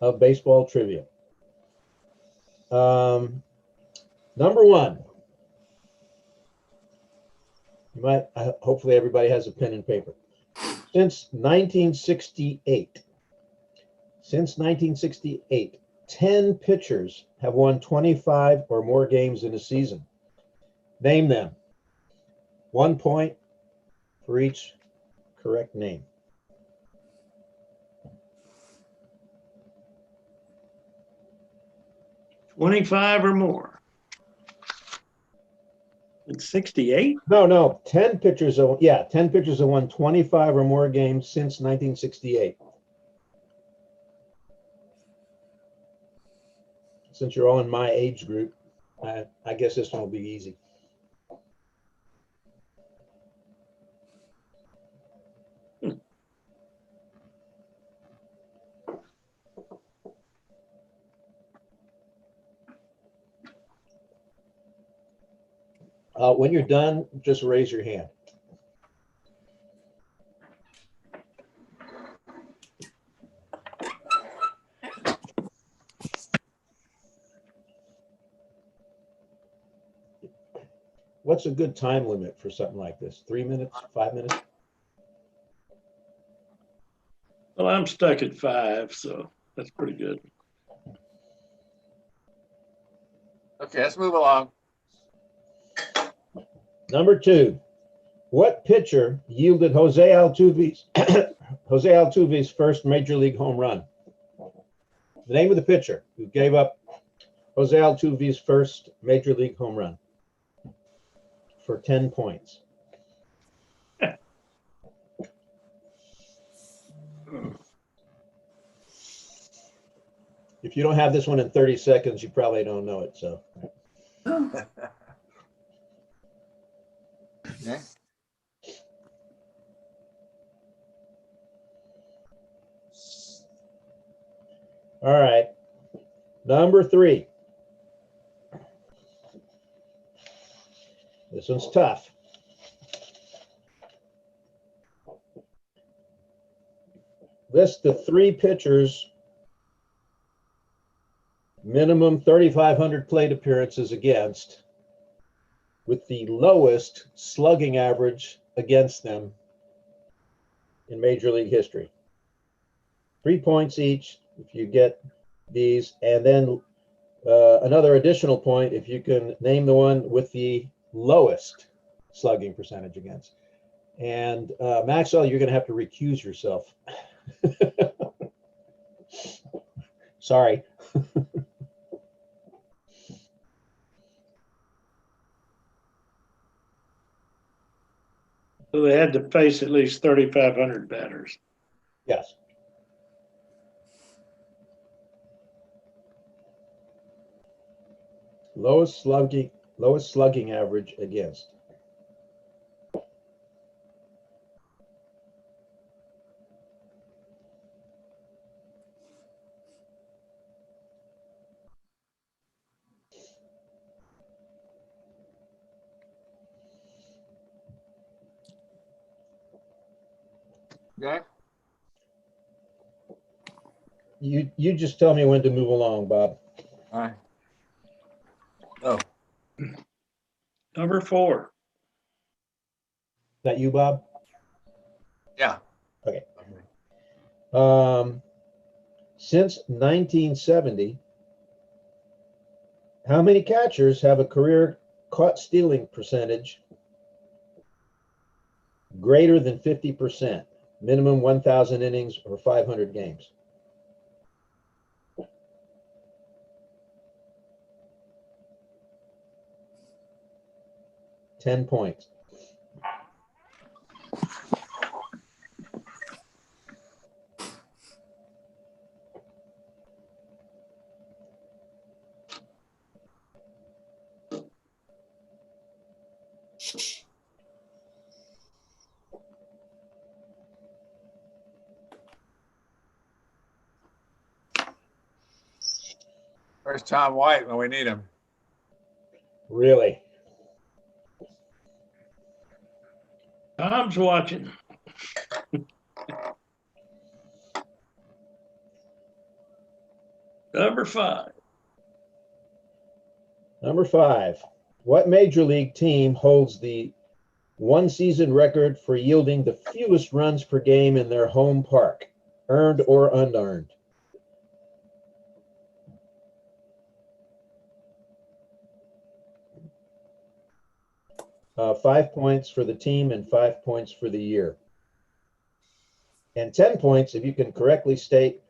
of baseball trivia. Number one. Hopefully everybody has a pen and paper. Since 1968, 10 pitchers have won 25 or more games in a season. Name them. 1 point for each correct name. $25 or more. It's 68? No. 10 pitchers have won 25 or more games since 1968. since you're all in my age group, I guess this one will be easy. When you're done, just raise your hand. What's a good time limit for something like this? 3 minutes, 5 minutes? Well, I'm stuck at 5, so that's pretty good. Okay, let's move along. Number 2, what pitcher yielded Jose Altuve's first major league home run? The name of the pitcher who gave up Jose Altuve's first major league home run for 10 points. If you don't have this one in 30 seconds, you probably don't know it. So. Okay. All right. Number 3. This one's tough. List the 3 pitchers minimum 3,500 plate appearances against with the lowest slugging average against them in Major League history. 3 points each if you get these, and then another additional point if you can name the one with the lowest slugging percentage against. And Maxwell, you're going to have to recuse yourself. Sorry. So they had to face at least 3,500 batters. Yes. Lowest slugging average against. Okay. You just tell me when to move along, Bob. All right. Oh. Number 4. That you, Bob? Yeah. Okay. Since 1970, how many catchers have a career caught stealing percentage greater than 50%, minimum 1,000 innings or 500 games? $10 points. Where's Tom White when we need him? Really? Tom's watching. Number 5. Number 5. What major league team holds the one-season record for yielding the fewest runs per game in their home park, earned or unearned? $5 points for the team and 5 points for the year. And 10 points if you can correctly state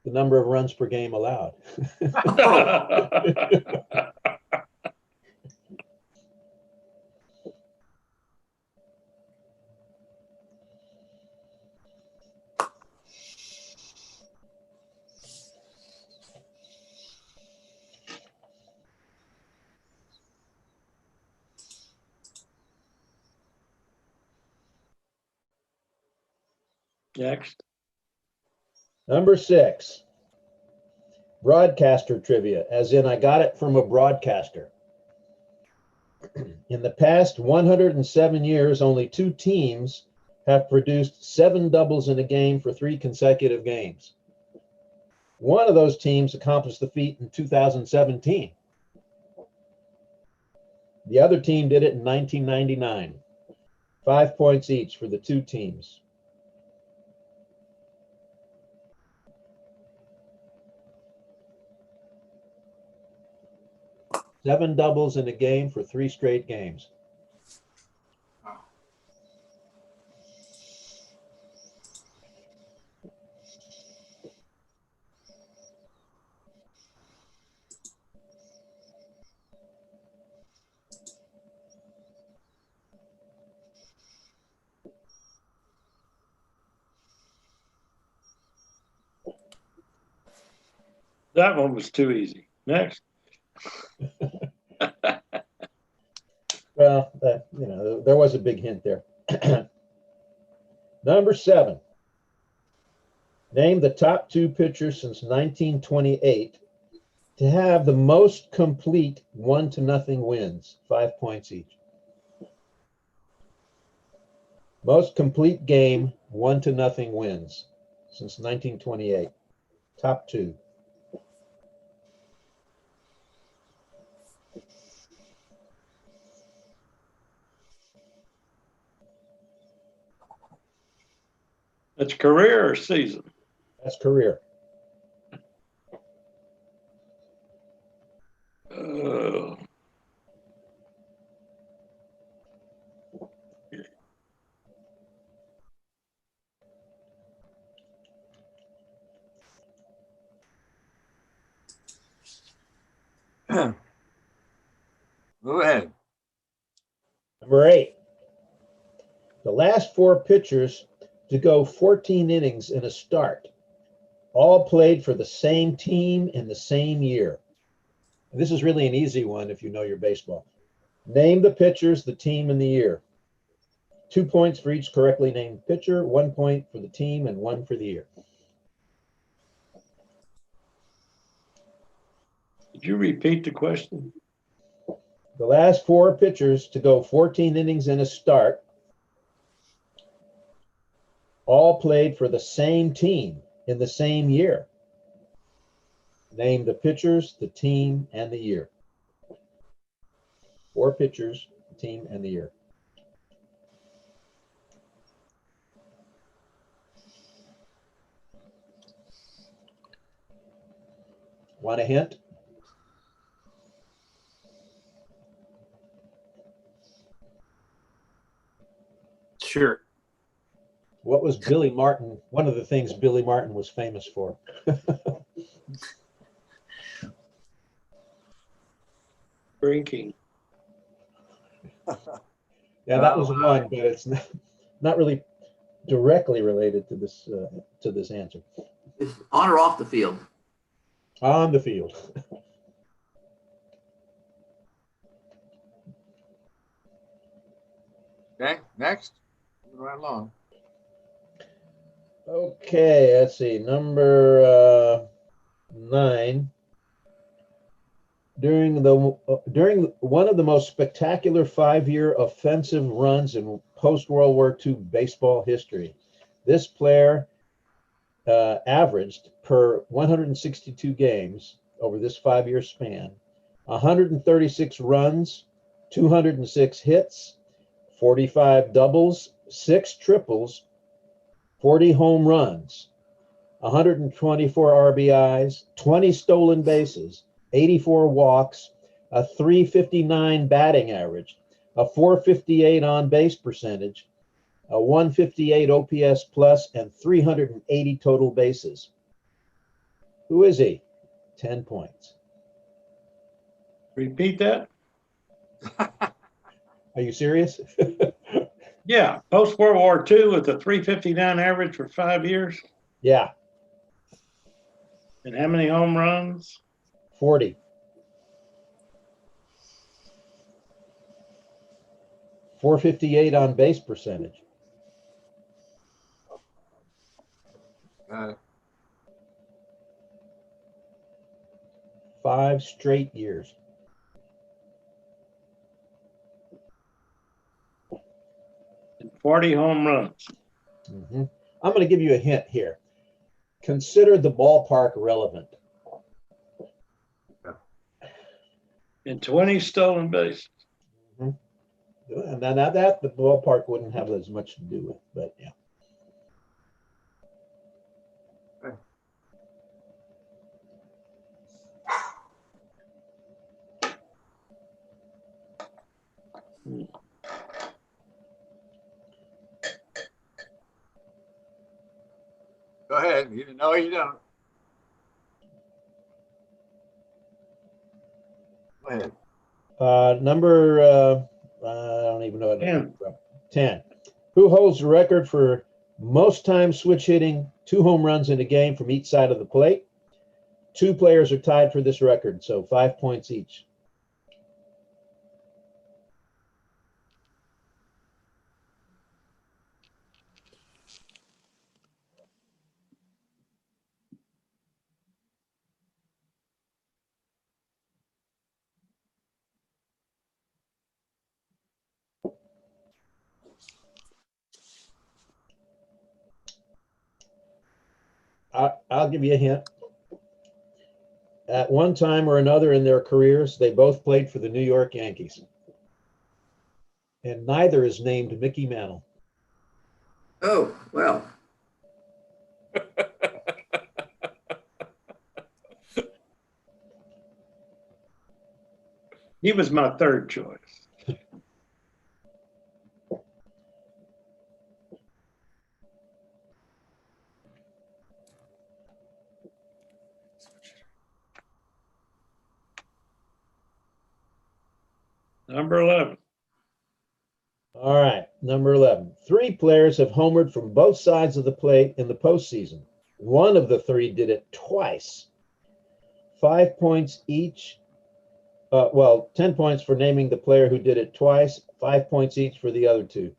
the number of runs per game allowed. Next. Number 6, broadcaster trivia, as in I got it from a broadcaster. In the past 107 years, only 2 teams have produced 7 doubles in a game for 3 consecutive games. One of those teams accomplished the feat in 2017. The other team did it in 1999. 5 points each for the 2 teams. Seven doubles in a game for 3 straight games. That one was too easy. Next. Well, there was a big hint there. Number 7. Name the top 2 pitchers since 1928 to have the most complete 1-0 wins. 5 points each. Most complete game 1-0 wins since 1928. Top 2. That's career or season? That's career. Go ahead. Number 8. The last 4 pitchers to go 14 innings in a start, all played for the same team in the same year. And this is really an easy one if you know your baseball. Name the pitchers, the team, and the year. 2 points for each correctly named pitcher, 1 point for the team, and 1 for the year. Did you repeat the question? The last 4 pitchers to go 14 innings in a start, all played for the same team in the same year. Name the pitchers, the team, and the year. 4 pitchers, the team, and the year. Want a hint? Sure. What was Billy Martin? One of the things Billy Martin was famous for. Drinking. Yeah, that was one, but it's not really directly related to this answer. It's on or off the field? On the field. Okay, next. Moving right along. Okay, let's see. Number 9. During one of the most spectacular 5-year offensive runs in post-World War II baseball history, this player averaged per 162 games over this 5-year span 136 runs, 206 hits, 45 doubles, 6 triples, 40 home runs, 124 RBIs, 20 stolen bases, 84 walks, a 359 batting average, a 458 on base percentage, a 158 OPS plus, and 380 total bases. Who is he? 10 points. Repeat that? Are you serious? Yeah, post World War II with a 359 average for 5 years. Yeah. And how many home runs? 40. 458 on base percentage. 5 straight years. And 40 home runs. I'm going to give you a hint here. Consider the ballpark relevant. And 20 stolen bases. And now that the ballpark wouldn't have as much to do with, but yeah. Go ahead. You know you don't. Go ahead. Number, I don't even know. 10. 10. Who holds the record for most time switch hitting 2 home runs in a game from each side of the plate? 2 players are tied for this record, so 5 points each. I'll give you a hint. At one time or another in their careers, they both played for the New York Yankees. And neither is named Mickey Mantle. Oh, well. He was my third choice. Number 11. All right, number 11. 3 players have homered from both sides of the plate in the postseason. One of the 3 did it twice. 5 points each. 10 points for naming the player who did it twice. 5 points each for the other 2.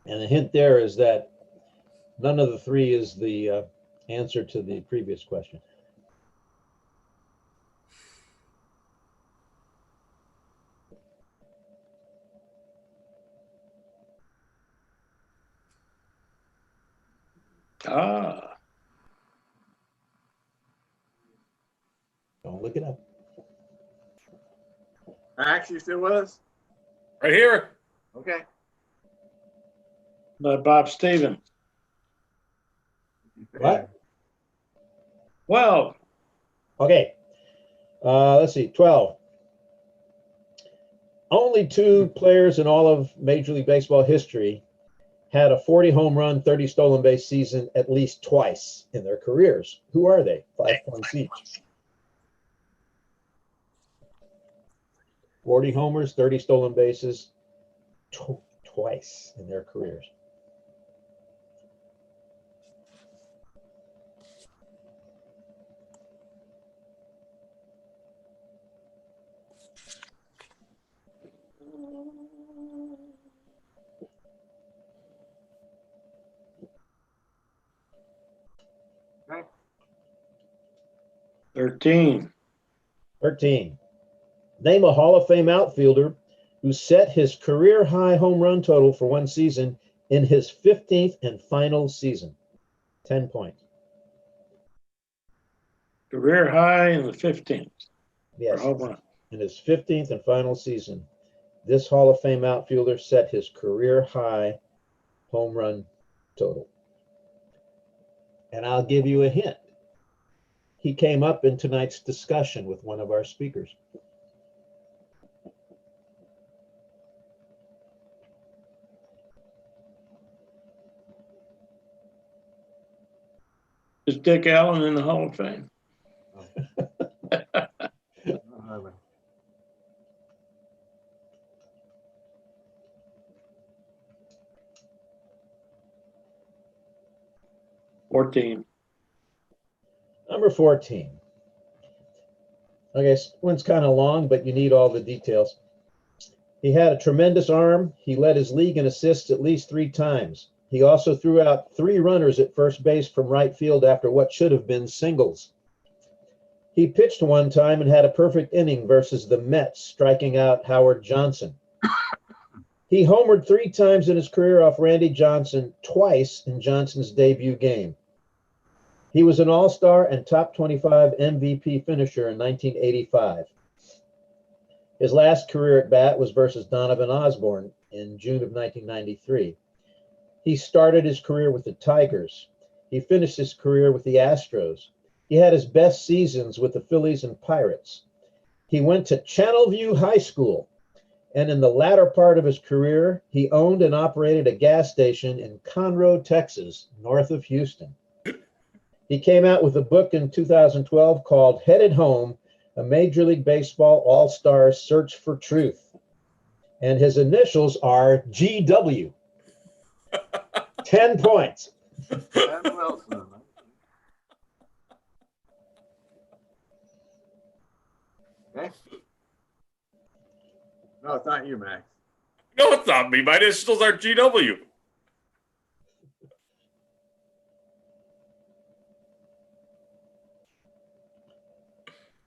And the hint there is that none of the 3 is the answer to the previous question. Don't look it up. Max, you still with us? Right here. Okay. By Bob Stevens. What? 12. Okay. Let's see. 12. Only 2 players in all of Major League Baseball history had a 40 home run, 30 stolen base season at least twice in their careers. Who are they? 5 points each. 40 homers, 30 stolen bases twice in their careers. Okay. 13. 13. Name a Hall of Fame outfielder who set his career high home run total for one season in his 15th and final season. 10 points. Career high in the 15th. Yes. Home run. In his 15th and final season, this Hall of Fame outfielder set his career high home run total. And I'll give you a hint. He came up in tonight's discussion with one of our speakers. Is Dick Allen in the Hall of Fame? Number 14. Okay, this one's kind of long, but you need all the details. He had a tremendous arm. He led his league in assists at least 3 times. He also threw out 3 runners at first base from right field after what should have been singles. He pitched one time and had a perfect inning versus the Mets, striking out Howard Johnson. He homered 3 times in his career off Randy Johnson, twice in Johnson's debut game. He was an all-star and top 25 MVP finisher in 1985. His last career at bat was versus Donovan Osborne in June of 1993. He started his career with the Tigers. He finished his career with the Astros. He had his best seasons with the Phillies and Pirates. He went to Channelview High School, and in the latter part of his career, he owned and operated a gas station in Conroe, Texas, north of Houston. He came out with a book in 2012 called Headed Home, a Major League Baseball All-Star Search for Truth. And his initials are GW. 10 points. Wilson. Okay. No, it's not you, Max. No, it's not me. My initials are GW.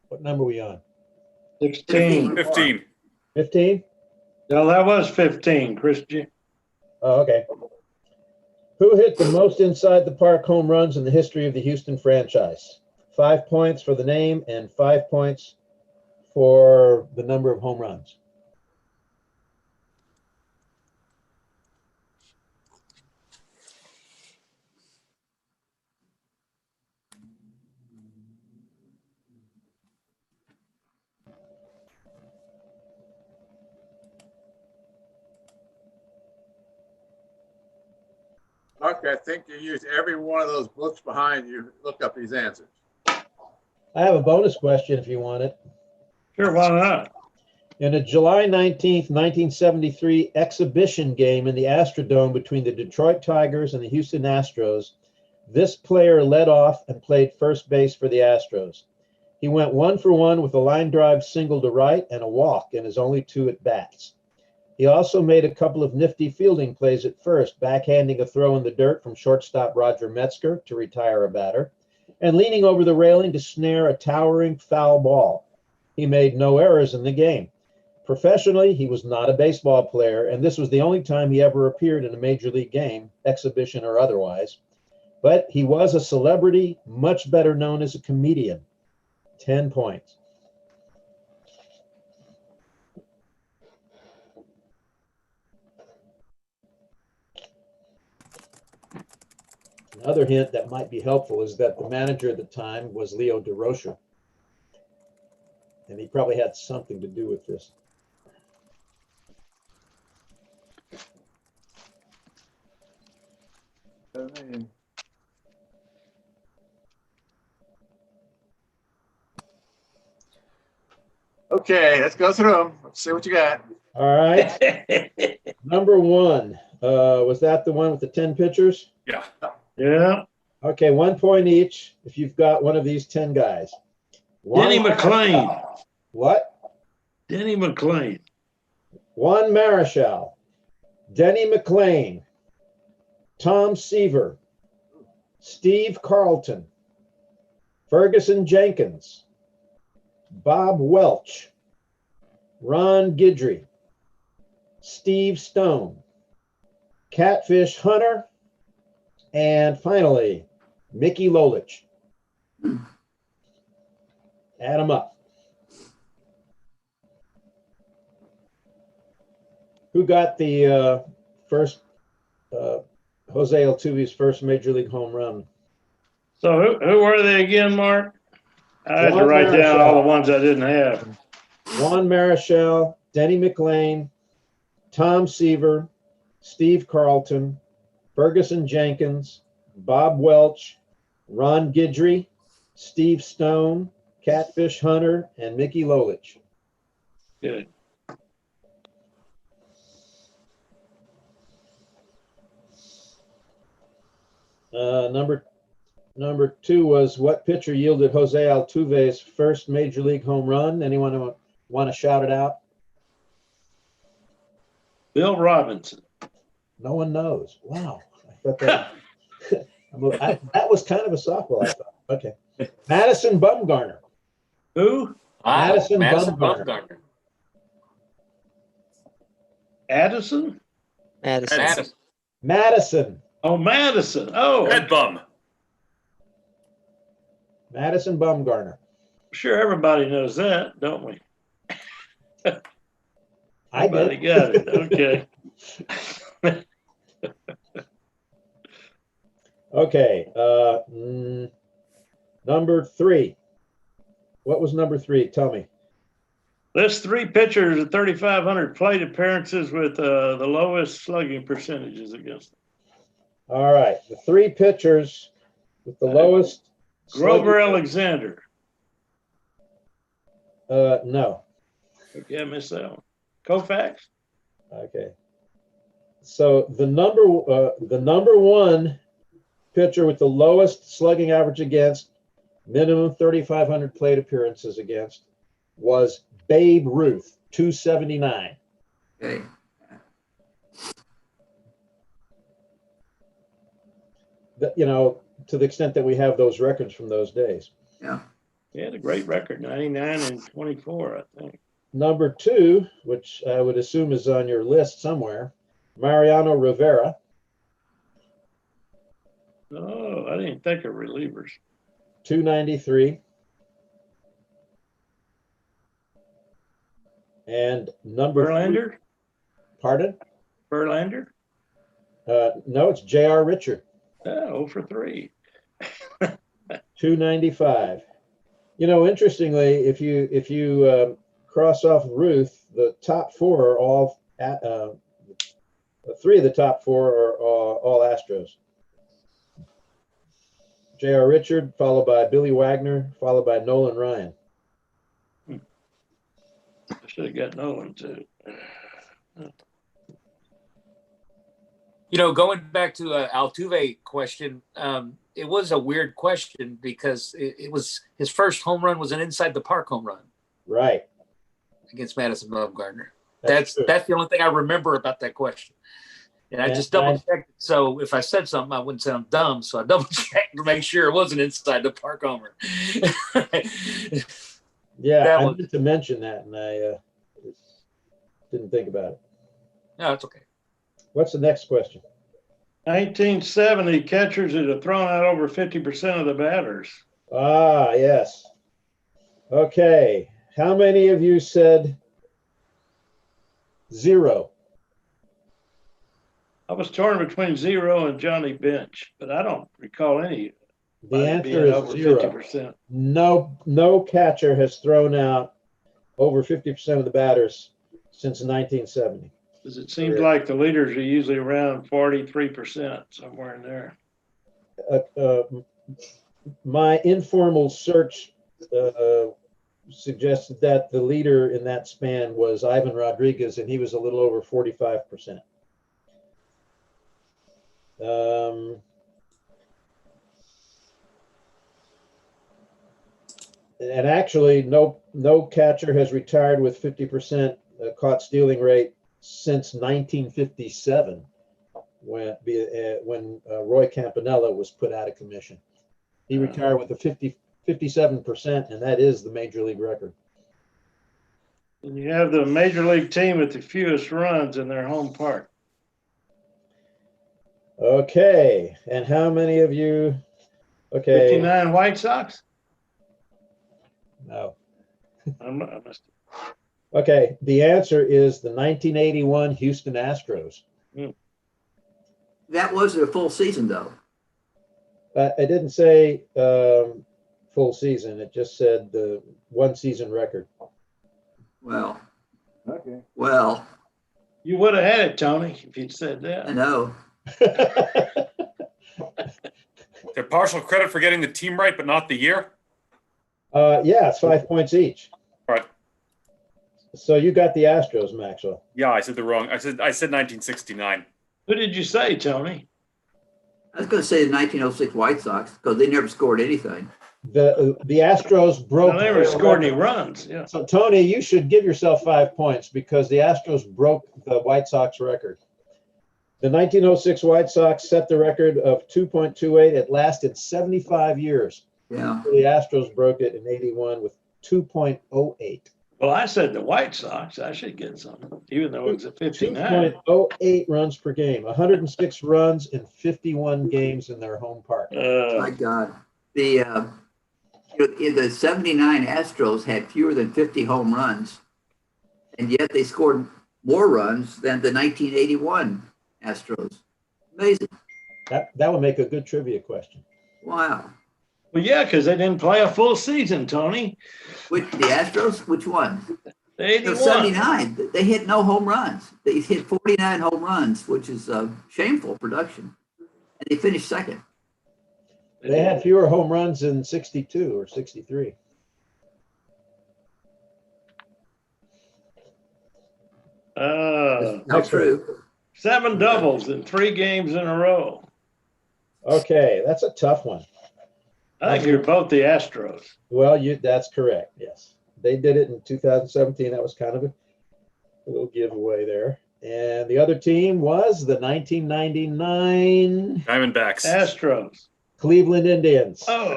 What number are we on? 16. 15. 15? No, that was 15, Chris G. Oh, okay. Who hit the most inside the park home runs in the history of the Houston franchise? 5 points for the name and 5 points for the number of home runs. Okay, I think you used every one of those books behind you. Look up these answers. I have a bonus question if you want it. Sure, why not? In a July 19th, 1973 exhibition game in the Astrodome between the Detroit Tigers and the Houston Astros, this player led off and played first base for the Astros. He went 1 for 1 with a line drive single to right and a walk in his only 2 at-bats. He also made a couple of nifty fielding plays at first, backhanding a throw in the dirt from shortstop Roger Metzger to retire a batter, and leaning over the railing to snare a towering foul ball. He made no errors in the game. Professionally, he was not a baseball player, and this was the only time he ever appeared in a major league game, exhibition or otherwise. But he was a celebrity, much better known as a comedian. 10 points. Another hint that might be helpful is that the manager at the time was Leo DeRocher. And he probably had something to do with this. Okay, let's go through them. Let's see what you got. All right. Number 1. Was that the one with the 10 pitchers? Yeah. Yeah. Okay, 1 point each if you've got one of these 10 guys. Denny McLean. What? Denny McLean. Juan Marichal, Denny McLean, Tom Seaver, Steve Carlton, Ferguson Jenkins, Bob Welch, Ron Guidry, Steve Stone, Catfish Hunter, and finally, Mickey Lolich. Add them up. Who got the first, Jose Altuve's first major league home run? So who were they again, Mark? I had to Juan write down all the Marichal. ones I didn't have. Juan Marichal, Denny McLean, Tom Seaver, Steve Carlton, Ferguson Jenkins, Bob Welch, Ron Guidry, Steve Stone, Catfish Hunter, and Mickey Lolich. Good. Number Number 2 was what pitcher yielded Jose Altuve's first major league home run? Anyone want to shout it out? Bill Robinson. No one knows. Wow. I thought that, that was kind of a softball, I thought. Okay. Madison Bumgarner. Who? Madison Bumgarner. Bumgarner. Addison? Madison. Madison. Oh, Madison. Oh, Red bum. Madison Bumgarner. sure everybody knows that, don't we? I Everybody did. got it. Okay. Okay. Number 3. What was number 3? Tell me. List 3 pitchers at 3,500 plate appearances with the lowest slugging percentages against them. All right. The 3 pitchers with the lowest. Grover Alexander. No. Okay, I missed that one. Koufax. Okay. So the number 1 pitcher with the lowest slugging average against, minimum 3,500 plate appearances against, was Babe Ruth, 279. Okay. You know, to the extent that we have those records from those days. Yeah. He had a great record, 99 and 24, I think. Number 2, which I would assume is on your list somewhere, Mariano Rivera. Oh, I didn't think of relievers. 293. And number Verlander? 3, pardon? Verlander? No, it's J.R. Richard. Oh, 0 for 3. 295. You know, interestingly, if you cross off Ruth, the top 4 are all 3 of the top 4 are all Astros. J.R. Richard, followed by Billy Wagner, followed by Nolan Ryan. I should have got Nolan too. You know, going back to Altuve question, it was a weird question because it was his first home run was an inside the park home run. Right. Against Madison Bumgarner. That's the only thing I remember about that question. And I just double checked. So if I said something, I wouldn't sound dumb. So I double checked to make sure it wasn't inside the park homer. Yeah, I meant to mention that, and I didn't think about it. No, it's okay. What's the next question? 1970 catchers that have thrown out over 50% of the batters. Ah, yes. Okay. How many of you said 0? I was torn between 0 and Johnny Bench, but I don't recall any. The answer is over 0. 50%. No catcher has thrown out over 50% of the batters since 1970. Because it seems like the leaders are usually around 43%, somewhere in there. My informal search suggested that the leader in that span was Ivan Rodriguez, and he was a little over 45%. And actually, no catcher has retired with 50% caught stealing rate since 1957, when Roy Campanella was put out of commission. He retired with a 57%, and that is the major league record. And you have the major league team with the fewest runs in their home park. Okay, and how many of you? Okay, 59 White Sox? No. I must. Okay, the answer is the 1981 Houston Astros. That wasn't a full season, though. I didn't say full season. It just said the 1 season record. Well. Okay. Well. You would have had it, Tony, if you'd said that. I know. They're partial credit for getting the team right, but not the year. Yeah, it's 5 points each. Right. So you got the Astros, Maxwell. Yeah, I said the wrong. I said 1969. Who did you say, Tony? I was going to say the 1906 White Sox because they never scored anything. The Astros broke. No, they never scored any runs. Yeah. So Tony, you should give yourself 5 points because the Astros broke the White Sox record. The 1906 White Sox set the record of 2.28. It lasted 75 years. Yeah. The Astros broke it in 81 with 2.08. Well, I said the White Sox. I should get something, even though it's a 59. 2.08 runs per game. 106 runs in 51 games in their home park. My God. The 79 Astros had fewer than 50 home runs, and yet they scored more runs than the 1981 Astros. Amazing. That would make a good trivia question. Wow. Well, yeah, because they didn't play a full season, Tony. The Astros? Which one? The 81. 79. They hit no home runs. They hit 49 home runs, which is shameful production. And they finished second. They had fewer home runs in 62 or 63. Not true. 7 doubles in 3 games in a row. Okay, that's a tough one. I think you're both the Astros. Well, that's correct. Yes, they did it in 2017. That was kind of a little giveaway there. And the other team was the 1999 Diamondbacks. Astros. Cleveland Indians. Oh.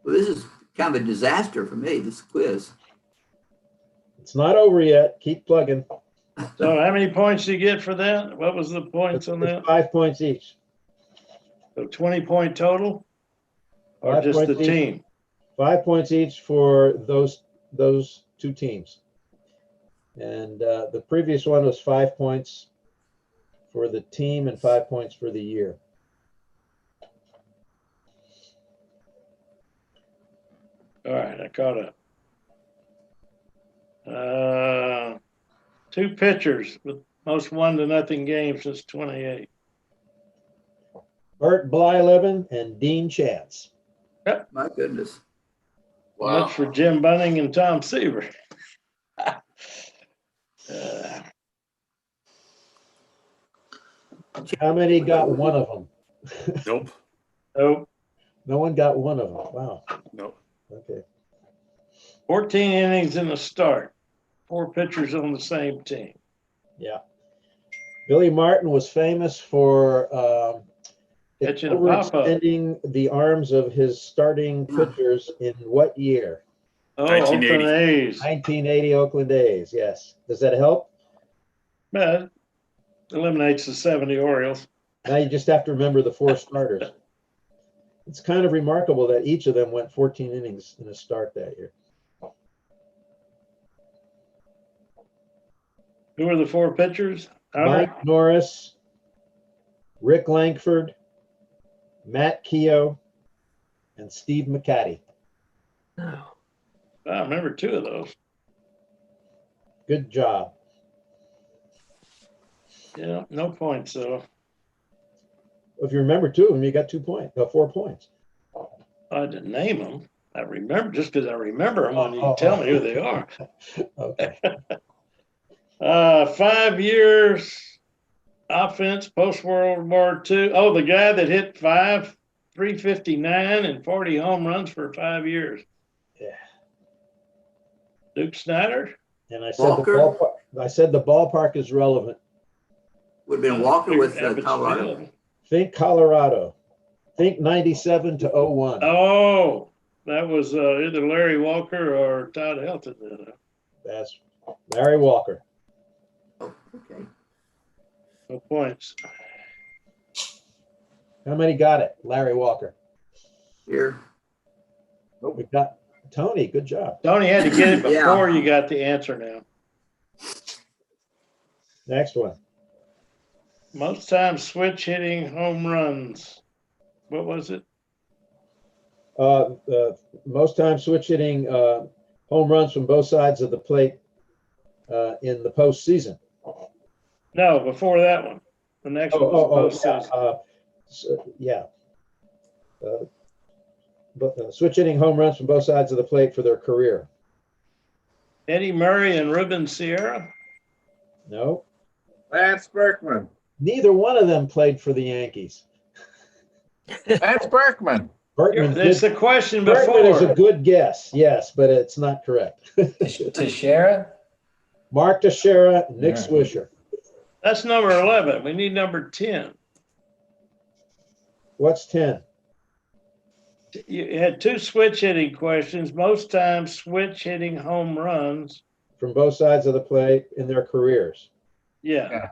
Well, this is kind of a disaster for me, this quiz. It's not over yet. Keep plugging. So how many points do you get for that? What was the points on that? 5 points each. So 20-point total? Or 5 just the points each. team? 5 points each for those 2 teams. And the previous one was 5 points for the team and 5 points for the year. All right, I caught up. 2 pitchers with most 1-0 games since 28. Bert Blyleven and Dean Chance. Yep. My goodness. Wow. That's for Jim Bunning and Tom Seaver. How many got one of them? Nope. Nope. No one got one of them. Wow. Nope. Okay. 14 innings in the start. 4 pitchers on the same team. Yeah. Billy Martin was famous for overextending the arms of his starting pitchers in what year? Oh, 1980. Oakland A's. 1980 Oakland A's, yes. Does that help? But eliminates the 70 Orioles. Now you just have to remember the 4 starters. It's kind of remarkable that each of them went 14 innings in a start that year. Who are the 4 pitchers? Mike Norris, Rick Langford, Matt Keogh, and Steve McCatty. I remember 2 of those. Good job. Yeah, no points though. If you remember 2 of them, you got 4 points. I didn't name them. I remember just because I remember them when you tell me who they are. Okay. 5 years offense post World War II. Oh, the guy that hit 359 and 40 home runs for 5 years. Yeah. Duke Snyder. And I said the ballpark is relevant. Would have been Walker with Colorado. Think Colorado. Think 97 to 01. Oh, that was either Larry Walker or Todd Helton. That's Larry Walker. Oh, okay. No points. How many got it? Larry Walker. Here. We got Tony. Good job. Tony had to get it before you got the answer now. Next one. Most times switch hitting home runs. What was it? Most times switch hitting home runs from both sides of the plate in the postseason. No, before that one. The next one was postseason. Switch hitting home runs from both sides of the plate for their career. Eddie Murray and Ruben Sierra. No. Vance Berkman. Neither one of them played for the Yankees. Vance Berkman. Berkman That's did. the question Berkman is a before. good guess, yes, but it's not correct. Teixeira? Mark Teixeira, Nick Yeah. Swisher. That's number 11. We need number 10. What's 10? You had two switch hitting questions. Most times, switch hitting home runs. From both sides of the plate in their careers. Yeah.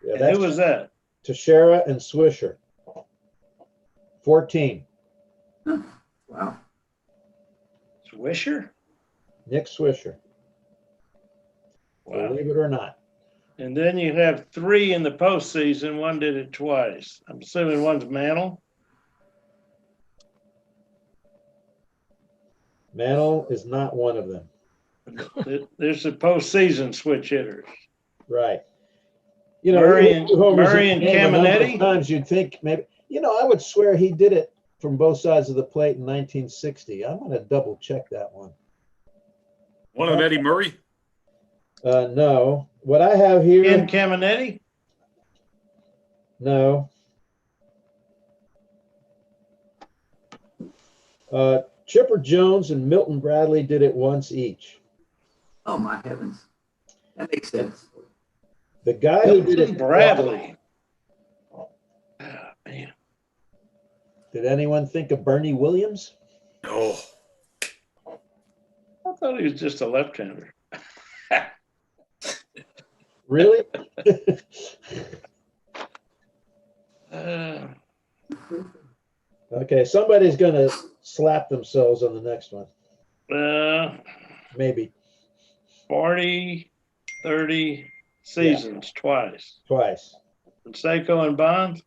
Yeah, And who was that? Teixeira and Swisher. 14. Wow. Swisher? Nick Swisher. Wow. Believe it or not. And then you have 3 in the postseason. One did it twice. I'm assuming one's Mantle. Mantle is not one of them. There's the postseason switch hitters. Right. You know, Murray and Murray and Caminetti? Times you'd think maybe, you know, I would swear he did it from both sides of the plate in 1960. I'm going to double check that one. One of them, Eddie Murray. No. What I have here. Ken Caminetti? No. Chipper Jones and Milton Bradley did it once each. Oh my heavens. That makes sense. The guy who did it. Bradley. Oh, man. Did anyone think of Bernie Williams? No. I thought he was just a left-hander. Really? Okay, somebody's going to slap themselves on the next one. Maybe. 40, 30 seasons twice. Twice. And Seiko and Bonds?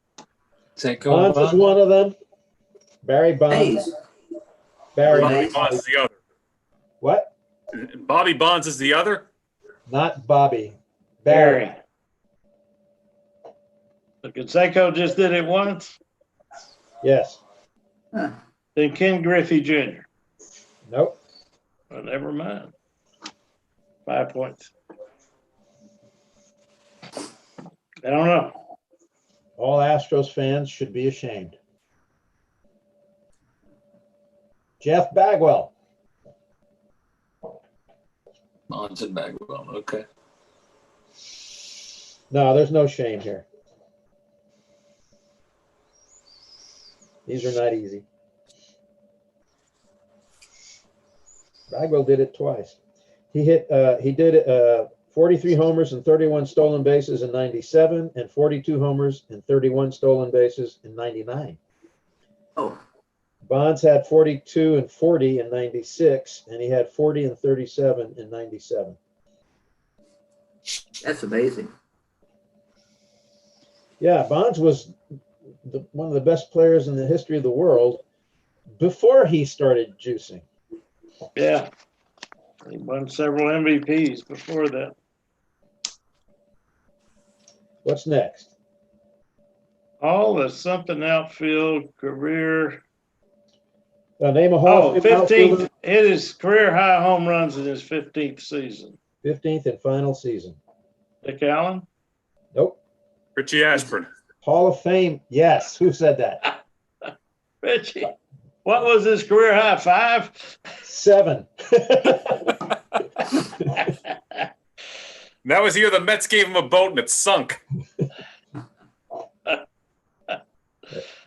Bonds is one of them. Barry Bonds. Hayes. Barry Bobby Bonds is the other. What? Bobby Bonds is the other? Not Bobby. Barry. But Seiko just did it once? Yes. Huh. Then Ken Griffey Jr. Nope. Well, never mind. 5 points. I don't know. All Astros fans should be ashamed. Jeff Bagwell. Bonds and Bagwell. Okay. No, there's no shame here. These are not easy. Bagwell did it twice. He did 43 homers and 31 stolen bases in 97 and 42 homers and 31 stolen bases in 99. Oh. Bonds had 42 and 40 in 96, and he had 40 and 37 in 97. That's amazing. Yeah, Bonds was one of the best players in the history of the world before he started juicing. Yeah. He won several MVPs before that. What's next? All the something outfield career. Name a Hall of Fame 15th. outfielder. Hit his career high home runs in his 15th season. 15th and final season. Dick Allen? Nope. Richie Ashburn. Hall of Fame. Yes. Who said that? Richie. What was his career high? 5? 7. That was the year the Mets gave him a boat and it sunk.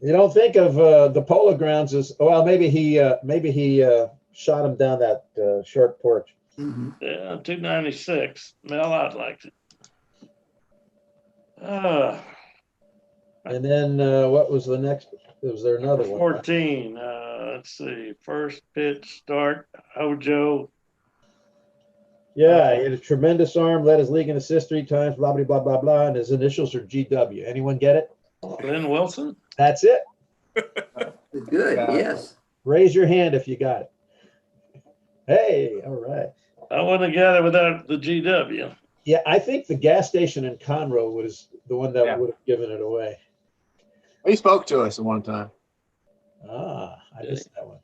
You don't think of the Polo Grounds as well? Maybe he shot him down that short porch. Mm-hmm. Yeah, 296. Mel, I'd liked it. And then what was the next? Was there another one? 14. Let's see. First pitch start. Hojo. Yeah, he had a tremendous arm, led his league in assists 3 times, blah, blah, blah, blah, blah, and his initials are GW. Anyone get it? Glenn Wilson? That's it. Good, yes. Raise your hand if you got it. Hey, all right. I wouldn't have got it without the GW. Yeah, I think the gas station in Conroe was the one that would have given it away. He spoke to us at one time. Ah, I missed that one.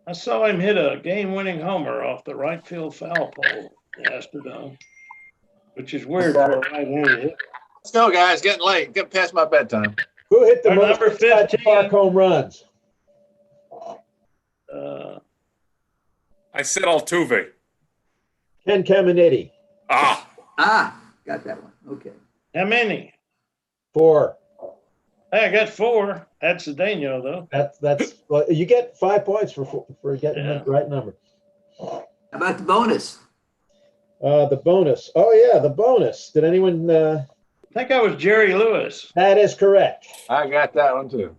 I saw him hit a game-winning homer off the right field foul pole in Astrodome. which is weird for a right-handed. Let's go, guys. Getting late. Getting past my bedtime. Who hit the Our most number inside the 15. park home runs? I said Altuve. Ken Caminiti. Ah, Got that one. Okay. How many? 4. Hey, I got 4. That's Cedeno, though. That's well, you get 5 points for getting the right number. How about the bonus? The bonus. Oh yeah, the bonus. Did anyone? I think I was Jerry Lewis. That is correct. I got that one too.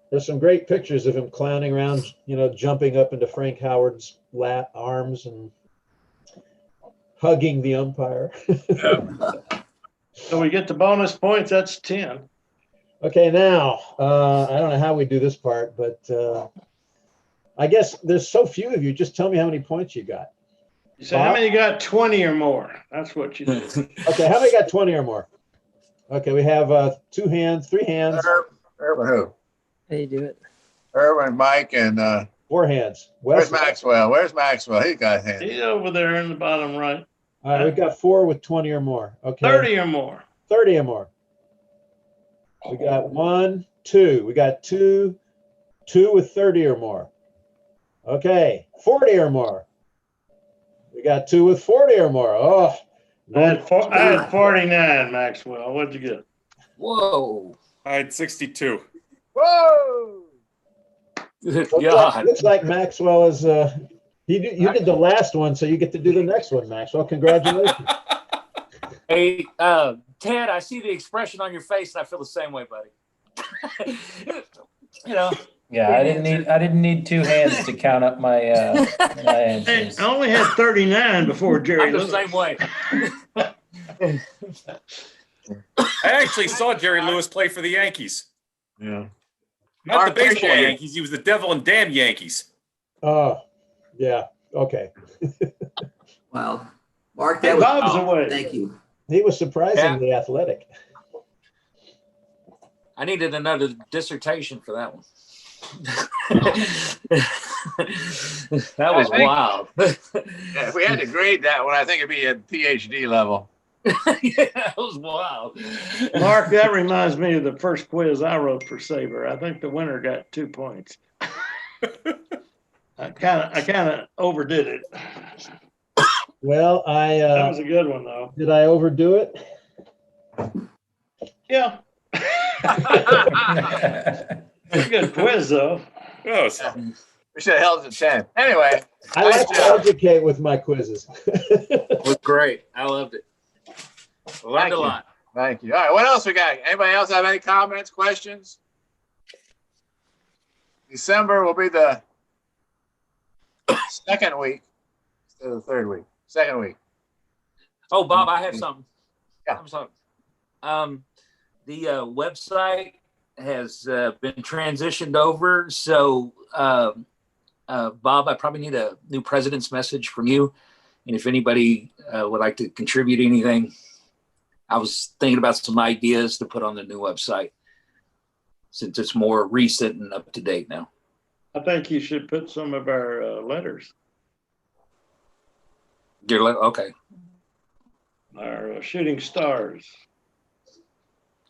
There's some great pictures of him clowning around, jumping up into Frank Howard's arms and hugging the umpire. So we get the bonus points. That's 10. Okay, now I don't know how we do this part, but I guess there's so few of you. Just tell me how many points you got. You say how many got 20 or more? That's what you do. Okay, how many got 20 or more? Okay, we have 2 hands, 3 hands. Urban who? How do you do it? Urban, Mike, and 4 hands. where's Maxwell? Where's Maxwell? He got hands. He's over there in the bottom right. All right, we've got 4 with 20 or more. Okay. 30 or more. 30 or more. We got 1, 2. We got 2 with 30 or more. Okay, 40 or more. We got 2 with 40 or more. Oh, I had 49, Maxwell. What'd you get? Whoa. I had 62. Whoa! Looks like Maxwell is. You did the last one, so you get to do the next one, Maxwell. Congratulations. Hey, Ted, I see the expression on your face, and I feel the same way, buddy. Yeah, I didn't need 2 hands to count up my my answers. I only had 39 before Jerry I'm the Lewis. same way. I actually saw Jerry Lewis play for the Yankees. Yeah. Not the baseball Appreciate it. Yankees. He was the devil and damn Yankees. Oh, yeah. Okay. Well, Mark, Hey, that was Bob's away. Thank you. He was surprisingly athletic. I needed another dissertation for that one. That was wild. Yeah, if we had to grade that one, I think it'd be a PhD level. Yeah, that was wild. Mark, that reminds me of the first quiz I wrote for SABR. I think the winner got 2 points. I kind of overdid it. Well, That was a good one, though. did I overdo it? Yeah. It's a good quiz, though. Oh, We should have held it at 10. Anyway, I like to educate with my quizzes. It was great. I loved it. Learned a lot. Thank you. All right, what else we got? Anybody else have any comments, questions? December will be the second week instead of the third week. Second week. Oh, Bob, I have something. Yeah. I'm sorry. The website has been transitioned over. So, Bob, I probably need a new president's message from you. And if anybody would like to contribute anything, I was thinking about some ideas to put on the new website since it's more recent and up to date now. I think you should put some of our letters, Okay. our shooting stars.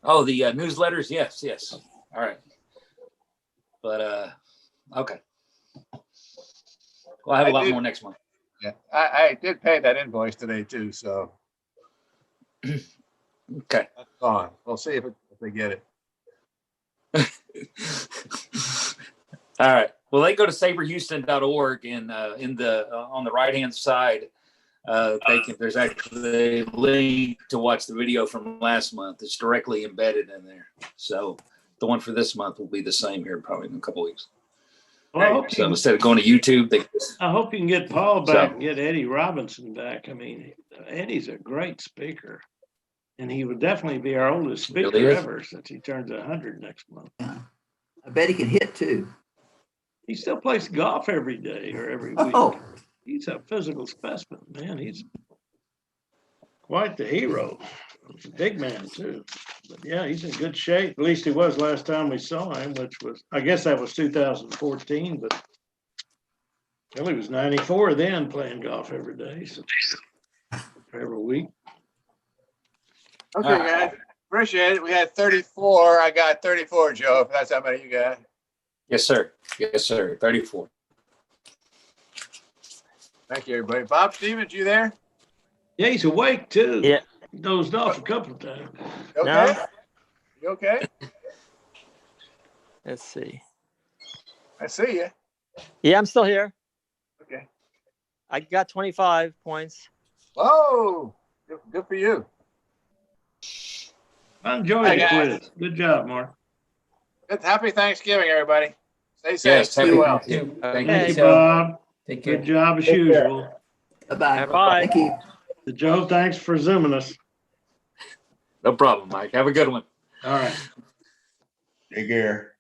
Oh, the newsletters. Yes. All right. But okay. Well, I have a lot more next month. Yeah, I did pay that invoice today too, so Okay. that's gone. We'll see if they get it. All right. Well, they go to saberhouston.org and in the on the right hand side, there's actually a link to watch the video from last month. It's directly embedded in there. So the one for this month will be the same here probably in a couple weeks. Well, So instead of going to YouTube, I hope you can get Paul back and get Eddie Robinson back. I mean, Eddie's a great speaker, and he would definitely be our oldest speaker Really is. ever since he turns 100 next month. I bet he can hit too. He still plays golf every day or every week. Oh, He's a physical specimen, man. He's quite the hero. He's a big man too. But yeah, he's in good shape. At least he was last time we saw him, which was, I guess that was 2014, but Billy was 94 then, playing golf every day, so every week. Okay, guys. Appreciate it. We had 34. I got 34, Joe, if that's how many you got. Yes, sir. Yes, sir. 34. Thank you, everybody. Bob Stevens, you there? Yeah, he's awake too. Yeah. He dozed off a couple of times. You okay? No. You okay? Let's see. I see you. Yeah, I'm still here. Okay. I got 25 points. Whoa. Good for you. I enjoyed Hi, the guys. quiz. Good job, Mark. Good. Happy Thanksgiving, everybody. Stay safe. Yes, Be happy well. Thanksgiving. Thank Thank you, Joe. Bob. Take care. Good job as Take care. usual. Bye-bye. Bye. Thank you. Joe, thanks for zooming us. No problem, Mike. Have a good one. All right. Take care.